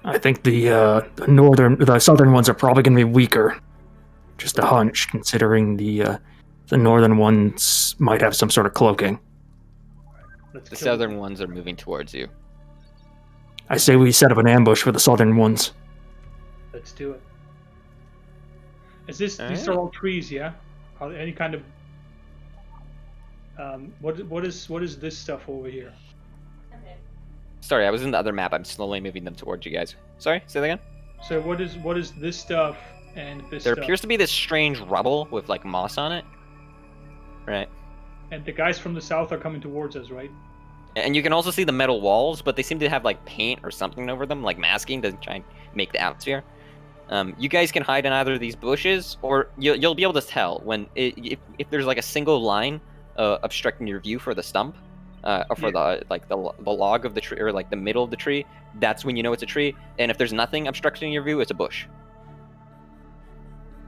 I think the southern ones are probably going to be weaker. Just a hunch, considering the northern ones might have some sort of cloaking. The southern ones are moving towards you. I say we set up an ambush for the southern ones. Let's do it. These Alright. are all trees, yeah? Are there any kind of what is this stuff over here? Sorry, I was in the other map. I'm slowly moving them towards you guys. Sorry, say that again? So what is this stuff and this There stuff? appears to be this strange rubble with like moss on it. Right. And the guys from the south are coming towards us, right? And you can also see the metal walls, but they seem to have like paint or something over them, like masking to try and make the atmosphere. You guys can hide in either of these bushes, or you'll be able to tell when if there's like a single line obstructing your view for the stump, or for the log of the tree, or like the middle of the tree. That's when you know it's a tree. And if there's nothing obstructing your view, it's a bush.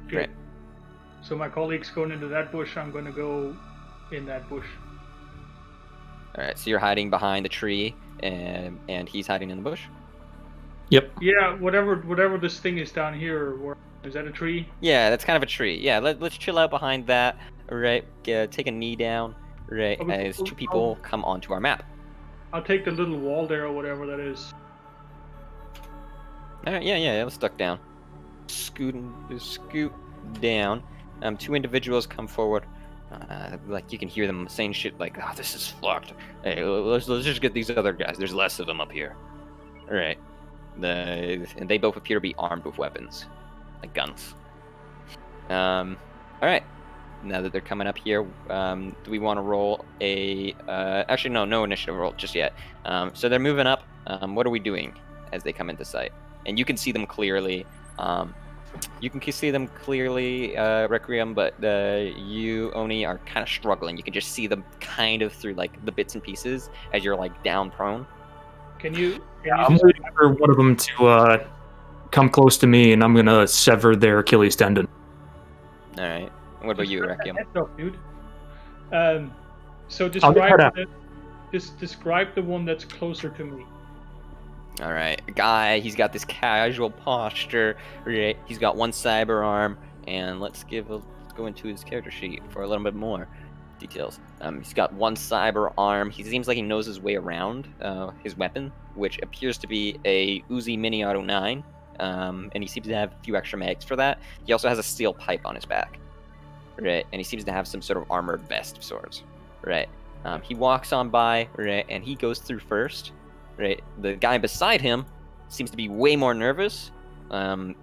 Good. Right. So my colleague's going into that bush. I'm going to go in that bush. All right. So you're hiding behind the tree, and he's hiding in the bush. Yep. Yeah, whatever this thing is down here. Is that a tree? Yeah, that's kind of a tree. Yeah, let's chill out behind that. All right. Take a knee down. Right. As 2 people come onto our map. I'll take the little wall there or whatever that is. All right. Yeah. Let's duck down. Scoot down. 2 individuals come forward. Like you can hear them saying shit like, "Oh, this is fucked. Hey, let's just get these other guys. There's less of them up here." All right. And they both appear to be armed with weapons, like guns. All right. Now that they're coming up here, do we want to roll a? Actually, no initiative roll just yet. So they're moving up. What are we doing as they come into sight? And you can see them clearly. Requiem, but you, Oni, are kind of struggling. You can just see them kind of through like the bits and pieces as you're like down prone. Can you I'm waiting for one of them to come close to me, and I'm going to sever their Achilles tendon. All right. And what about you, Requiem? Heads up, dude. So I'll get cut describe the one that's closer to me. All right, guy. He's got this casual posture. Right? He's got 1 cyber arm, and let's go into his character sheet for a little bit more details. He's got 1 cyber arm. He seems like he knows his way around his weapon, which appears to be a Uzi Mini Auto 9, and he seems to have a few extra mags for that. He also has a steel pipe on his back, right? And he seems to have some sort of armored vest of sorts, right? He walks on by, right, and he goes through first. Right, the guy beside him seems to be way more nervous,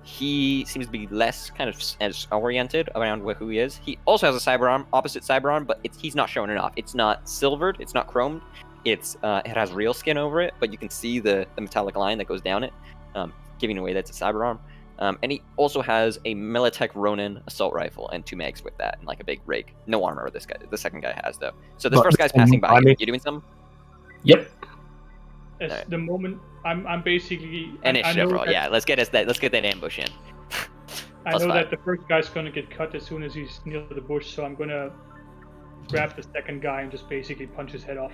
He seems to be less kind of as oriented around who he is. He also has a cyber arm, opposite cyber arm, but he's not showing it off. It's not silvered, it's not chromed. It has real skin over it, but you can see the metallic line that goes down it, giving away that's a cyber arm. And he also has a Militech Ronin assault rifle and 2 mags with that, and like a big rake. No armor. The second guy has though. So this first guy's passing by you. You doing something? Yep. At the moment, I'm basically Initiative roll. Yeah, let's get that ambush in. I know that the first guy's gonna get cut as soon as he's near the bush, so I'm gonna grab the second guy and just basically punch his head off.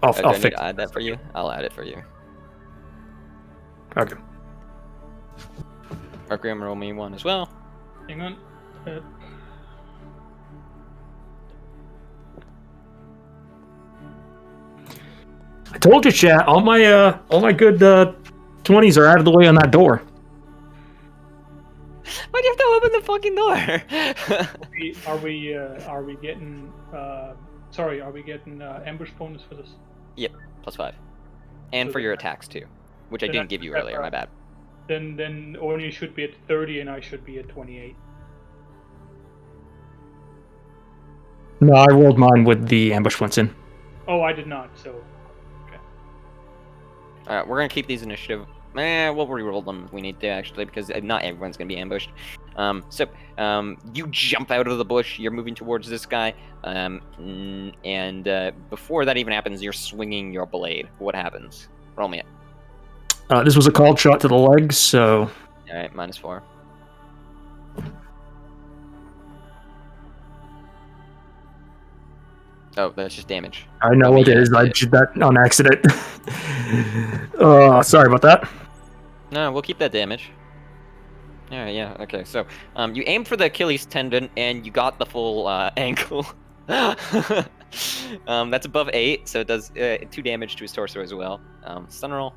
I'll need to add that for you. I'll add it for you. Okay. Requiem, roll me 1 as well. Hang on. I told you, chat. All my good 20s are out of the way on that door. Why do you have to open the fucking door? Are we getting ambush bonus for this? Yep, +5, and for your attacks too, which I didn't give you earlier. My bad. Then Oni should be at 30, and I should be at 28. No, I rolled mine with the ambush points in. Oh, I did not. So. Alright, we're gonna keep these initiative. We'll re-roll them if we need to, actually, because not everyone's gonna be ambushed. You jump out of the bush, you're moving towards this guy, and before that even happens, you're swinging your blade. What happens? Roll me it. This was a called shot to the legs, so... Alright, -4. Oh, that's just damage. I know it is. I did that on accident. Sorry about that. No, we'll keep that damage. Yeah, okay. So, you aim for the Achilles tendon, and you got the full ankle. That's above 8, so it does 2 damage to his torso as well. Stun roll.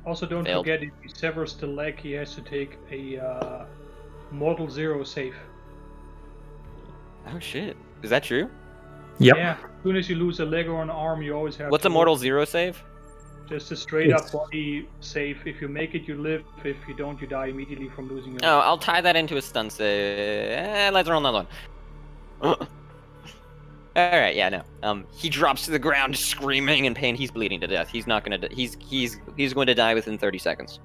Also, don't forget, if he severs the leg, he has to take a Mortal 0 save. Oh shit, is that true? Yep. Yeah, as soon as you lose a leg or an arm, you always have. What's a Mortal 0 save? Just a straight up body save. If you make it, you live. If you don't, you die immediately from losing your leg. Oh, I'll tie that into a stun save. Let's roll another one. Alright, yeah, no. He drops to the ground screaming in pain. He's bleeding to death. He's not gonna he's going to die within 30 seconds.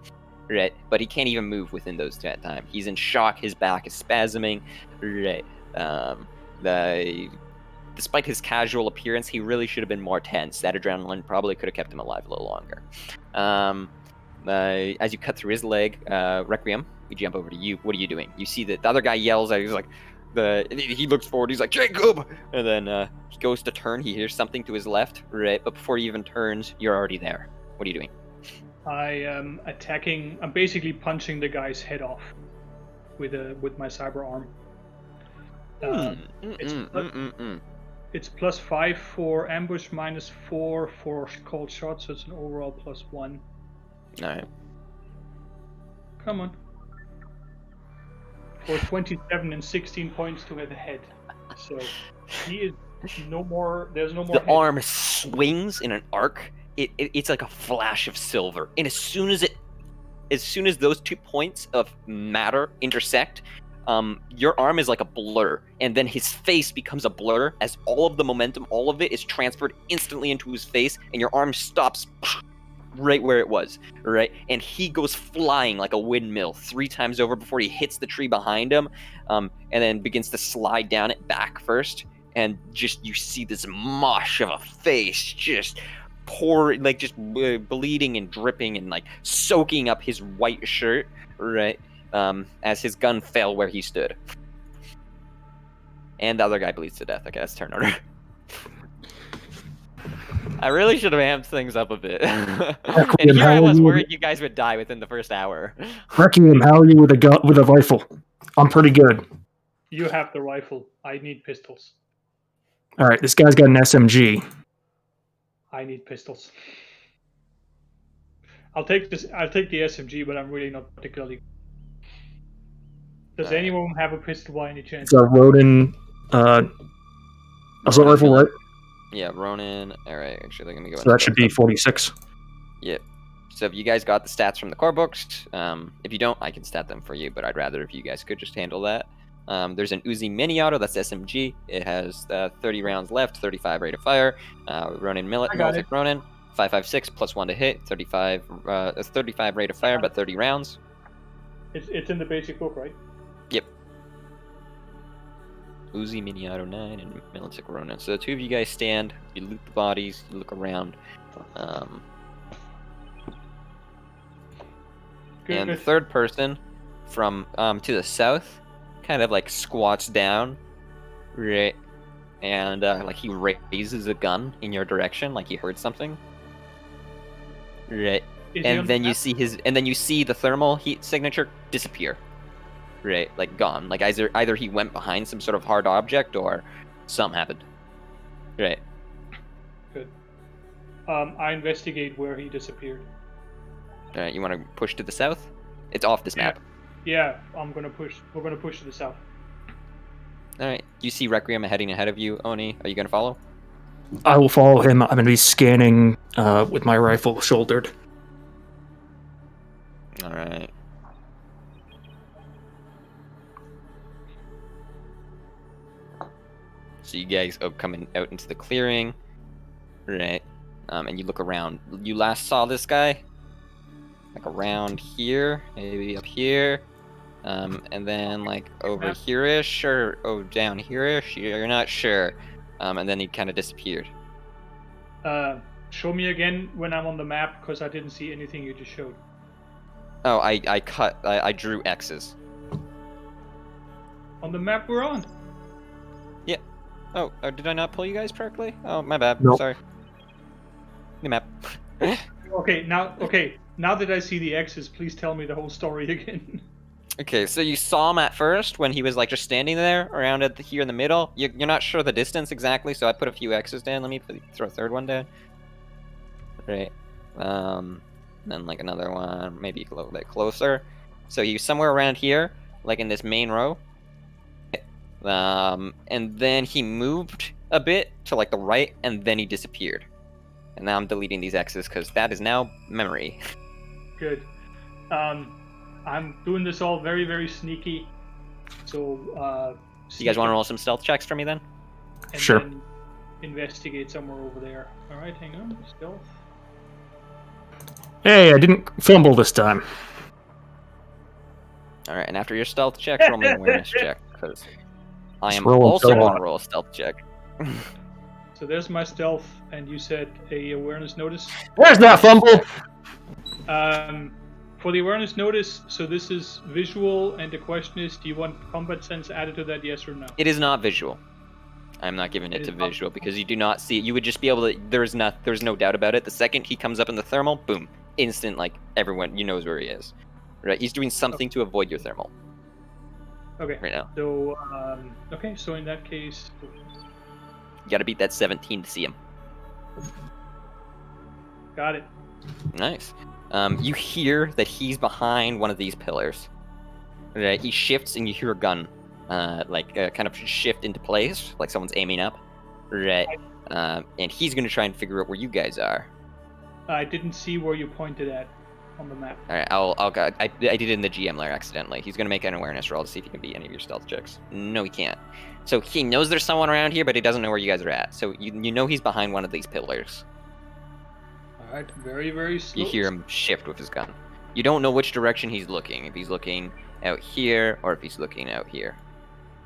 Right? But he can't even move within that time. He's in shock, his back is spasming. Right. Despite his casual appearance, he really should have been more tense. That adrenaline probably could have kept him alive a little longer. As you cut through his leg, Requiem, we jump over to you. What are you doing? You see that the other guy yells at. He's like, he looks forward. He's like, Jacob, and then he goes to turn. He hears something to his left, right? But before he even turns, you're already there. What are you doing? I am attacking. I'm basically punching the guy's head off with my cyber arm. It's +5 for ambush, -4 for cold shot, so it's an overall +1. Alright. Come on. For 27 and 16 points to the head. So he is no more. There's no more. The arm swings in an arc. It's like a flash of silver, and as soon as those 2 points of matter intersect, your arm is like a blur, and then his face becomes a blur as all of the momentum, all of it is transferred instantly into his face, and your arm stops right where it was, right? And he goes flying like a windmill 3 times over before he hits the tree behind him, and then begins to slide down it back first, and just you see this mosh of a face just pouring, like just bleeding and dripping and like soaking up his white shirt, right? As his gun fell where he stood. And the other guy bleeds to death. Okay, that's turn order. I really should have amped things up a bit. And here I was worried you guys would die within the first hour. Requiem, how are you with a rifle? I'm pretty good. You have the rifle. I need pistols. Alright, this guy's got an SMG. I need pistols. I'll take the SMG, but I'm really not particularly. Does anyone have a pistol by any chance? It's a Rodin assault rifle, right? Yeah, Ronin. All right, actually, let me go. So that should be 46. Yep. So if you guys got the stats from the core books, if you don't, I can stat them for you, but I'd rather if you guys could just handle that. There's an Uzi mini auto, that's SMG. It has 30 rounds left, 35 rate of fire. Ronin Militic Ronin, 5.56 plus 1 to hit, 35 rate of fire, but 30 rounds. It's in the basic book, right? Yep. Uzi mini auto 9 and Militic Ronin. So the two of you guys stand, you loot the bodies, you look around. And the third person from to the south kind of like squats down, right? And like he raises a gun in your direction, like he heard something. Right. And then you see the thermal heat signature disappear. Right, like gone. Like either he went behind some sort of hard object or something happened. Right. Good. I investigate where he disappeared. Alright, you want to push to the south? It's off this map. Yeah, I'm gonna push. We're gonna push to the south. Alright, you see Requiem heading ahead of you, Oni. Are you gonna follow? I will follow him. I'm going to be scanning with my rifle shouldered. Alright. So you guys are coming out into the clearing. Right. And you look around. You last saw this guy? Like around here, maybe up here, and then like over here-ish, or down here-ish, you're not sure, and then he kind of disappeared. Show me again when I'm on the map, because I didn't see anything you just showed. Oh, I drew X's. On the map we're on. Yeah. Oh, did I not pull you guys correctly? Oh, my bad. Nope. Sorry. New map. Okay, now that I see the X's, please tell me the whole story again. Okay, so you saw him at first when he was like just standing there around here in the middle. You're not sure the distance exactly, so I put a few X's down. Let me throw a third one down. Right. Then like another one, maybe a little bit closer. So he was somewhere around here, like in this main row. And then he moved a bit to like the right, and then he disappeared. And now I'm deleting these X's because that is now memory. Good. I'm doing this all very, very sneaky. So, you guys want to roll some stealth checks for me then? And Sure. then investigate somewhere over there. All right, hang on. Stealth. Hey, I didn't fumble this time. All right, and after your stealth check, roll me an awareness check because I am rolling also so going hard. to roll a stealth check. So there's my stealth, and you said a awareness notice. Where's that fumble? For the awareness notice, so this is visual, and the question is, do you want combat sense added to that, yes or no? It is not visual. I'm not giving it to visual because you do not see it. You would just be able to. There's no doubt about it. The second he comes up in the thermal, boom, instant. Like everyone, you knows where he is. Right? He's doing something to avoid your thermal Okay. right now. So, okay. So in that case, You got to beat that 17 to see him. got it. Nice. You hear that he's behind one of these pillars. Right? He shifts, and you hear a gun, kind of shift into place, like someone's aiming up. Right. And he's gonna try and figure out where you guys are. I didn't see where you pointed at on the map. All right, I did it in the GM layer accidentally. He's gonna make an awareness roll to see if he can beat any of your stealth checks. No, he can't. So he knows there's someone around here, but he doesn't know where you guys are at. So you know he's behind one of these pillars. All right. Very, very slow. You hear him shift with his gun. You don't know which direction he's looking. If he's looking out here or if he's looking out here.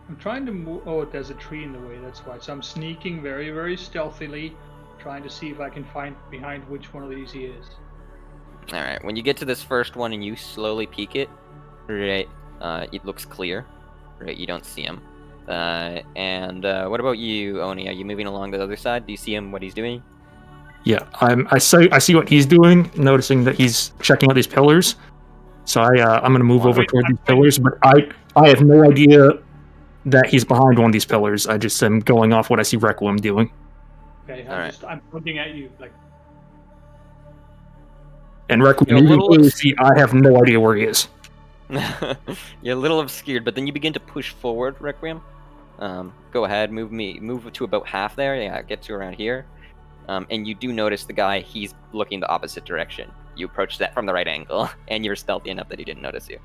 I'm trying to move. Oh, there's a tree in the way. That's why. So I'm sneaking very, very stealthily, trying to see if I can find behind which one of these he is. All right. When you get to this first one and you slowly peek it, right? It looks clear. Right. You don't see him. And what about you, Oni? Are you moving along the other side? Do you see him? What he's doing? Yeah, I see what he's doing, noticing that he's checking out these pillars. So I'm going to move over toward these pillars, but I have no idea that he's behind one of these pillars. I just am going off what I see Requiem doing. Okay. Right. I'm pointing at you like. And Requiem, You're a you can little clearly see I have no idea where he is. You're a little obscured, but then you begin to push forward, Requiem. Go ahead, move to about half there. Yeah, get to around here. And you do notice the guy, he's looking the opposite direction. You approach that from the right angle, and you're stealthy enough that he didn't notice you.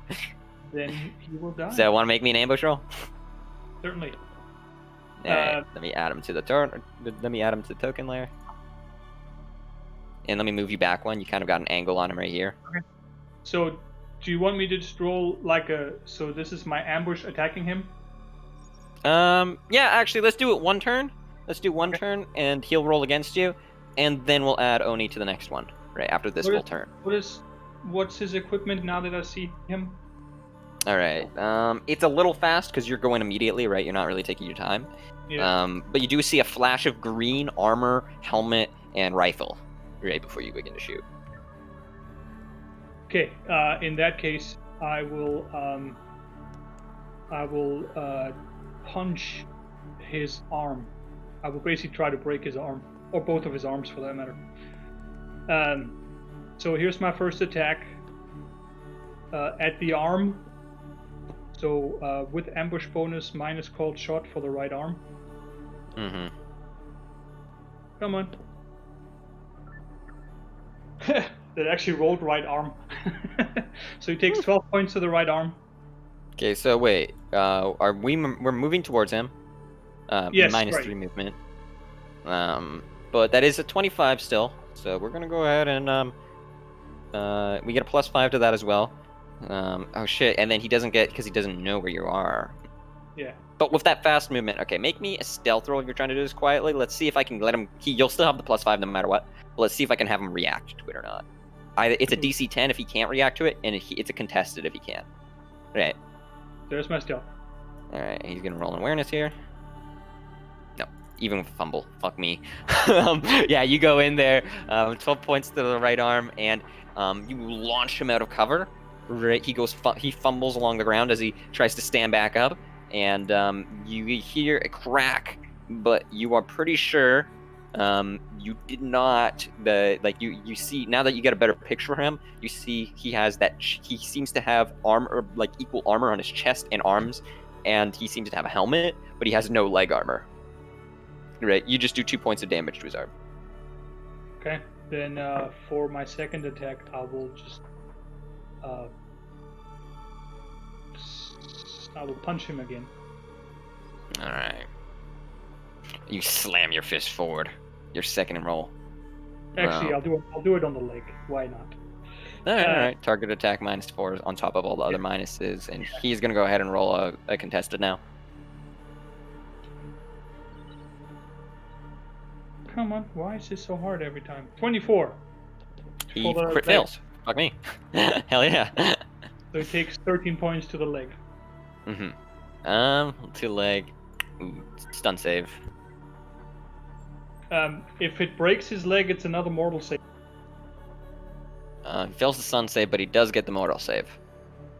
Then he will die. So, want to make me an ambush roll? Certainly. Alright, let me add him to the token layer. And let me move you back one. You kind of got an angle on him right here. Okay. So, do you want me to just roll like a... So this is my ambush attacking him? Yeah, actually, let's do it one turn. Let's do one turn, and he'll roll against you, and then we'll add Oni to the next one, right after this full turn. What's his equipment now that I see him? Alright, it's a little fast because you're going immediately, right? You're not really taking your time. Yeah. But you do see a flash of green armor, helmet, and rifle right before you begin to shoot. Okay, in that case, I will punch his arm. I will basically try to break his arm, or both of his arms for that matter. So here's my first attack at the arm. So with ambush bonus minus called shot for the right arm. Mm-hmm. Come on. That actually rolled right arm. So he takes 12 points to the right arm. Okay, so wait, we're moving towards him. Yes, minus right. 3 movement. But that is a 25 still, so we're gonna go ahead and we get a +5 to that as well. Oh shit, and then he doesn't get, because he doesn't know where you are. Yeah. But with that fast movement, okay, make me a stealth roll if you're trying to do this quietly. Let's see if I can let him. You'll still have the +5 no matter what. But let's see if I can have him react to it or not. It's a DC 10 if he can't react to it, and it's a contested if he can. Right. There's my stealth. All right, he's gonna roll an awareness here. No, even with a fumble, fuck me. Yeah, you go in there, 12 points to the right arm, and you launch him out of cover. Right, he fumbles along the ground as he tries to stand back up. And you hear a crack, but you are pretty sure you did not. You see now that you get a better picture of him, you see he has that. He seems to have armor, like equal armor on his chest and arms, and he seems to have a helmet, but he has no leg armor. Right, you just do 2 points of damage to his arm. Okay, then for my second attack, I will just I will punch him again. All right. You slam your fist forward. Your second and roll. Actually, I'll do it on the leg. Why not? All right. Target attack -4 on top of all the other minuses, and he's gonna go ahead and roll a contested now. Come on, why is this so hard every time? 24. He crit fails. Fuck me. Hell yeah. So he takes 13 points to the leg. To leg. Ooh, stun save. If it breaks his leg, it's another mortal save. He fails the stun save, but he does get the mortal save.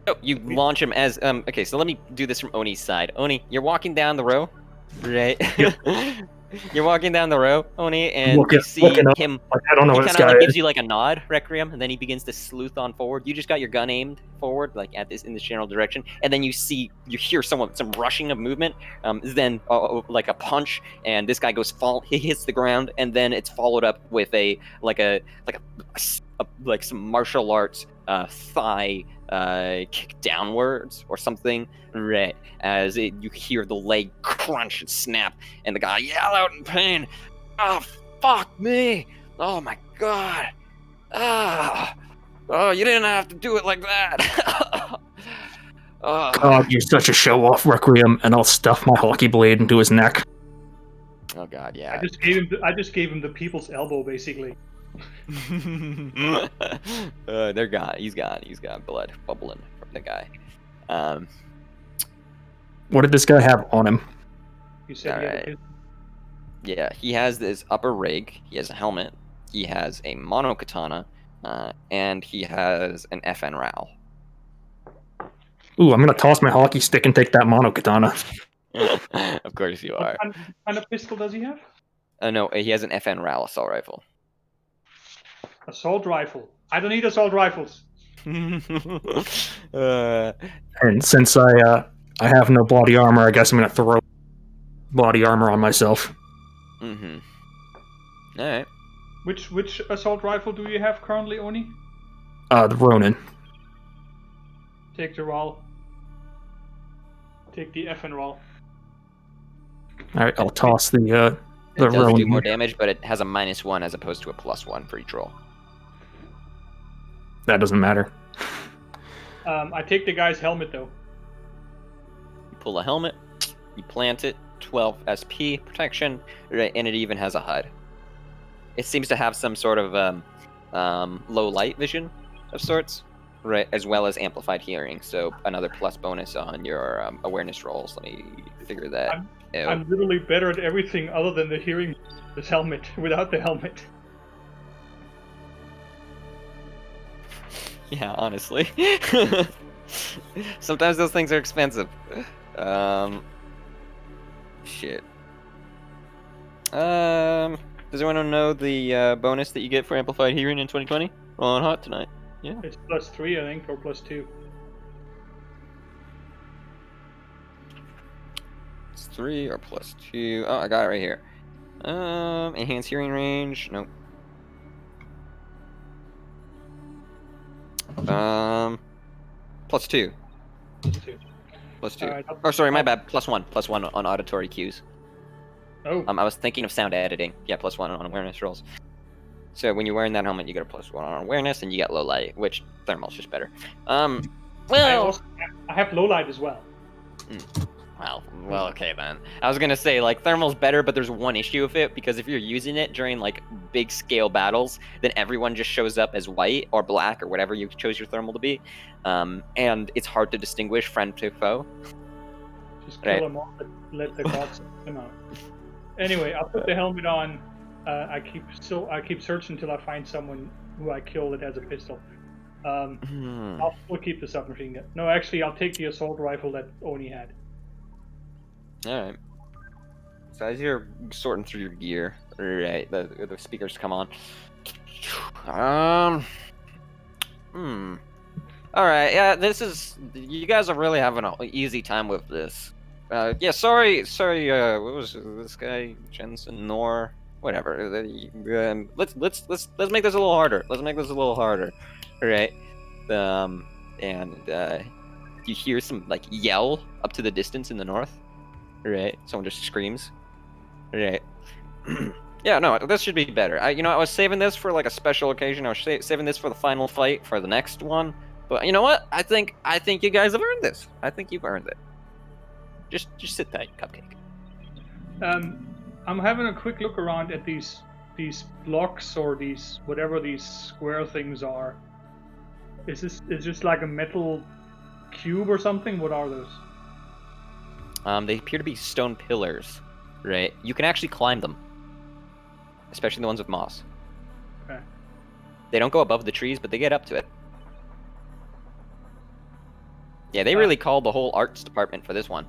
Oh, you launch him as okay, so let me do this from Oni's side. Oni, you're walking down the row, right? You're walking down the row, Oni, and you see him. Like, I don't know what this guy guy is. gives you like a nod, Requiem, and then he begins to sleuth on forward. You just got your gun aimed forward, like in this general direction, and then you hear some rushing of movement. Then like a punch, and this guy he hits the ground, and then it's followed up with like some martial arts thigh kick downwards or something, right? As you hear the leg crunch and snap, and the guy yell out in pain, "Oh, fuck me! Oh my god! Oh, you didn't have to do it like that!" God, you're such a show-off, Requiem, and I'll stuff my hockey blade into his neck. Oh god, yeah. I just gave him the people's elbow, basically. They're gone. He's got blood bubbling from the guy. What did this guy have on him? You said right. Yeah, he has this upper rig. He has a helmet. He has a mono katana, and he has an FN Rao. Ooh, I'm gonna toss my hockey stick and take that mono katana. Of course you are. What kind of pistol does he have? No, he has an FN Rao assault rifle. Assault rifle. I don't need assault rifles. And since I have no body armor, I guess I'm gonna throw body armor on myself. Mm-hmm. All right. Which assault rifle do you have currently, Oni? The Ronin. Take the roll. Take the F and roll. All right, I'll toss the It does do Ronin. more damage, but it has a -1 as opposed to a +1 for each roll. That doesn't matter. I take the guy's helmet though. You pull a helmet, you plant it, 12 SP protection, right, and it even has a HUD. It seems to have some sort of low light vision of sorts, right, as well as amplified hearing, so another plus bonus on your awareness rolls. Let me figure that out. I'm literally better at everything other than the hearing. This helmet, without the helmet. Yeah, honestly. Sometimes those things are expensive. Shit. Does anyone know the bonus that you get for amplified hearing in 2020? Rolling hot tonight. Yeah. It's +3, I think, or +2. It's 3 or +2. Oh, I got it right here. Enhanced hearing range. Nope. +2. +2. +2. Alright, Oh, sorry, my bad. +1. +1 on auditory cues. Oh. I was thinking of sound editing. Yeah, +1 on awareness rolls. So when you're wearing that helmet, you get a +1 on awareness, and you get low light, which thermal's just better. Well, I have low light as well. Well, okay then. I was gonna say, like, thermal's better, but there's one issue with it, because if you're using it during, like, big scale battles, then everyone just shows up as white or black or whatever you chose your thermal to be, and it's hard to distinguish friend to foe. Just kill them all, but let the gods come out. Anyway, I'll put the helmet on. I keep searching until I find someone who I kill that has a pistol. We'll keep the submachine gun. No, actually, I'll take the assault rifle that Oni had. Alright. So as you're sorting through your gear, right, the speakers come on. Alright, yeah, you guys are really having an easy time with this. Yeah, sorry, what was this guy? Jensen, Nor, whatever. Let's make this a little harder. Alright. You hear some, like, yell up to the distance in the north. Right, someone just screams. Right. Yeah, no, this should be better. I was saving this for like a special occasion. I was saving this for the final fight for the next one. But you know what? I think you guys have earned this. I think you've earned it. Just sit tight, Cupcake. I'm having a quick look around at these blocks or these whatever these square things are. Is this like a metal cube or something? What are those? They appear to be stone pillars, right? You can actually climb them, especially the ones with moss. Okay. They don't go above the trees, but they get up to it. Yeah, they really called the whole arts department for this one.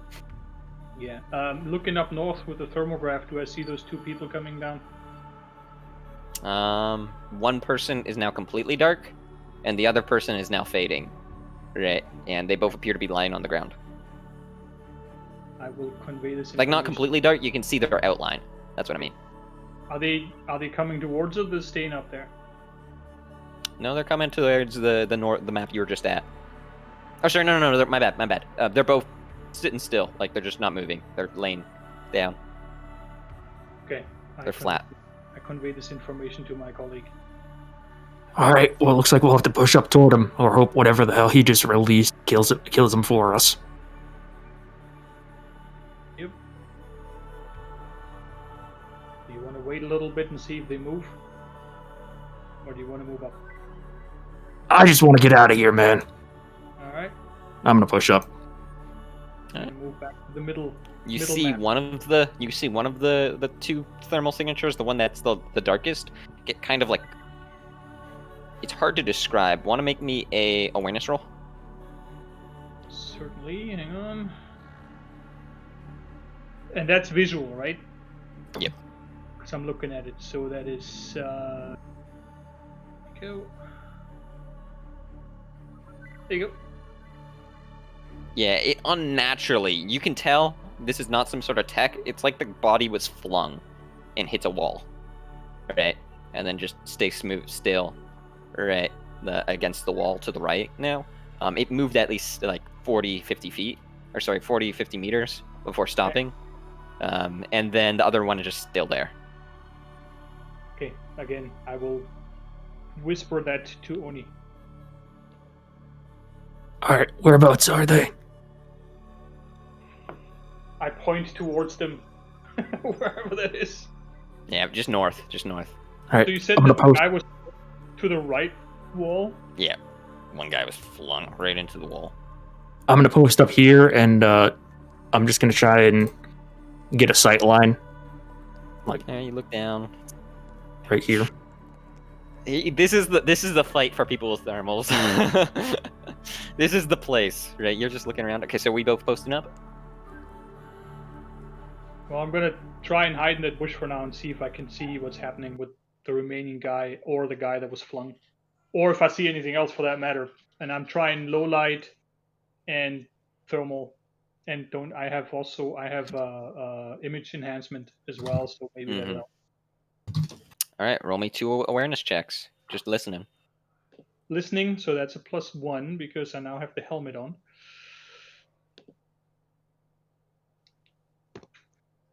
Yeah. Looking up north with the thermograph, do I see those two people coming down? One person is now completely dark, and the other person is now fading, right? And they both appear to be lying on the ground. I will convey this. Like, not completely dark, you can see their outline. That's what I mean. Are they coming towards us or they're staying up there? No, they're coming towards the map you were just at. Oh, sorry, no, my bad. They're both sitting still, like they're just not moving. They're laying down. Okay. They're flat. I convey this information to my colleague. Alright, well, looks like we'll have to push up toward him, or hope whatever the hell he just released kills him for us. Yep. Do you want to wait a little bit and see if they move? Or do you want to move up? I just want to get out of here, man. Alright. I'm gonna push up. Move back to the middle. You middle see map. one of the two thermal signatures, the one that's the darkest, get kind of like, it's hard to describe. Want to make me a awareness roll? Certainly, hang on. And that's visual, right? Yep. Because I'm looking at it, so that is go. There you go. Yeah, it unnaturally, you can tell this is not some sort of tech. It's like the body was flung and hits a wall, right? And then just stay smooth still, right? Against the wall to the right now. It moved at least like 40, 50 feet, or sorry, 40, 50 meters before stopping. And then the other one is just still there. Okay, again, I will whisper that to Oni. Alright, whereabouts are they? I point towards them, wherever that is. Yeah, just north, just north. Alright, So you said I'm that gonna post. the guy was to the right wall? Yeah, one guy was flung right into the wall. I'm gonna post up here, and I'm just gonna try and get a sight line. Like Yeah, you look down. right here. This is the fight for people with thermals. This is the place, right? You're just looking around. Okay, so we both posting up. Well, I'm gonna try and hide in that bush for now and see if I can see what's happening with the remaining guy or the guy that was flung, or if I see anything else for that matter. And I'm trying low light and thermal, and don't I have image enhancement as well, so maybe that'll help. All right, roll me 2 awareness checks. Just listening. Listening, so that's a +1 because I now have the helmet on.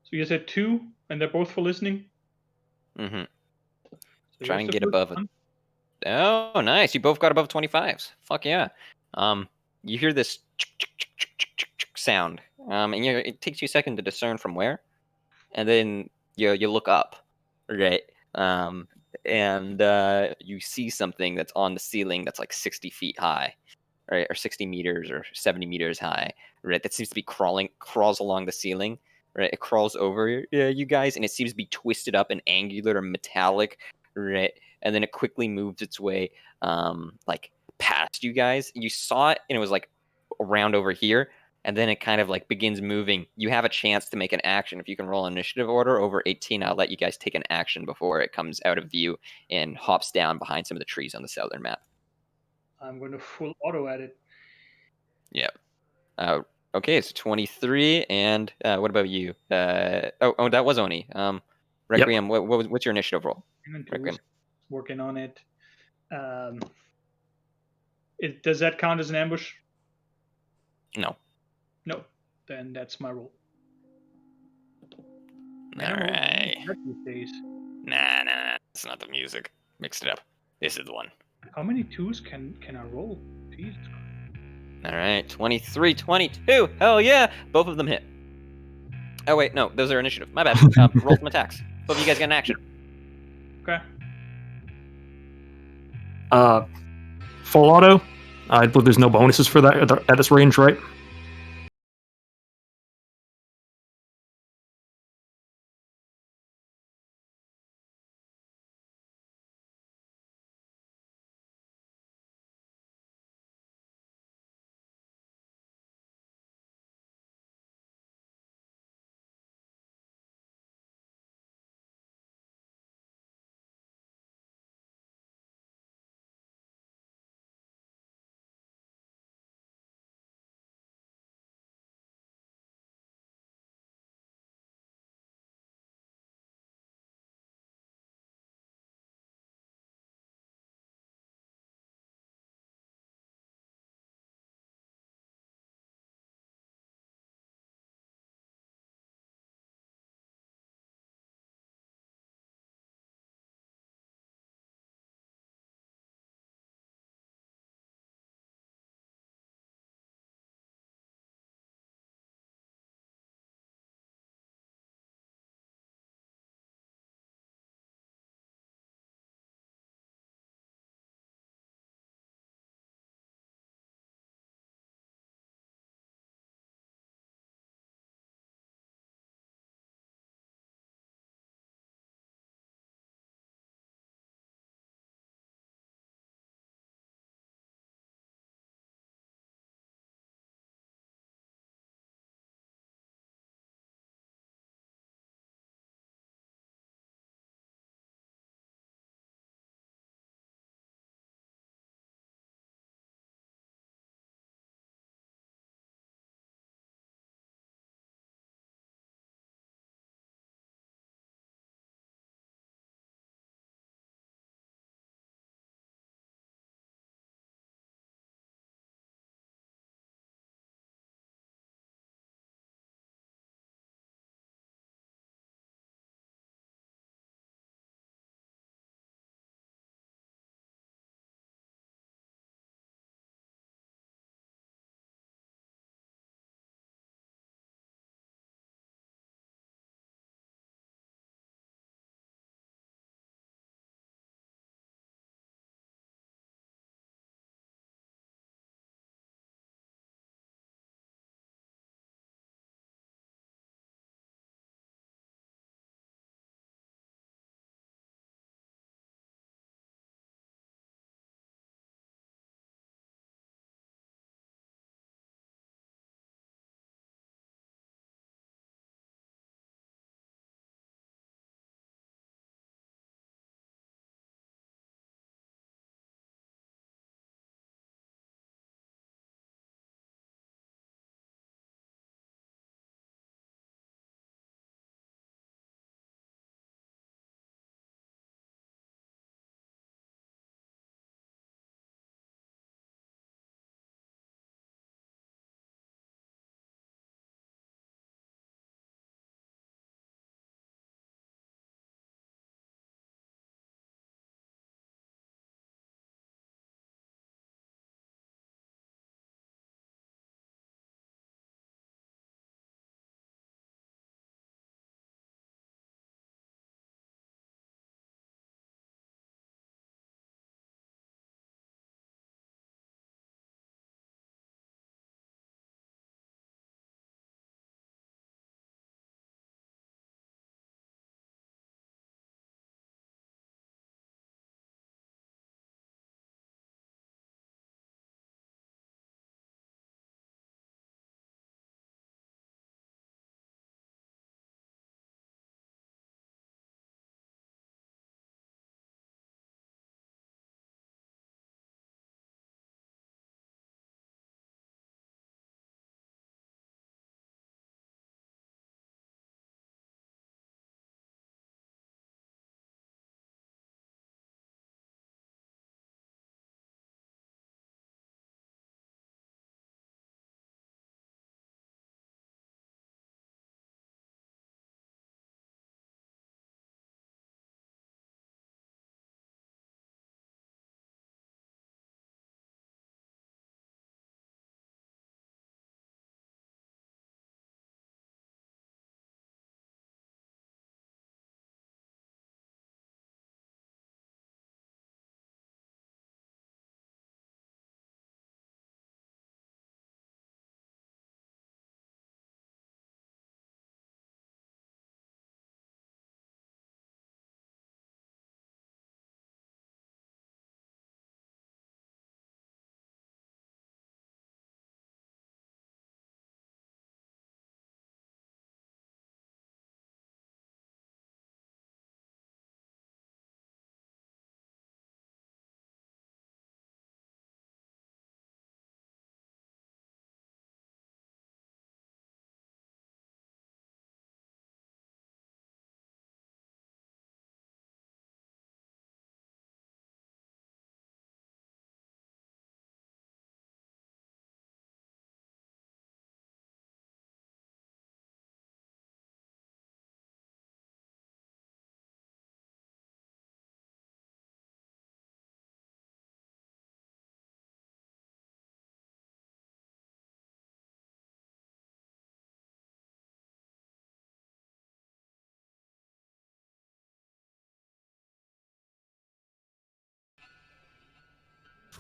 So you said 2, and they're both for listening. Mm-hmm. So Try here's and the get first above it. one. Oh, nice. You both got above 25s. Fuck yeah. You hear this sound, and it takes you a second to discern from where, and then you look up, right? And you see something that's on the ceiling that's like 60 feet high, right, or 60 meters or 70 meters high, right? That seems to be crawls along the ceiling, right? It crawls over you guys, and it seems to be twisted up and angular and metallic, right? And then it quickly moves its way, like past you guys. You saw it, and it was like around over here, and then it kind of like begins moving. You have a chance to make an action if you can roll initiative order over 18. I'll let you guys take an action before it comes out of view and hops down behind some of the trees on the southern map. I'm going to full auto at it. Yep. Okay, it's 23, and what about you? Oh, that was Oni. Requiem, what's your initiative roll? Requiem. Working on it. Does that count as an ambush? No. No. Then that's my roll. All right. These days. Nah. It's not the music. Mixed it up. This is the one. How many 2s can I roll? Jesus. All right, 23, 22. Hell yeah! Both of them hit. Oh, wait, no, those are initiative. My bad. Roll some attacks. Both of you guys get an action. Okay. Full auto. I believe there's no bonuses for that at this range, right?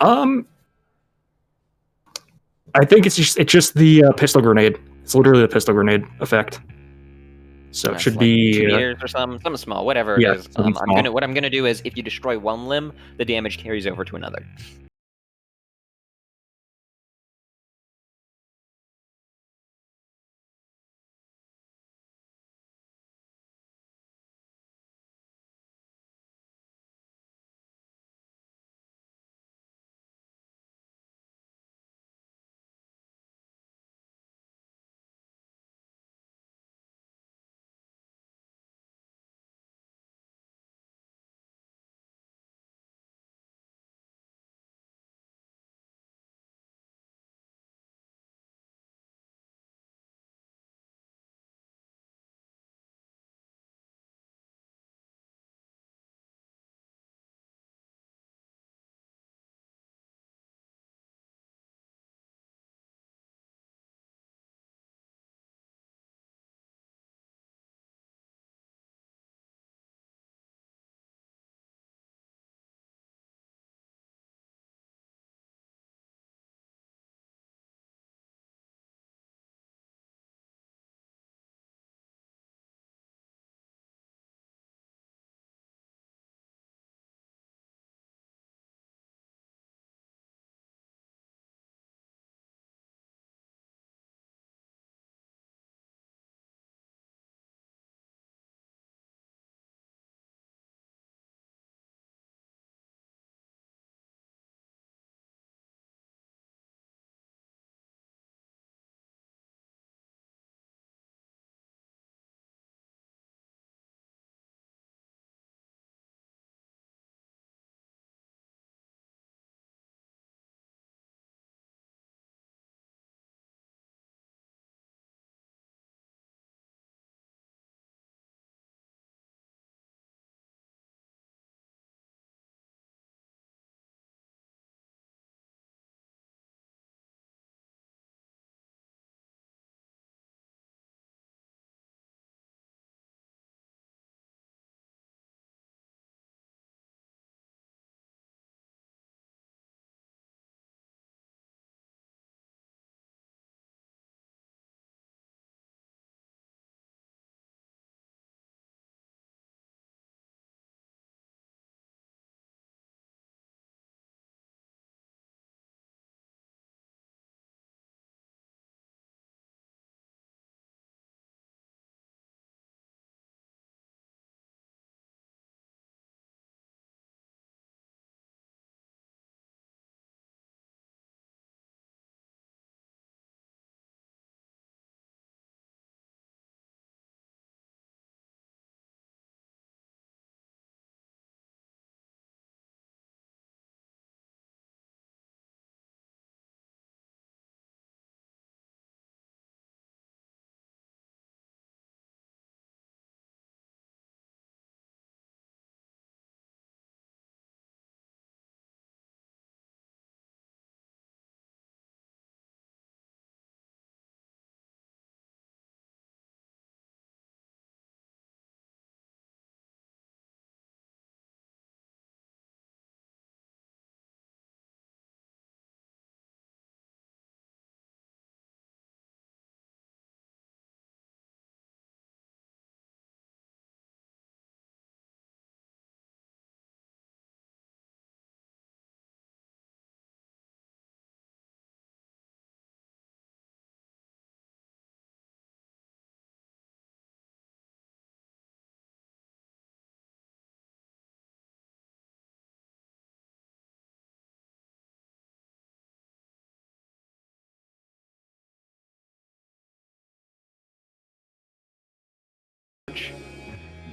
I think it's just the pistol grenade. It's literally the pistol grenade effect. So it That's should like be 2 meters or something small, whatever it yeah, is. something small. What I'm gonna do is if you destroy one limb, the damage carries over to another.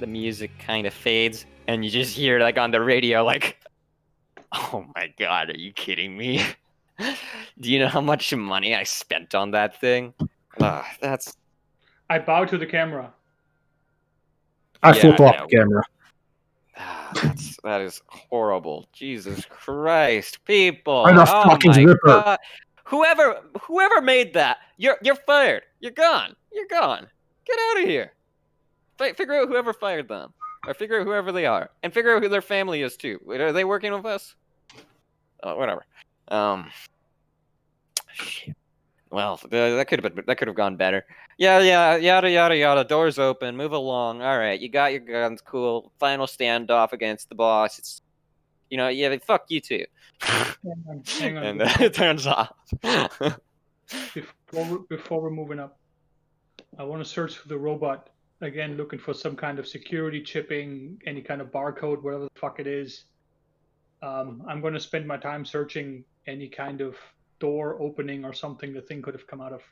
The music kind of fades, and you just hear like on the radio, like, "Oh my god, are you kidding me? Do you know how much money I spent on that thing? That's I bow to the camera. I yeah, flip off no. the camera. That is horrible. Jesus Christ, people! I'm the Oh fucking my Ripper. god! Whoever made that, you're fired. You're gone. You're gone. Get out of here. Figure out whoever fired them, or figure out whoever they are, and figure out who their family is too. Are they working with us? Oh, whatever. Shit. Well, that could have gone better. Yeah, yada yada yada. Doors open. Move along. All right, you got your guns. Cool. Final standoff against the boss. It's, yeah, fuck you too. Hang on. And it turns off. Before we're moving up, I want to search for the robot again, looking for some kind of security chipping, any kind of barcode, whatever the fuck it is. I'm going to spend my time searching any kind of door opening or something the thing could have come out of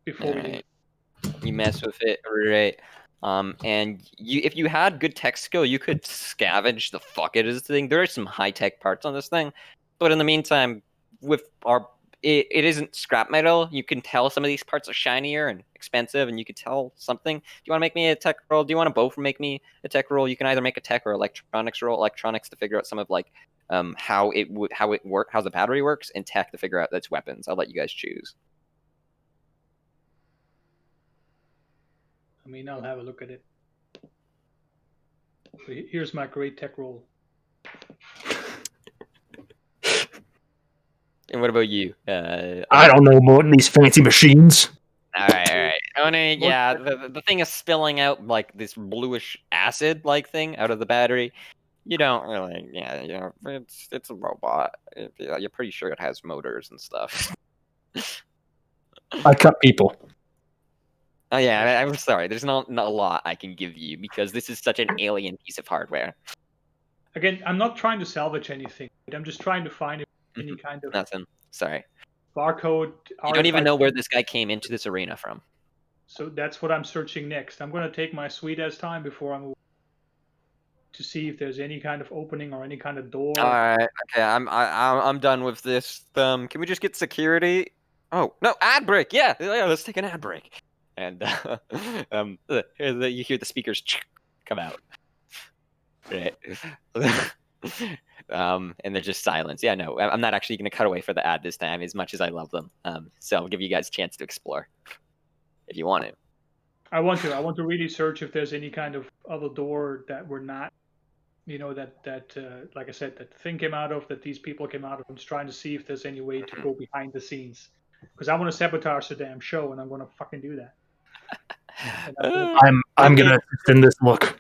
before we leave. You mess with it, right? And if you had good tech skill, you could scavenge the fuck out of this thing. There are some high tech parts on this thing, but in the meantime, it isn't scrap metal. You can tell some of these parts are shinier and expensive, and you could tell something. Do you want to make me a tech roll? Do you want to both make me a tech roll? You can either make a tech or electronics roll. Electronics to figure out some of how the battery works, and tech to figure out its weapons. I'll let you guys choose. I mean, I'll have a look at it. Here's my great tech roll. And what about you? I don't know more than these fancy machines. All right. Yeah, the thing is spilling out like this bluish acid-like thing out of the battery. You don't really, it's a robot. You're pretty sure it has motors and stuff. I cut people. Oh yeah, I'm sorry. There's not a lot I can give you because this is such an alien piece of hardware. Again, I'm not trying to salvage anything. I'm just trying to find any kind of nothing. Sorry. Barcode. You don't even know where this guy came into this arena from. So that's what I'm searching next. I'm going to take my sweet ass time before I move to see if there's any kind of opening or any kind of door. All right. Okay. I'm done with this. Can we just get security? Oh no, ad break. Yeah. Let's take an ad break. And you hear the speakers come out. Right. And they're just silence. Yeah, no, I'm not actually going to cut away for the ad this time, as much as I love them. So I'll give you guys a chance to explore, if you want to. I want to really search if there's any kind of other door that we're not, that like I said, that thing came out of, that these people came out of. I'm just trying to see if there's any way to go behind the scenes, because I want to sabotage the damn show, and I'm going to fucking do that. I'm gonna send this look.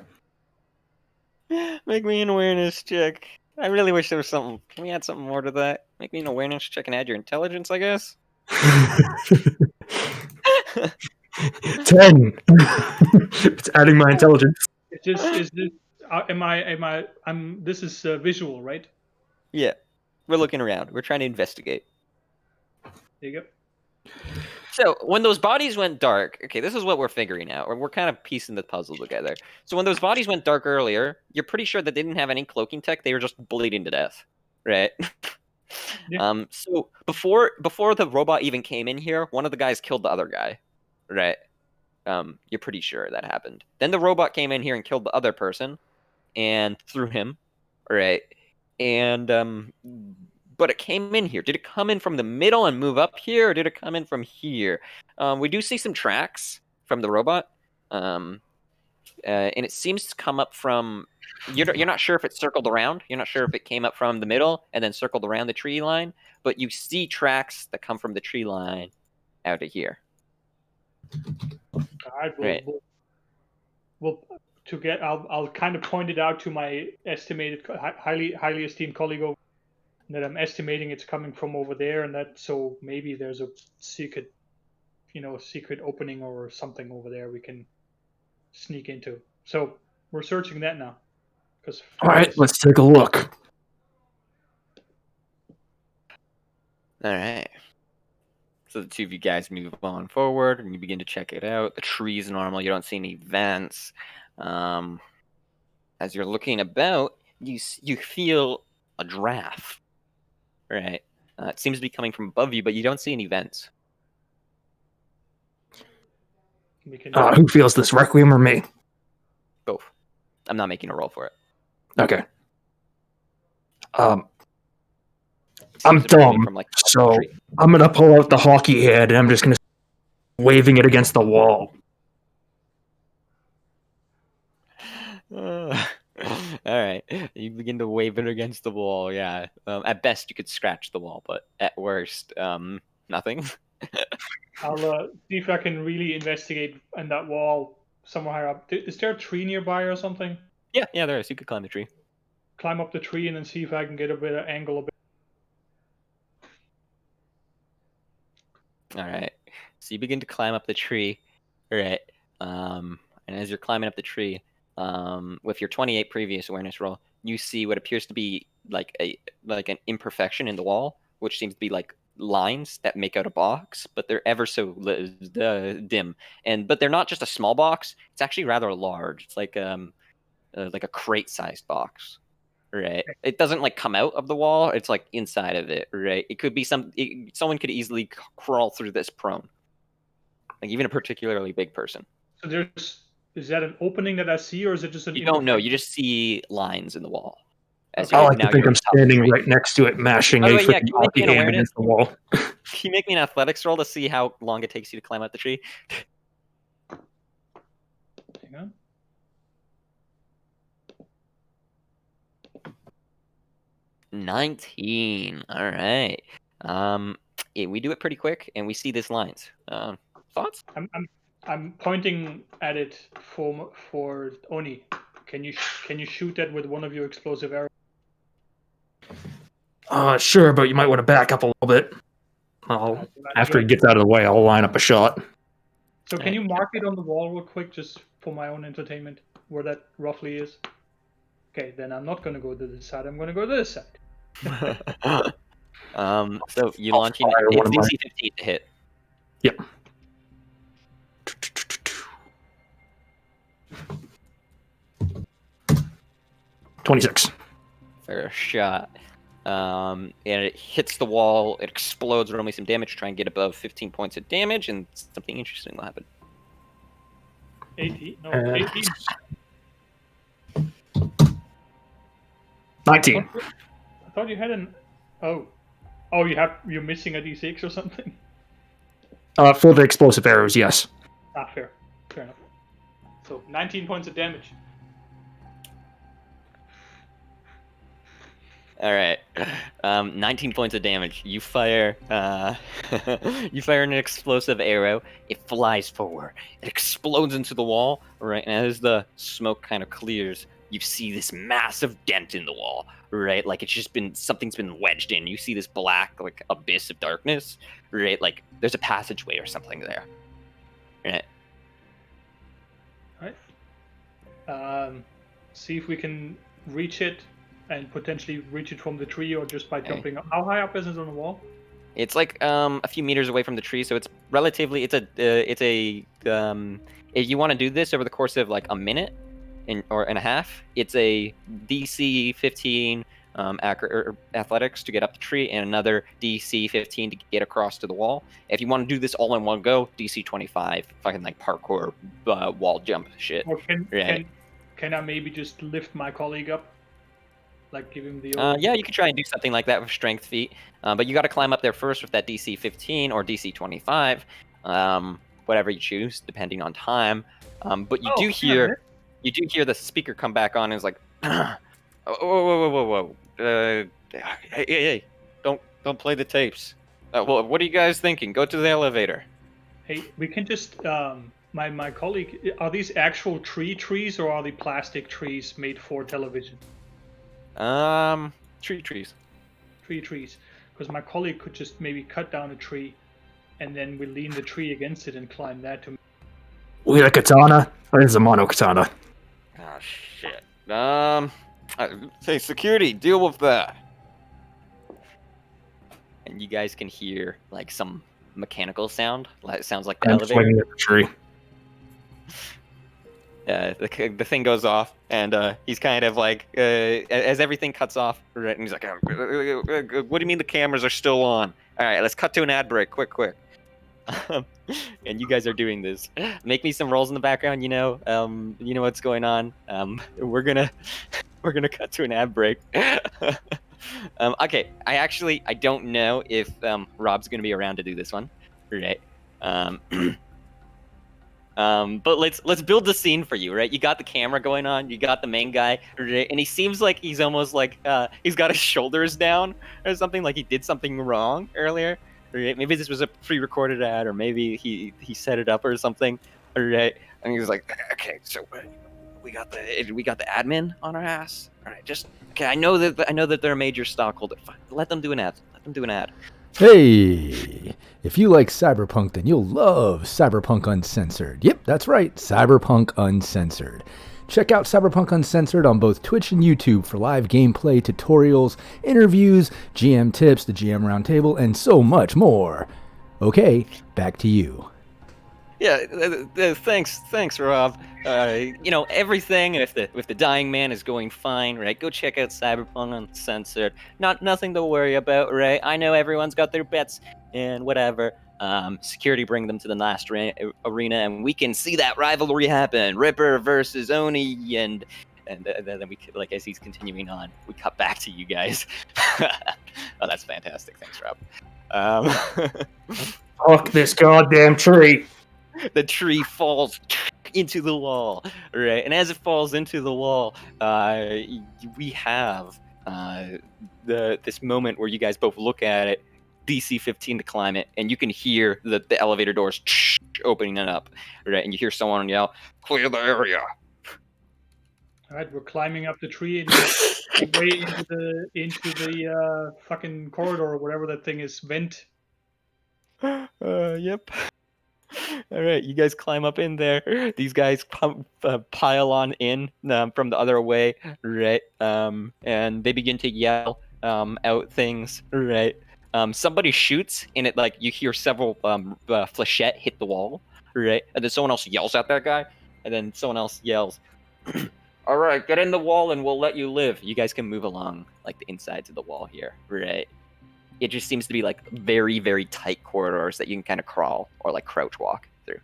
Make me an awareness check. I really wish there was something. Can we add something more to that? Make me an awareness check and add your intelligence, I guess. 10. It's adding my intelligence. Is this? This is visual, right? Yeah, we're looking around. We're trying to investigate. There you go. So when those bodies went dark, okay, this is what we're figuring out. We're kind of piecing the puzzle together. So when those bodies went dark earlier, you're pretty sure that they didn't have any cloaking tech. They were just bleeding to death, right? Yeah. So before the robot even came in here, one of the guys killed the other guy, right? You're pretty sure that happened. Then the robot came in here and killed the other person, and threw him, right? And but it came in here. Did it come in from the middle and move up here, or did it come in from here? We do see some tracks from the robot, and it seems to come up from. You're not sure if it circled around. You're not sure if it came up from the middle and then circled around the tree line, but you see tracks that come from the tree line out of here. All right. I'll kind of point it out to my estimated, highly esteemed colleague over, that I'm estimating it's coming from over there, and that so maybe there's a secret opening or something over there we can sneak into. So we're searching that now. All right, let's take a look. All right. So the two of you guys move on forward, and you begin to check it out. The tree's normal. You don't see any vents. As you're looking about, you feel a draft. Right. It seems to be coming from above you, but you don't see any vents. Who feels this, Requiem or me? Both. I'm not making a roll for it. Okay. I'm dumb, so I'm going to pull out the hockey head, and I'm just going to waving it against the wall. All right. You begin to wave it against the wall. Yeah. At best, you could scratch the wall, but at worst, nothing. I'll see if I can really investigate in that wall somewhere higher up. Is there a tree nearby or something? Yeah, there is. You could climb the tree. Climb up the tree and then see if I can get a better angle. All right. So you begin to climb up the tree. All right. And as you're climbing up the tree, with your 28 previous awareness roll, you see what appears to be like an imperfection in the wall, which seems to be like lines that make out a box, but they're ever so dim. But they're not just a small box. It's actually rather large. It's like a crate-sized box. Right. It doesn't like come out of the wall. It's like inside of it. Right. It could be someone could easily crawl through this prone. Like even a particularly big person. So is that an opening that I see, or is it just an? You don't know. You just see lines in the wall. I like to think I'm standing right next to it, mashing a freaking hockey hand against the wall. Can you make me an athletics roll to see how long it takes you to climb up the tree? Hang on. $19. All right. We do it pretty quick, and we see these lines. Thoughts? I'm pointing at it for Oni. Can you shoot that with one of your explosive arrows? Sure, but you might want to back up a little bit. After he gets out of the way, I'll line up a shot. So can you mark it on the wall real quick, just for my own entertainment, where that roughly is? Okay, then I'm not going to go to this side. I'm going to go to this side. So you launch it. It's DC 15 to hit. Yep. $26. Fair shot. And it hits the wall. It explodes, rolling some damage. Try and get above 15 points of damage, and something interesting will happen. 18. No, 18. 19. I thought you had an. Oh, you're missing a D6 or something. For the explosive arrows, yes. Fair enough. So 19 points of damage. All right, 19 points of damage. You fire, you fire an explosive arrow. It flies forward. It explodes into the wall. Right, and as the smoke kind of clears, you see this massive dent in the wall. Right, like it's just something's been wedged in. You see this black like abyss of darkness. Right, like there's a passageway or something there. Right. See if we can reach it. And potentially reach it from the tree, or just by jumping up. How high up is it on the wall? It's like a few meters away from the tree, so it's relatively. It's a. If you want to do this over the course of like a minute, and a half, it's a DC 15 athletics to get up the tree, and another DC 15 to get across to the wall. If you want to do this all in one go, DC 25, fucking like parkour wall jump shit. Or can I maybe just lift my colleague up? Like give him the. Yeah, you could try and do something like that with strength feat, but you got to climb up there first with that DC 15 or DC 25, whatever you choose, depending on time. But you do hear the speaker come back on, and it's like, whoa, hey, don't play the tapes. Well, what are you guys thinking? Go to the elevator. Hey, we can just my colleague. Are these actual trees, or are they plastic trees made for television? Trees. Trees. Because my colleague could just maybe cut down a tree, and then we lean the tree against it and climb that to. We a katana? Or is a mono katana? Oh shit. Hey, security, deal with that. And you guys can hear like some mechanical sound. It sounds like the elevator. Swinging at the tree. The thing goes off, and he's kind of like, as everything cuts off, right, and he's like, what do you mean the cameras are still on? All right, let's cut to an ad break, quick. And you guys are doing this. Make me some rolls in the background, you know what's going on. We're gonna cut to an ad break. Okay, I don't know if Rob's gonna be around to do this one, right? But let's build the scene for you, right? You got the camera going on, you got the main guy, right? And he seems like he's almost like he's got his shoulders down or something, like he did something wrong earlier. Right? Maybe this was a pre-recorded ad, or maybe he set it up or something. Right? And he was like, okay, so we got the admin on our ass. All right, just okay. I know that they're a major stockholder. Fine, let them do an ad. Let them do an ad. Hey, if you like Cyberpunk, then you'll love Cyberpunk Uncensored. Yep, that's right, Cyberpunk Uncensored. Check out Cyberpunk Uncensored on both Twitch and YouTube for live gameplay, tutorials, interviews, GM tips, the GM roundtable, and so much more. Okay, back to you. Yeah, thanks, Rob. Everything. If the dying man is going fine, right? Go check out Cyberpunk Uncensored. Nothing to worry about, right? I know everyone's got their bets and whatever. Security bring them to the last arena, and we can see that rivalry happen. Ripper versus Oni, and then we like as he's continuing on, we cut back to you guys. Oh, that's fantastic. Thanks, Rob. Fuck this goddamn tree. The tree falls into the wall, right? And as it falls into the wall, we have this moment where you guys both look at it, DC 15 to climb it, and you can hear the elevator doors opening it up, right? And you hear someone yell, "Clear the area!" All right, we're climbing up the tree and way into the fucking corridor or whatever that thing is, vent. Yep. All right, you guys climb up in there. These guys pile on in from the other way, right? And they begin to yell out things, right? Somebody shoots, and it like you hear several flechette hit the wall, right? And then someone else yells at that guy, and then someone else yells, "All right, get in the wall, and we'll let you live." You guys can move along like the insides of the wall here, right? It just seems to be like very, very tight corridors that you can kind of crawl or like crouch walk through.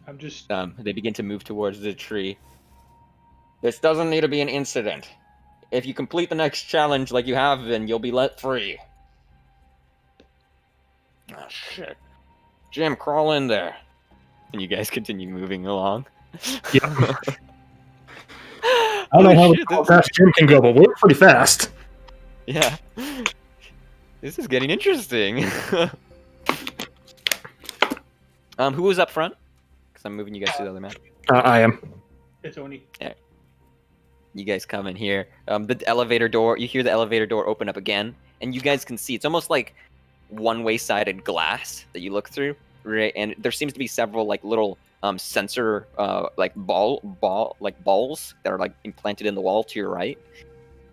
I'm just. They begin to move towards the tree. This doesn't need to be an incident. If you complete the next challenge like you have been, you'll be let free. Oh shit. Jim, crawl in there. And you guys continue moving along. Yeah. I don't know how fast Jim can go, but we're pretty fast. Yeah. This is getting interesting. Who was up front? Because I'm moving you guys to the other map. I am. It's Oni. Yeah. You guys come in here. The elevator door, you hear the elevator door open up again, and you guys can see it's almost like one-way sided glass that you look through, right? And there seems to be several like little sensor like balls that are like implanted in the wall to your right,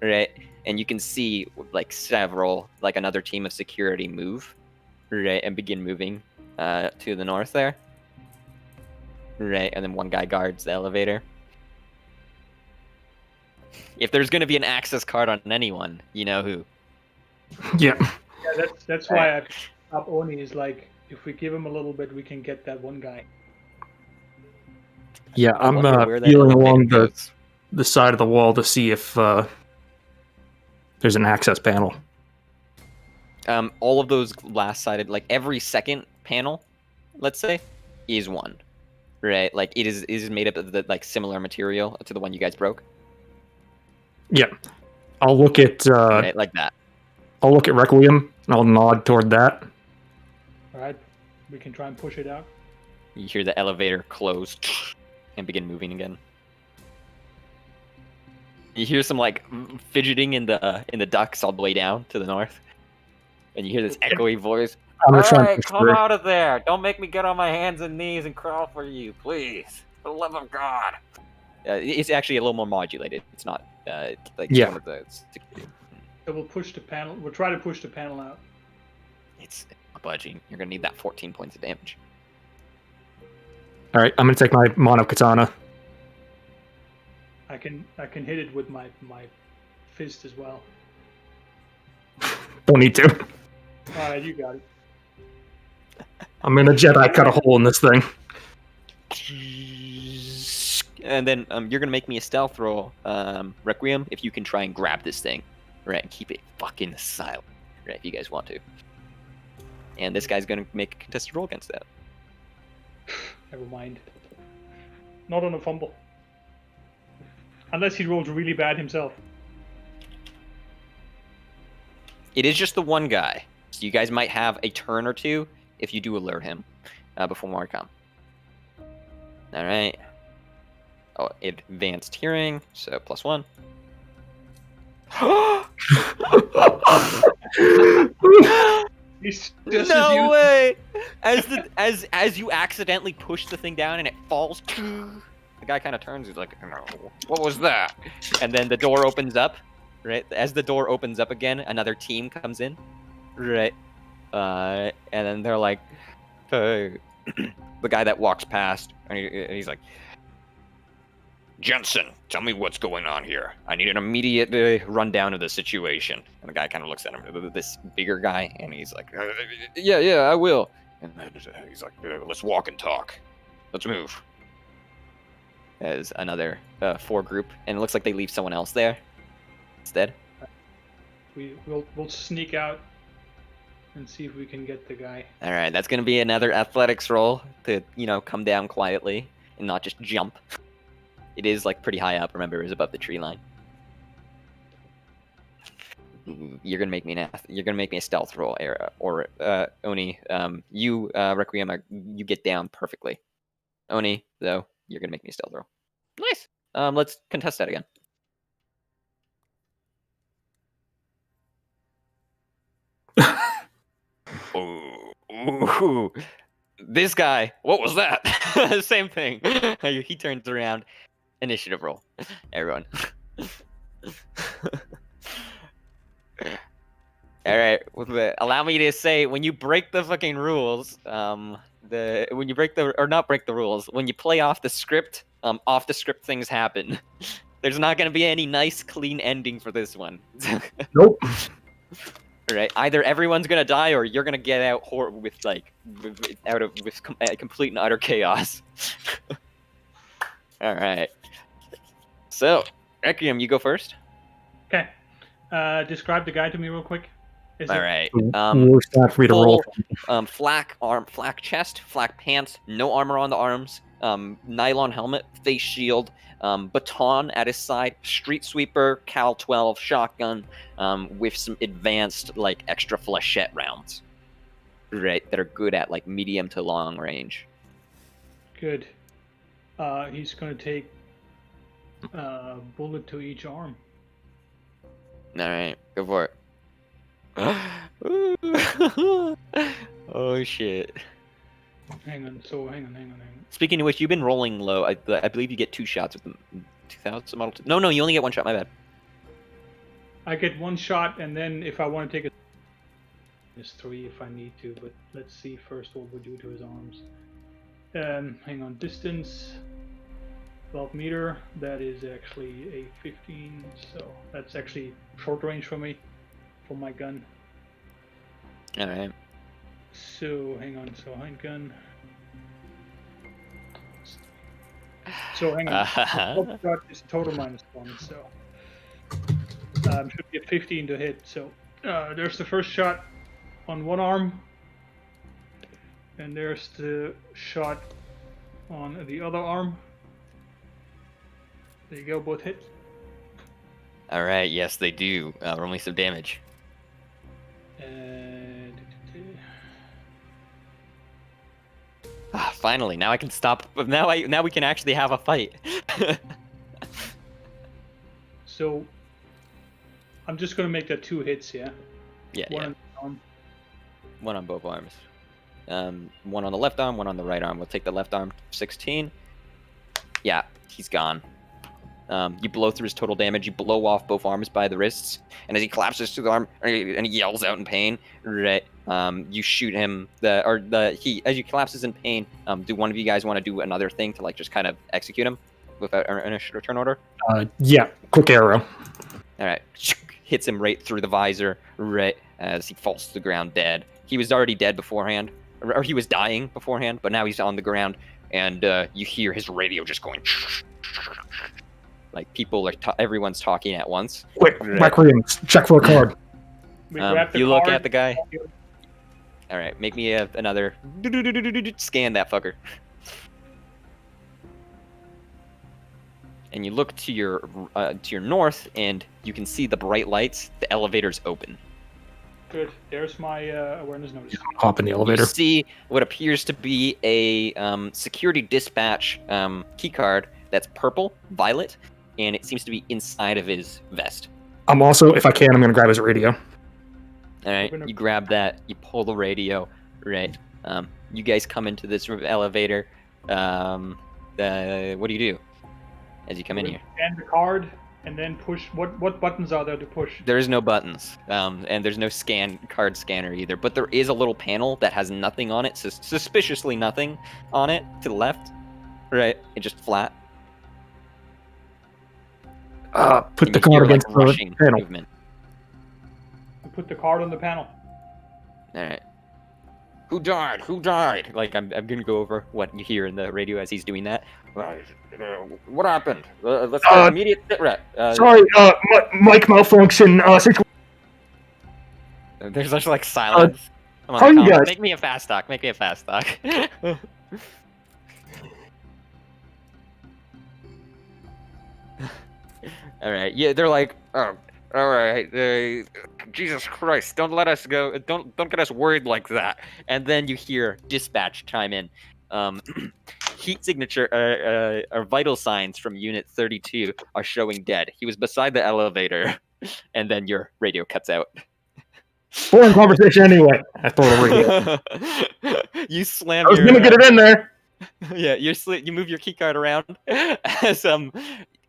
right? And you can see like several, like another team of security move, right, and begin moving to the north there, right? And then one guy guards the elevator. If there's going to be an access card on anyone, you know who. Yeah. Yeah, that's why I up Oni is like, if we give him a little bit, we can get that one guy. Yeah, I'm feeling along the side of the wall to see if there's an access panel. All of those glass-sided, like every second panel, let's say, is one, right? Like it is made up of the like similar material to the one you guys broke. Yeah, I'll look at right, like that. I'll look at Requiem and I'll nod toward that. All right, we can try and push it out. You hear the elevator close and begin moving again. You hear some like fidgeting in the ducts all the way down to the north, and you hear this echoey voice. All right, come out of there! Don't make me get on my hands and knees and crawl for you, please. For the love of God. It's actually a little more modulated. It's not like one of the. So we'll push the panel. We'll try to push the panel out. It's budging. You're gonna need that 14 points of damage. All right, I'm gonna take my mono katana. I can hit it with my fist as well. Don't need to. All right, you got it. I'm gonna Jedi cut a hole in this thing. And then you're gonna make me a stealth roll, Requiem, if you can try and grab this thing, right, and keep it fucking silent, right? If you guys want to. And this guy's going to make a contested roll against that. Never mind. Not on a fumble. Unless he rolls really bad himself. It is just the one guy. So you guys might have a turn or two if you do alert him before Marcom. All right. Oh, advanced hearing, so +1. He's just No way! As you accidentally push the thing down and it falls, the guy kind of turns. He's like, "No, what was that?" And then the door opens up. Right as the door opens up again, another team comes in. Right, and then they're like, "Hey," the guy that walks past, and he's like, "Jensen, tell me what's going on here. I need an immediate rundown of the situation." And the guy kind of looks at him, this bigger guy, and he's like, "Yeah, I will." And then he's like, "Let's walk and talk. Let's move." As another 4 group, and it looks like they leave someone else there instead. We'll sneak out and see if we can get the guy. All right, that's going to be another athletics roll to, come down quietly and not just jump. It is like pretty high up. Remember, it was above the tree line. You're gonna make me a stealth roll, or Oni. You Requiem, you get down perfectly. Oni, though, you're gonna make me a stealth roll. Nice. Let's contest that again. Ooh. This guy. What was that? Same thing. He turns around. Initiative roll, everyone. All right. Allow me to say, when you break the fucking rules, when you break not break the rules, when you play off the script things happen. There's not going to be any nice, clean ending for this one. Nope. All right. Either everyone's going to die, or you're going to get out with complete and utter chaos. All right. So, Requiem, you go first. Okay. Describe the guy to me real quick. All right. Worst time for me to roll. Flak chest, flak pants, no armor on the arms, nylon helmet, face shield, baton at his side, street sweeper, Cal 12 shotgun, with some advanced extra flechette rounds, right? That are good at medium to long range. Good. He's gonna take a bullet to each arm. All right, go for it. Oh shit. Hang on. Speaking of which, you've been rolling low. I believe you get 2 shots with the 2000 model. No, you only get 1 shot. My bad. I get 1 shot, and then if I want to take it's 3 if I need to. But let's see first what we do to his arms. Hang on. Distance 12 meter. That is actually a 15. So that's actually short range for me. For my gun. All right. So hang on. So handgun. So hang on. Shot is total -1. So should be a 15 to hit. So there's the first shot on one arm, and there's the shot on the other arm. There you go. Both hit. All right. Yes, they do. Roll me some damage. Finally, now I can stop. Now we can actually have a fight. So I'm just gonna make that 2 hits, yeah. Yeah. One on the arm. One on both arms. One on the left arm, one on the right arm. We'll take the left arm. 16. Yeah, he's gone. You blow through his total damage. You blow off both arms by the wrists, and as he collapses to the arm, and he yells out in pain, right? You shoot him. As he collapses in pain. Do one of you guys want to do another thing to just kind of execute him without an return order? Yeah. Quick arrow. All right. Hits him right through the visor, right as he falls to the ground dead. He was already dead beforehand, or he was dying beforehand, but now he's on the ground, and you hear his radio just going. People are everyone's talking at once. Quick, Requiem, check for a card. We grab the you card. look at the guy. All right, make me another scan that fucker. And you look to your north, and you can see the bright lights. The elevator's open. Good. There's my awareness notice. Hop in the You elevator. see what appears to be a security dispatch key card that's purple, violet, and it seems to be inside of his vest. I'm also, if I can, I'm gonna grab his radio. All right, you grab that, you pull the radio, right? You guys come into this elevator. What do you do as you come in here? Scan the card and then push. What buttons are there to push? There is no buttons, and there's no card scanner either. But there is a little panel that has nothing on it, suspiciously nothing on it to the left, right? It's just flat. Put And the you hear, card against like, the rushing panel. movement. You put the card on the panel. All right. Who died? Who died? Like I'm gonna go over what you hear in the radio as he's doing that. What happened? Let's get immediate sit rep. Sorry, mic malfunction. There's such like silence. Come on, how are you Colin, guys? Make me a fast talk. Make me a fast talk. All right. Yeah, they're like, oh, all right. Jesus Christ! Don't let us go. Don't get us worried like that. And then you hear dispatch chime in. Heat signature or vital signs from Unit 32 are showing dead. He was beside the elevator, and then your radio cuts out. Boring conversation anyway. I throw the radio. You slam. I was your, gonna get it in there. Yeah, you move your keycard around as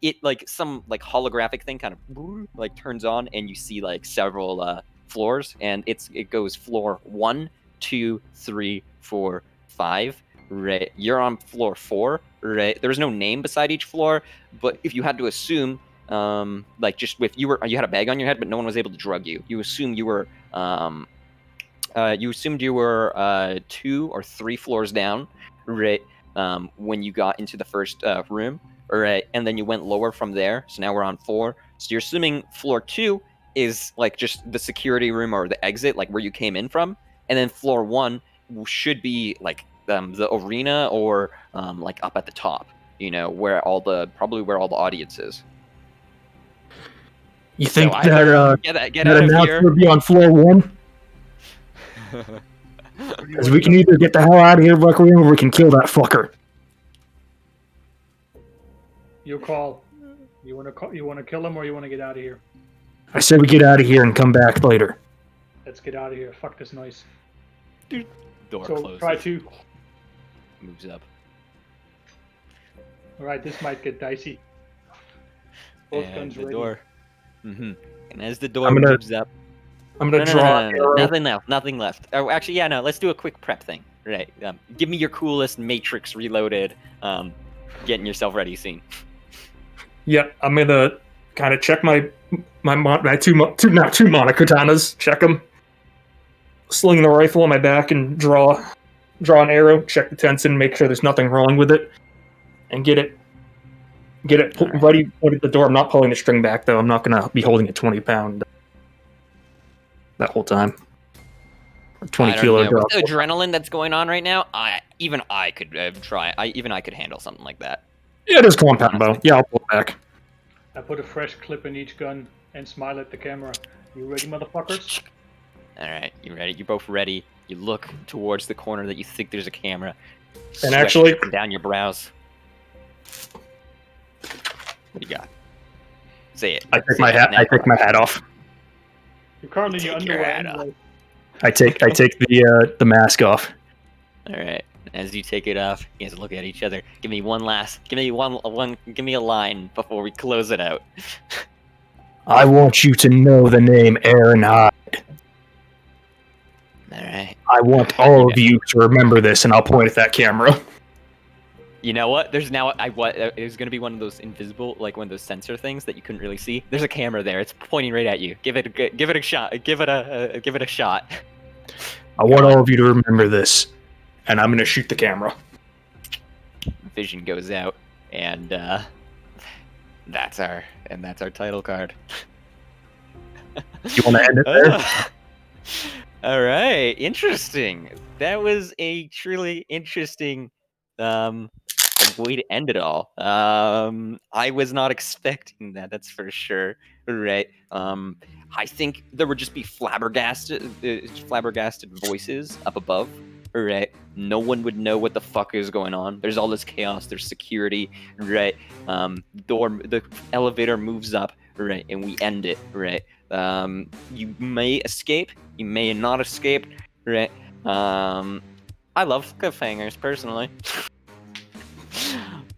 it like some like holographic thing kind of like turns on, and you see like several floors, and it goes floor 1, 2, 3, 4, 5. Right, you're on floor 4. Right, there's no name beside each floor, but if you had to assume, like just with you had a bag on your head, but no one was able to drug you. You assume you were you assumed you were 2 or 3 floors down. Right, when you got into the first room, right, and then you went lower from there. So now we're on 4. So you're assuming floor 2 is like just the security room or the exit, like where you came in from, and then floor 1 should be like the arena or like up at the top, you know, where probably where all the audience is. You think So that get that out of announcer here. would be on floor 1? Because we can either get the hell out of here, Buckaroo, or we can kill that fucker. Your call. You want to kill him or you want to get out of here? I said we get out of here and come back later. Let's get out of here. Fuck this noise. Door So closes. try to. Moves up. All right, this might get dicey. Both And guns the ready. door. And as the door I'm gonna- moves up. I'm gonna draw an arrow. Nothing left. Oh, actually, yeah, no. Let's do a quick prep thing. Right. Give me your coolest Matrix Reloaded, getting yourself ready scene. Yeah, I'm gonna kind of check my two monokatanas. Check them. Sling the rifle on my back and draw an arrow. Check the tension. Make sure there's nothing wrong with it, and get it ready. Put at the door. I'm not pulling the string back though. I'm not gonna be holding a 20-pound that whole time. Or 20 I don't kilo know. drop. With the adrenaline that's going on right now, I could try. I could handle something like that. Yeah, it is compound bow. Yeah, I'll pull it back. I put a fresh clip in each gun and smile at the camera. You ready, motherfuckers? All right, you ready? You're both ready. You look towards the corner that you think there's a camera. And Sweat actually- dripping down your brows. What do you got? Say it. I take Say my it hat. now. I take my hat off. You're currently in your Take your underwear. hat off. anyway. I take the mask off. All right. As you take it off, you guys look at each other. Give me a line before we close it out. I want you to know the name Aaron Hyde. All right. I want all of you to remember this, and I'll point at that camera. You know what? There's now there's gonna be one of those invisible, like one of those sensor things that you couldn't really see. There's a camera there. It's pointing right at you. Give it a shot. Give it a shot. I want all of you to remember this, and I'm gonna shoot the camera. Vision goes out, and that's our title card. You want to end it there? All right, interesting. That was a truly interesting way to end it all. I was not expecting that. That's for sure. Right. I think there would just be flabbergasted voices up above. Right. No one would know what the fuck is going on. There's all this chaos. There's security. Right. The elevator moves up. Right, and we end it. Right. You may escape. You may not escape. Right. I love cliffhangers personally.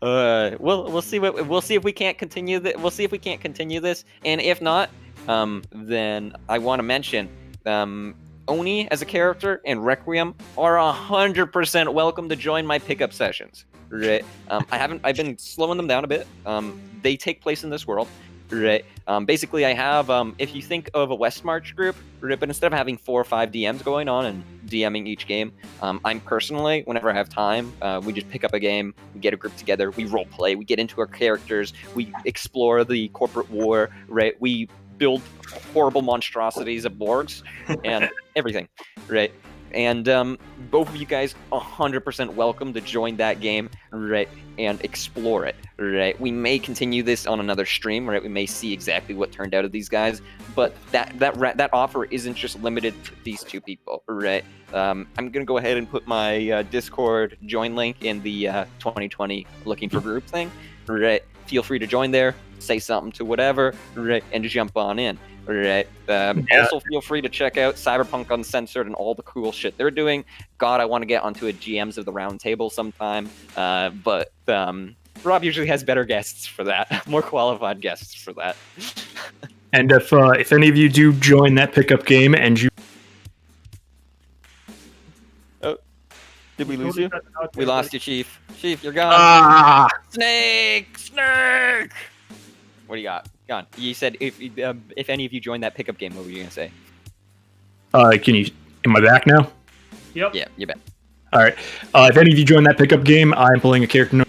We'll see if we can't continue that. We'll see if we can't continue this, and if not, then I want to mention, Oni as a character and Requiem are 100% welcome to join my pickup sessions. Right. I've been slowing them down a bit. They take place in this world. Right. Basically, I have, if you think of a West March group, right, but instead of having 4 or 5 DMs going on and DMing each game, I'm personally, whenever I have time, we just pick up a game, we get a group together, we role play, we get into our characters, we explore the corporate war, right? We build horrible monstrosities of Borgs and everything, right? And both of you guys 100% welcome to join that game, right, and explore it, right? We may continue this on another stream, right? We may see exactly what turned out of these guys, but that offer isn't just limited to these 2 people, right? I'm gonna go ahead and put my Discord join link in the 2020 looking for group thing, right? Feel free to join there, say something to whatever, right, and just jump on in. Right. Also, feel free to check out Cyberpunk Uncensored and all the cool shit they're doing. God, I want to get onto a GMs of the Round Table sometime. But Rob usually has better guests for that, more qualified guests for that. And if any of you do join that pickup game and you... Oh, did we lose you? We lost you, Chief. Chief, you're gone. Snake! What do you got? Gone. You said if any of you join that pickup game, what were you gonna say? Am I back now? Yep. Yeah, you're back. All right. If any of you join that pickup game, I'm playing a character known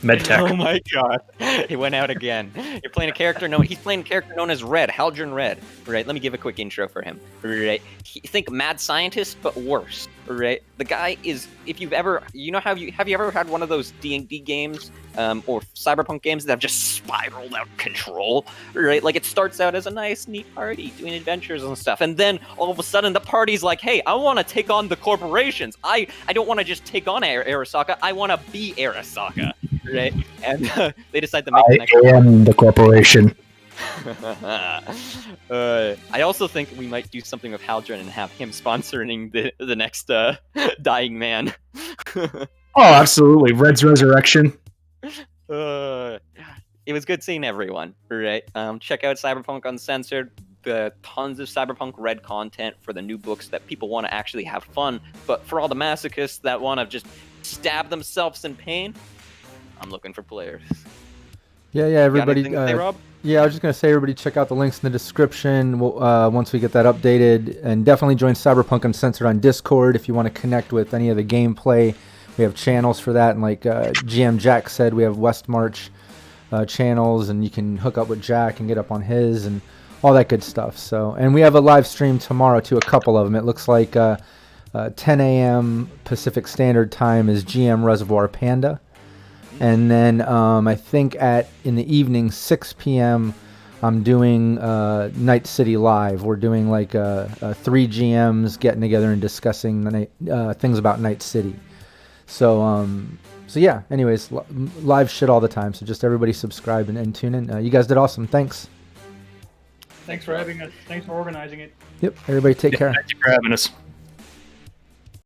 MedTech. Oh my god, he went out again. You're playing a character known. He's playing a character known as Red, Haldren Red. Right. Let me give a quick intro for him. Right. Think mad scientist, but worse. Right. The guy is. If you've ever, have you ever had one of those D&D games, or Cyberpunk games that have just spiraled out of control? Right. Like it starts out as a nice, neat party doing adventures and stuff, and then all of a sudden the party's like, hey, I want to take on the corporations. I don't want to just take on Arasaka. I want to be Arasaka. Right, and they decide to make. I am the corporation. I also think we might do something with Haldren and have him sponsoring the next dying man. Oh, absolutely, Red's resurrection. It was good seeing everyone. Right, check out Cyberpunk Uncensored. Tons of Cyberpunk Red content for the new books that people want to actually have fun, but for all the masochists that want to just stab themselves in pain, I'm looking for players. Yeah, everybody. Say, Rob? Yeah, I was just gonna say, everybody, check out the links in the description. Once we get that updated, and definitely join Cyberpunk Uncensored on Discord if you want to connect with any of the gameplay. We have channels for that, and like GM Jack said, we have West March channels, and you can hook up with Jack and get up on his and all that good stuff. So, and we have a live stream tomorrow too, a couple of them. It looks like 10 a.m. Pacific Standard Time is GM Reservoir Panda. And then I think in the evening, 6 p.m., I'm doing Night City Live. We're doing like 3 GMs getting together and discussing things about Night City. So yeah, anyways, live shit all the time. So just everybody subscribe and tune in. You guys did awesome. Thanks. Thanks for having us. Thanks for organizing it. Yep, everybody take care. Thanks for having us.